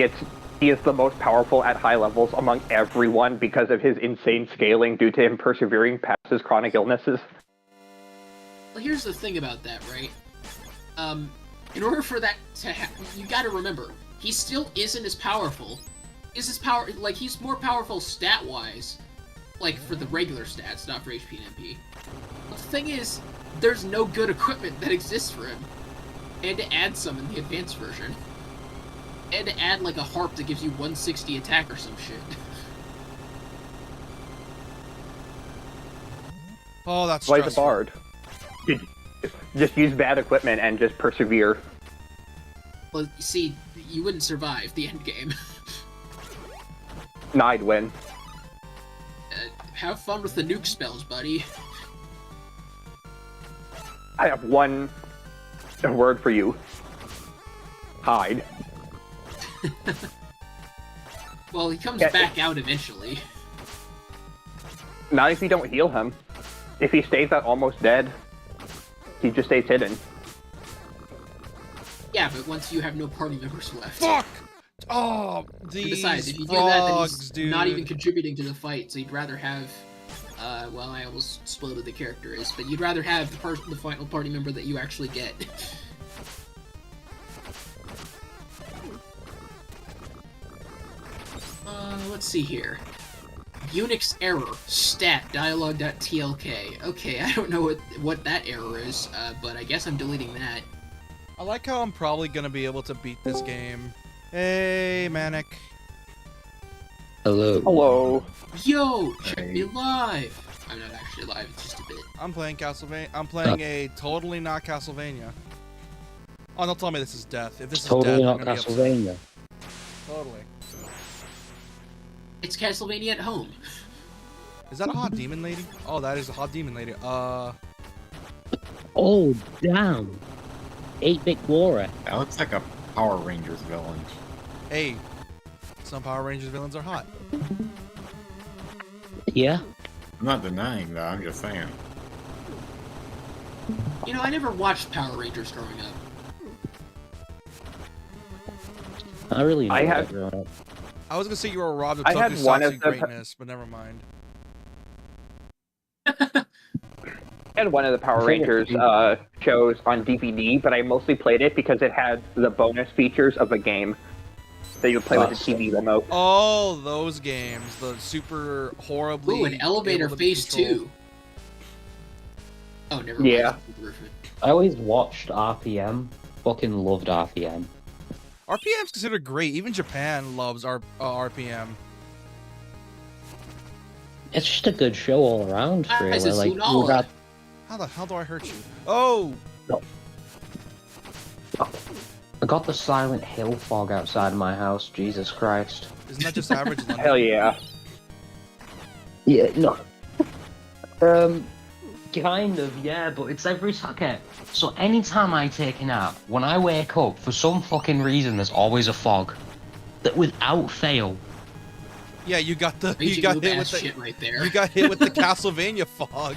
is the most powerful at high levels among everyone because of his insane scaling due to him persevering past his chronic illnesses. Well, here's the thing about that, right? In order for that to happen, you gotta remember, he still isn't as powerful. He's more powerful stat-wise, like, for the regular stats, not for HP and MP. But the thing is, there's no good equipment that exists for him. And to add some in the advanced version. And to add, like, a harp that gives you 160 attack or some shit. Oh, that's Why he's a stressful. bard. Just use bad equipment and just persevere. Well, you see, you wouldn't survive the end game. Nah, I'd win. Have fun with the nuke spells, buddy. I have one word for you. Hide. Well, he comes Yeah, back out eventually. Not if you don't heal him. If he stays at almost dead, he just stays hidden. Yeah, but once you have no party members left. Fuck! Oh, And these besides, if you do that, then frogs, he's dude. not even contributing to the fight, so you'd rather have... well, I almost spoiled who the character is, but you'd rather have the final party member that you actually get. Let's see here. Unix error, stat, dialog.tlk. Okay, I don't know what that error is, but I guess I'm deleting that. I like how I'm probably gonna be able to beat this game. Hey, Manic. Hello. Hello. Yo, check Hey. me live! I'm not actually live, it's just a bit. I'm playing Castlevania. I'm playing a totally not Castlevania. Oh, don't tell me this is death. If this Totally is death, not I'm gonna be upset. Castlevania. Totally. It's Castlevania at home. Is that a hot demon lady? Oh, that is a hot demon lady. Oh, damn. 8-bit Glory. That looks like a Power Rangers villain. Hey, some Power Rangers villains are hot. Yeah. I'm not denying that, I'm just saying. You know, I never watched Power Rangers growing up. I really I enjoyed had- it growing up. I was gonna say you were robbed of I had one tokusatsu of the- greatness, but never mind. I had one of the Power Rangers shows on DVD, but I mostly played it because it had the bonus features of a game that you would play with the TV remote. Oh, those games, the super horribly. Ooh, an elevator able to be phase controlled. 2. Oh, never mind. Yeah. I always watched RPM. Fucking loved RPM. RPM's considered great. Even Japan loves RPM. It's just a good show all around, Ah, really. this is Like, Lunala. you got... How the hell do I hurt you? Oh, I got the Silent Hill fog outside my house. Jesus Christ. isn't that just average London? Hell yeah. Yeah, no. Kind of, yeah, but it's every second. So anytime I take a nap, when I wake up, for some fucking reason, there's always a fog. That without fail. Yeah, you got the Raging you got Loop hit with ass the shit right there. you got hit with the Castlevania fog.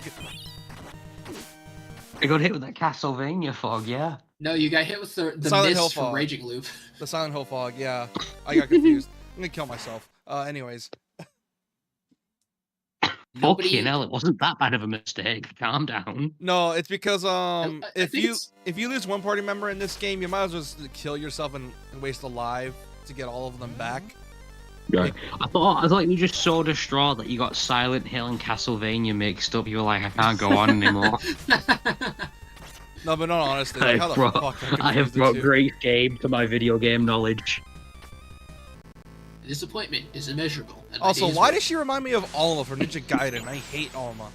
I got hit with that Castlevania fog, yeah. No, you got hit with the Silent Hill mist from fog. Raging Loop. The Silent Hill fog. Yeah, I got confused. I'm gonna kill myself. Anyways, Nobody- Fucking hell, it wasn't that bad of a mistake. Calm down. no, it's because I if think if you lose one party member in this game, you might as well just kill yourself and waste a life to get all of them back. Right. I thought you were just so distraught that you got Silent Hill and Castlevania mixed up. You were like, I can't go on anymore. No, but not honestly. I Like, how the have fuck? brought, I have brought great game to my video game knowledge. disappointment is immeasurable. and my Also, days why were- does she remind me of Alma from Ninja Gaiden? I hate Alma.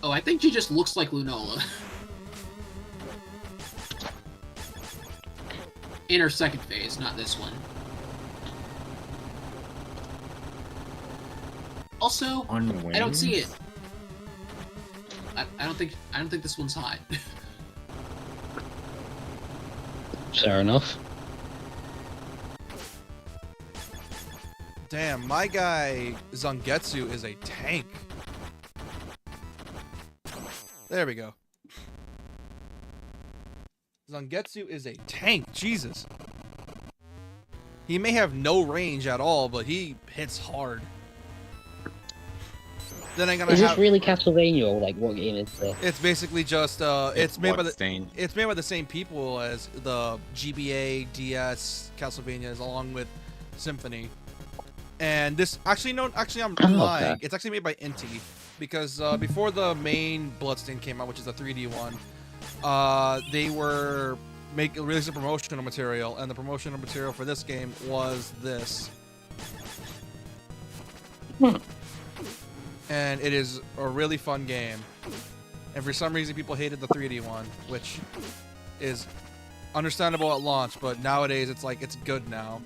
Oh, I think she just looks like Lunola. In her second phase, not this one. Also, On I don't see wings? it. I don't think this one's hot. Fair enough. Damn, my guy Zangetsu is a tank. There we go. Zangetsu is a tank. Jesus. He may have no range at all, but he hits hard. Then I'm gonna Is this have. really Castlevania or like what game is this? It's basically just it's made by the. Bloodstained. It's made by the same people as the GBA, DS, Castlevanias, along with Symphony. And this actually I'm Oh, lying. okay. It's actually made by Inti, because before the main Bloodstain came out, which is a 3D one, they were releasing promotional material, and the promotional material for this game was this. And it is a really fun game. And for some reason, people hated the 3D one, which is understandable at launch, but nowadays it's like it's good now.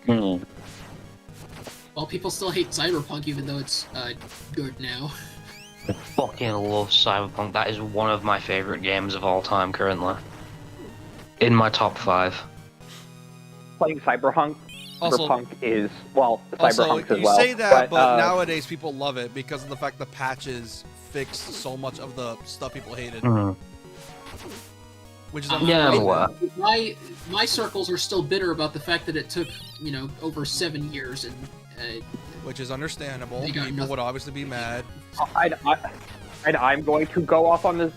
Hmm. Well, people still hate Cyberpunk, even though it's good now. I fucking love Cyberpunk. That is one of my favorite games of all time currently. In my top 5. Playing Cyberpunk Also, is, well, also Cyberpunk as you well. say that, but uh, nowadays people love it because of the fact the patches fixed so much of the stuff people hated, Hmm. which is Yeah, I'm unfortunate. aware. My circles are still bitter about the fact that it took, over 7 years, and Which is understandable. They got People nothing. would obviously be mad. I'm going to go off on this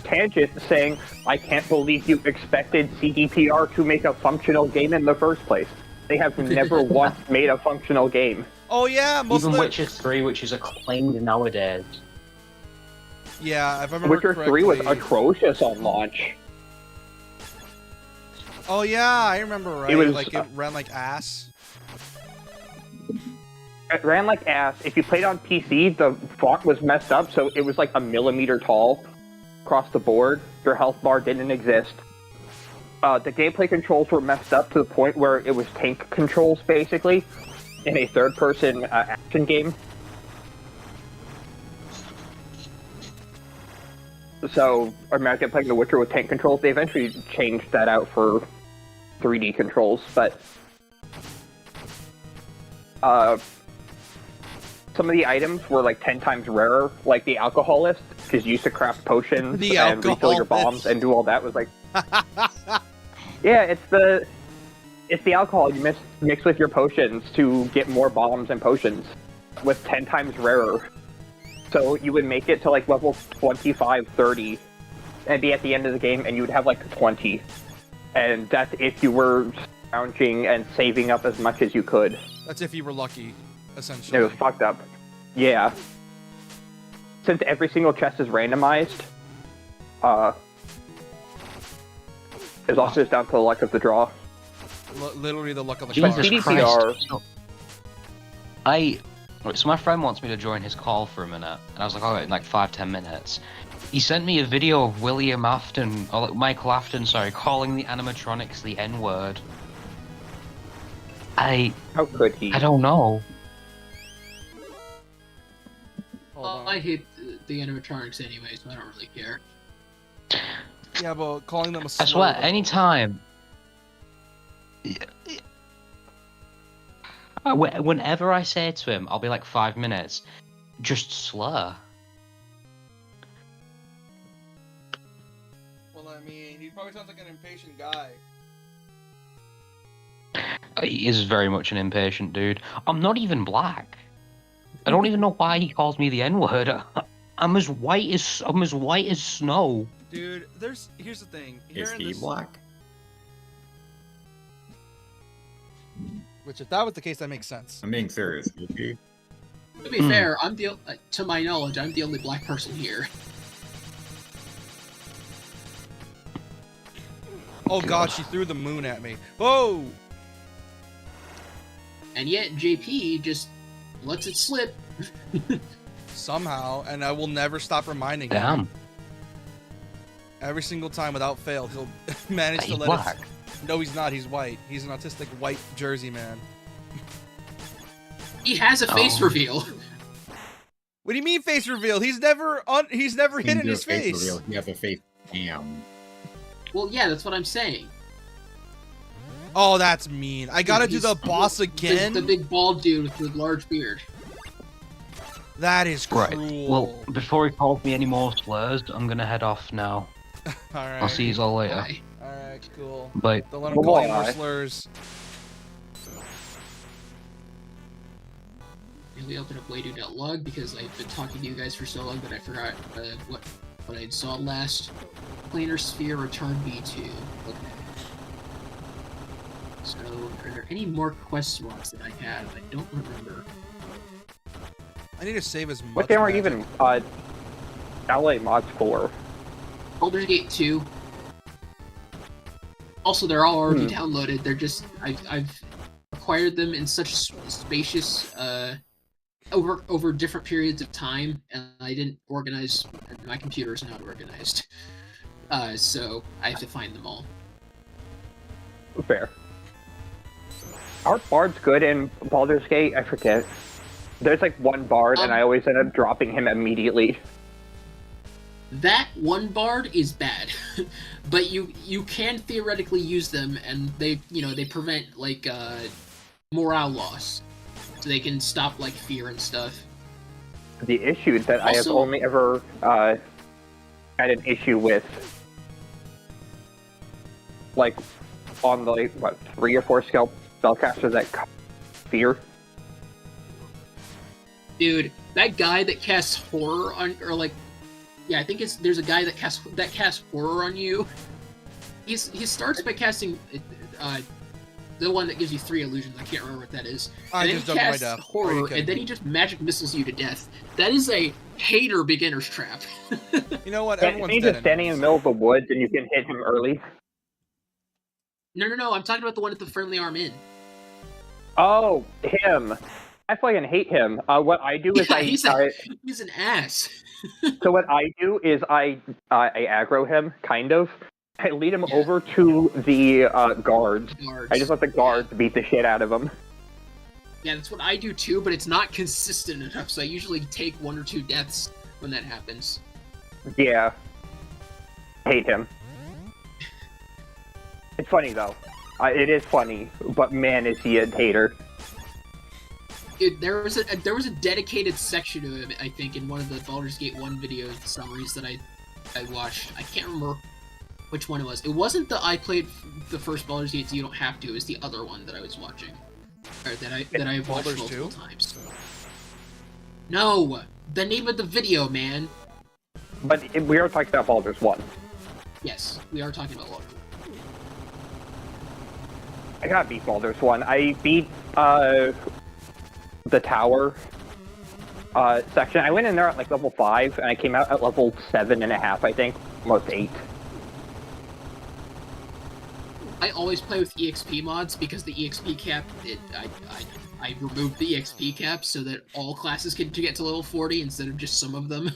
tangent saying I can't believe you expected CDPR to make a functional game in the first place. They have never once made a functional game. Oh yeah, most Even of the Witcher 3, which is acclaimed nowadays. yeah. If I remember Witcher correctly, 3 was atrocious on launch. Oh yeah, I remember right. It was, like it ran like ass. It ran like ass. If you played on PC, the font was messed up, so it was like a millimeter tall across the board. Your health bar didn't exist. The gameplay controls were messed up to the point where it was tank controls, basically, in a third-person action game. So, imagine playing The Witcher with tank controls. They eventually changed that out for 3D controls, but some of the items were like 10 times rarer, like the alcoholist, because you used to craft potions The and refill your bombs alcoholist. and do all that. Was like, yeah, it's the alcohol you mix with your potions to get more bombs and potions, with 10 times rarer. So you would make it to like level 25, 30, and be at the end of the game, and you would have like 20. And that's if you were scrounging and saving up as much as you could. That's if you were lucky, It essentially. was fucked up. Yeah. Since every single chest is randomized, it's also just down to the luck of the draw. Literally the luck of the Jesus stars. CDPR Christ. So my friend wants me to join his call for a minute, and I was like, alright, in like 5-10 minutes. He sent me a video of William Afton, or like Michael Afton, sorry, calling the animatronics the N-word. How could he? I don't know. Hold on. I hate the animatronics anyway, so I don't really care. Yeah, but calling them a I swear, anytime. Whenever I say to him, I'll be like 5 minutes, just slur. Well, I mean, he probably sounds like an impatient guy. He is very much an impatient dude. I'm not even black. I don't even know why he calls me the N-word. I'm as white as snow. Dude, here's the thing. Here Is in he this- black? Which, if that was the case, that makes sense. I'm being serious. Is he? To be fair, to my knowledge, I'm the only black person here. Oh god, she threw the moon at me. Whoa! And yet JP just lets it slip. Somehow, and I will never stop reminding him. Damn. Every single time without fail, he'll manage to He's let black. it. No, he's not. He's white. He's an autistic white Jersey man. He has a face Oh. reveal. What do you mean face reveal? He's never hidden his face. Reveal. He has a face cam. Well, yeah, that's what I'm saying. Oh, that's mean. I gotta do the boss again. The big bald dude with the large beard. That is Right. cruel. Well, before he calls me any more slurs, I'm gonna head off now. all right. I'll see you all later. Bye. All right, cool. Bye. Don't let him call you more Bye. slurs. And we open up waydo.log because I've been talking to you guys for so long that I forgot what I saw last. Planar Sphere Return B2. Okay. So, are there any more quest slots that I have? I don't remember. I need to save as much. What game are you magic. even LA mods for? Baldur's Gate 2. Also, they're all already downloaded. They're just I've acquired them in such spacious over different periods of time, and I didn't organize. My computer is not organized, so I have to find them all. Fair. Our bard's good in Baldur's Gate. I forget. There's like one bard, and I always end up dropping him immediately. That one bard is bad, but you can theoretically use them, and they prevent like morale loss, so they can stop like fear and stuff. The issue that I have Also- only ever had an issue with, like on the 3 or 4 spellcasters that fear. Dude, that guy that casts horror on, or like, yeah, I think there's a guy that casts horror on you. He starts by casting the one that gives you 3 illusions. I can't remember what that is. I And then just he jumped my casts death. horror, Okay. and then he just magic missiles you to death. That is a hater beginner's trap. You know what? And Everyone's he's dead just standing in the middle of the woods, and you can hit him early. No, I'm talking about the one with the friendly arm in. Oh, him! I fucking hate him. What I do is Yeah, I he's an ass. so what I do is I aggro him, kind of. I lead him over to the guards. Guards. I just let the guards beat the shit out of him. Yeah, that's what I do too, but it's not consistent enough, so I usually take 1 or 2 deaths when that happens. Yeah. Hate him. It's funny though. It is funny, but man, is he a hater. Dude, there was a dedicated section of it, I think, in one of the Baldur's Gate 1 video summaries that I watched. I can't remember which one it was. It wasn't the I played the first Baldur's Gate, so you don't have to. It was the other one that I was watching. Or that I've watched Baldur's multiple 2? times. No! The name of the video, man! But we are talking about Baldur's 1. Yes, we are talking about Baldur's. I gotta beat Baldur's 1. I beat the tower section. I went in there at like level 5, and I came out at level 7.5, I think. Almost 8. I always play with EXP mods because the EXP cap, I removed the EXP cap so that all classes can get to level 40 instead of just some of them.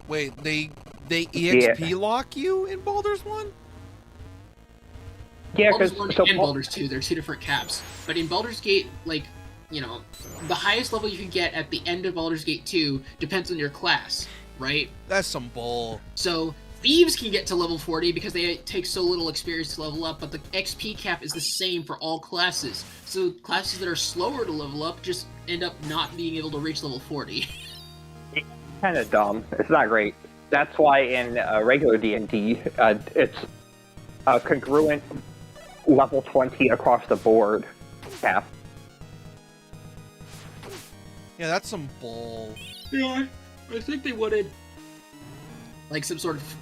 Wait, they EXP lock you in Baldur's 1? Yeah, Baldur's because 1 and Baldur's 2, they're 2 different caps. But in Baldur's Gate, like, you know, the highest level you can get at the end of Baldur's Gate 2 depends on your class, right? That's some bull. So, Thieves can get to level 40 because they take so little experience to level up, but the XP cap is the same for all classes. So, classes that are slower to level up just end up not being able to reach level 40. kind of dumb. It's not great. That's why in regular D&D, it's congruent level 20 across the board cap. Yeah, that's some bull. Yeah, I think they wanted like some sort of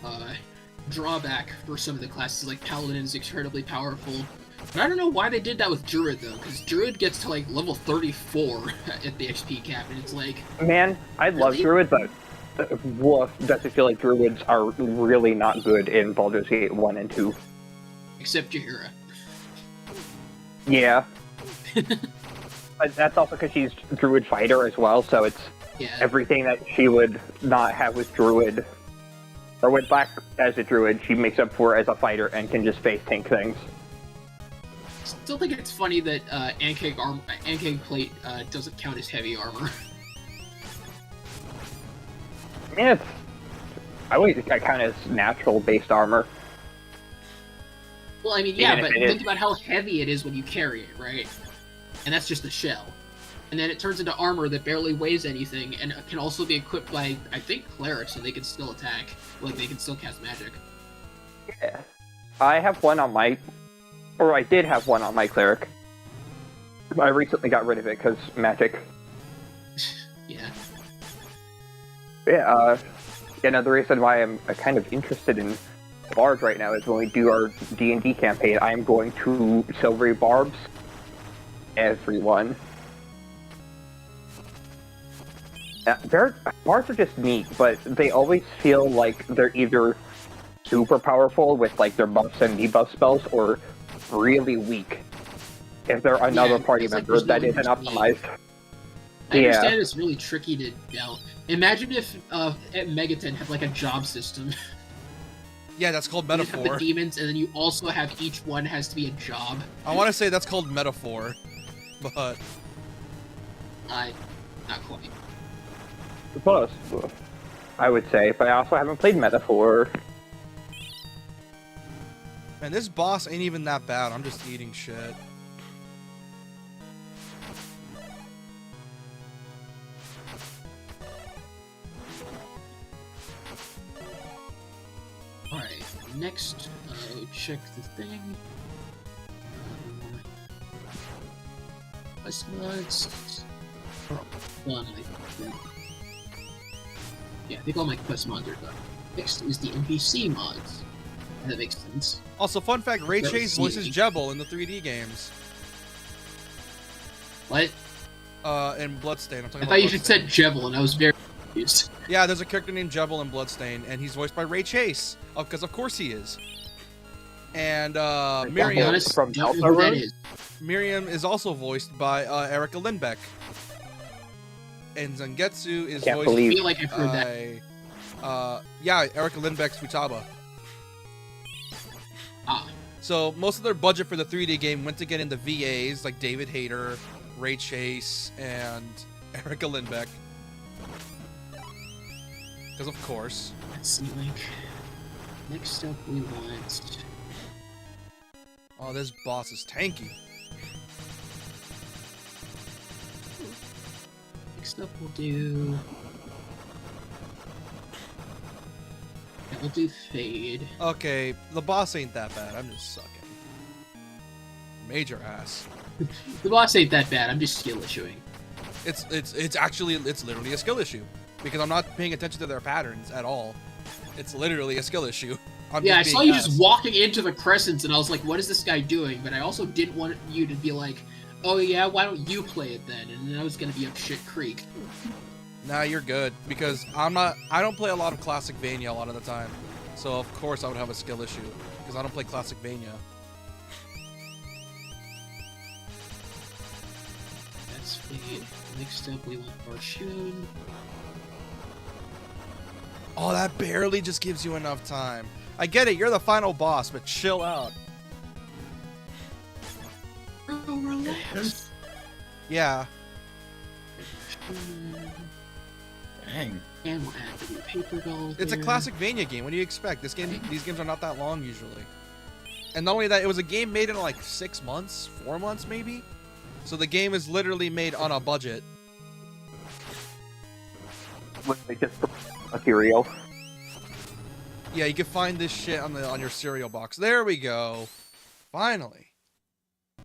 drawback for some of the classes. Like Paladin is incredibly powerful, but I don't know why they did that with Druid though, because Druid gets to like level 34 at the XP cap, and it's like, Man, I love Really? druids, but woof, does it feel like druids are really not good in Baldur's Gate 1 and 2. except Jahira. Yeah. But that's also because she's Druid Fighter as well, so it's Yeah. everything that she would not have with Druid. Or with Black as a Druid, she makes up for as a fighter and can just face tank things. Still think it's funny that Ankeg plate doesn't count as heavy armor. Yeah, I always count as natural-based armor. Well, I mean, yeah, Even if but it think is. about how heavy it is when you carry it, right? And that's just the shell. And then it turns into armor that barely weighs anything, and can also be equipped by, I think, clerics, so they can still attack. Like, they can still cast magic. Yeah. I have one on my... Or I did have one on my cleric. I recently got rid of it because magic. Yeah. Yeah, another reason why I'm kind of interested in barbs right now is when we do our D&D campaign, I'm going to silvery barbs everyone. Barbs are just neat, but they always feel like they're either super powerful with like their buffs and debuff spells, or really weak if they're another party it's like member there's no that isn't in between. optimized. I Yeah. understand it's really tricky to imagine if Megaton had like a job system. Yeah, that's called You have metaphor. the demons, and then you also have each one has to be a job. I want to say that's called metaphor, but Not quite. Close, I would say, but I also haven't played Metaphor. man, this boss ain't even that bad. I'm just eating shit. Alright, next, check the thing. Quest mods. Done, I think. Yeah, I think all my quest mods are done. Next is the NPC mods. That makes sense. Also, fun fact: Ray That was Chase voices sneaky. Jebel in the 3D games. What? In Bloodstain. I'm talking I about thought you just Bloodstain. said Jebel, and I was very confused. Yeah, there's a character named Jebel in Bloodstain, and he's voiced by Ray Chase. Oh, because of course he is. And I'll be Miriam, honest, from don't know who that Deltarune? is. Miriam is also voiced by Erica Lindbeck. And Zangetsu is Can't voiced I believe- feel like I've heard that. by yeah, Erica Lindbeck's Futaba. Ah, So most of their budget for the 3D game went to get into VAs like David Hayter, Ray Chase, and Erica Lindbeck. Because of course. let's see, like... Next up, we want... Oh, this boss is tanky. Next up, we'll do... Yeah, we'll do Fade. Okay, the boss ain't that bad. I'm just sucking. Major ass. The boss ain't that bad, I'm just skill issuing. It's literally a skill issue because I'm not paying attention to their patterns at all. It's literally a skill issue. I'm Yeah, I just saw being you ass. just walking into the crescents, and I was like, what is this guy doing? But I also didn't want you to be like, oh yeah, why don't you play it then? And then I was gonna be up shit creek. Nah, you're good because I don't play a lot of Classic Vania a lot of the time. So of course I would have a skill issue because I don't play Classic Vania. That's Fade. Next up, we want Barshun. Oh, that barely just gives you enough time. I get it, you're the final boss, but chill out. Oh, relax. Yeah. Dang. And we'll add the new paper doll. It's a there. classic Vania game. What do you expect? These games are not that long usually. And not only that, it was a game made in like 6 months, 4 months maybe. So the game is literally made on a budget. Literally just a cereal. Yeah, you can find this shit on your cereal box. There we go. Finally.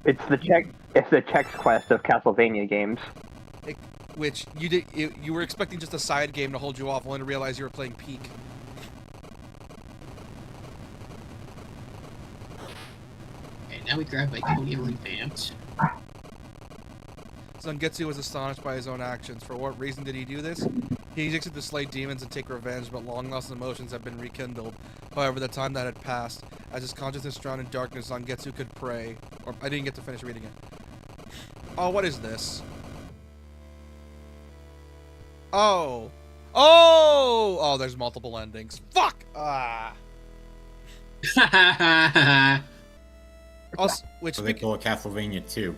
It's the Chex Quest of Castlevania games. Which you were expecting just a side game to hold you off, only to realize you were playing Peak. Okay, now we grab Iconia revamped. Zangetsu was astonished by his own actions. For what reason did he do this? He existed to slay demons and take revenge, but long lost emotions have been rekindled. However, the time that had passed, As his consciousness drowned in darkness, Zangetsu could pray. Or I didn't get to finish reading it. Oh, what is this? Oh. Oh! Oh, there's multiple endings. Fuck! Ah. Also, which So they call it Castlevania 2.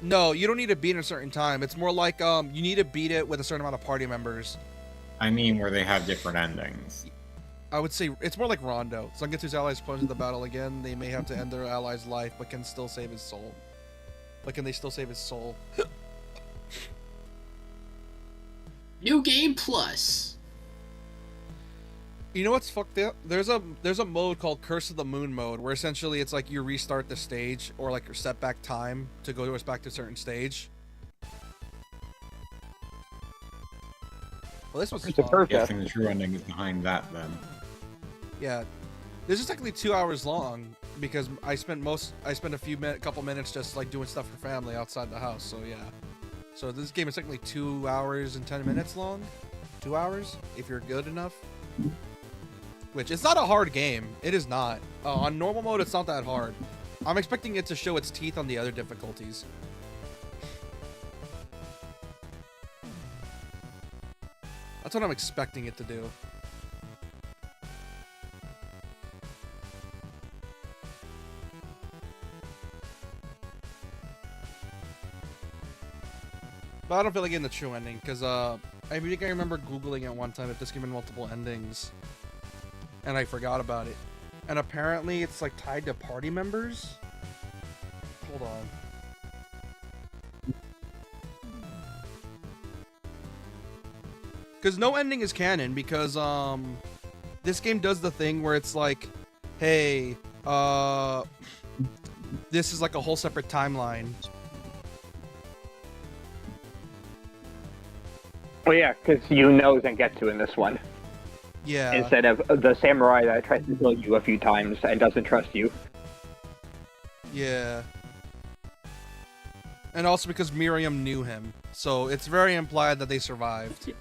no, you don't need to beat in a certain time. It's more like you need to beat it with a certain amount of party members. I mean, where they have different endings. I would say it's more like Rondo. Zangetsu's allies plunge into the battle again. They may have to end their ally's life, but can still save his soul. But can they still save his soul? New Game Plus. You know what's fucked up? There's a mode called Curse of the Moon mode, where essentially it's like you restart the stage or like your set back time to go us back to a certain stage. Well, this was It's a fun. perfect. Guessing the true ending is behind that then. Yeah, this is technically 2 hours long because I spent a couple minutes just like doing stuff for family outside the house. So yeah, so this game is technically 2 hours and 10 minutes long. 2 hours if you're good enough. Which it's not a hard game. It is not. On normal mode, it's not that hard. I'm expecting it to show its teeth on the other difficulties. That's what I'm expecting it to do. But I don't feel like getting the true ending, because I think I remember Googling it one time if this game had multiple endings. And I forgot about it. And apparently it's like tied to party members. Hold on. Because no ending is canon, because this game does the thing where it's like, hey, this is like a whole separate timeline. Well, yeah, because you know Zangetsu in this one. Yeah. Instead of the samurai that tries to kill you a few times and doesn't trust you. Yeah. And also because Miriam knew him. So it's very implied that they survived.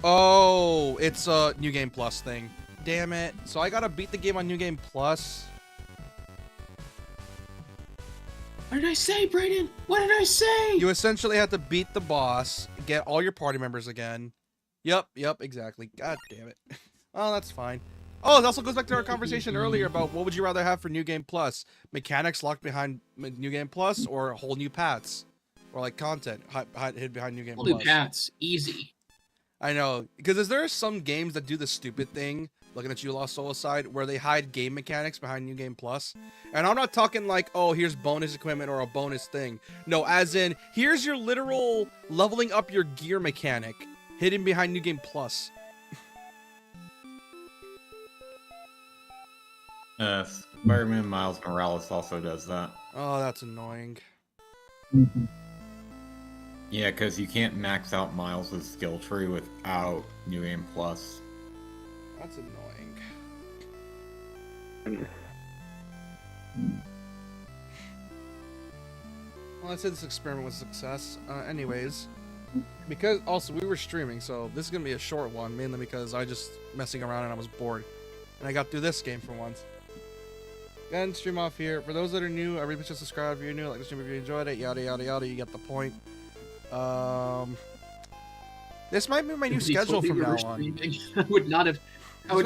Oh, it's a New Game Plus thing. Damn it. So I gotta beat the game on New Game Plus. What did I say, Brayden? What did I say? You essentially have to beat the boss, get all your party members again. Yep, exactly. God damn it. Oh, that's fine. Oh, it also goes back to our conversation earlier about what would you rather have for New Game Plus? Mechanics locked behind New Game Plus or whole new paths? Or like content hid behind New Game Holy Plus? Pats, easy. I know. Because there are some games that do the stupid thing, looking at you, Lost Soul aside, where they hide game mechanics behind New Game Plus. And I'm not talking like, oh, here's bonus equipment or a bonus thing. No, as in, here's your literal leveling up your gear mechanic hidden behind New Game Plus. Spider-Man Miles Morales also does that. Oh, that's annoying. Yeah, because you can't max out Miles' skill tree without New Game Plus. That's annoying. Well, I'd say this experiment was a success. Anyways, because also we were streaming, so this is gonna be a short one, mainly because I just messing around and I was bored, and I got through this game for once. Then stream off here. For those that are new, I really should subscribe if you're new, like the stream if you enjoyed it, yada yada yada. You get the point. This might be my new He schedule told me from we now were on. streaming. I would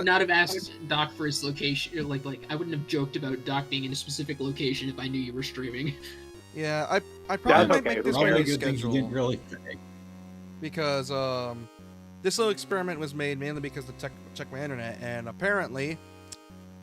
not have asked Doc for his location. Like I wouldn't have joked about Doc being in a specific location if I knew you were streaming. Yeah, I probably That's might okay. make this All my the new good things you didn't schedule really say. because this little experiment was made mainly because to check my internet, and apparently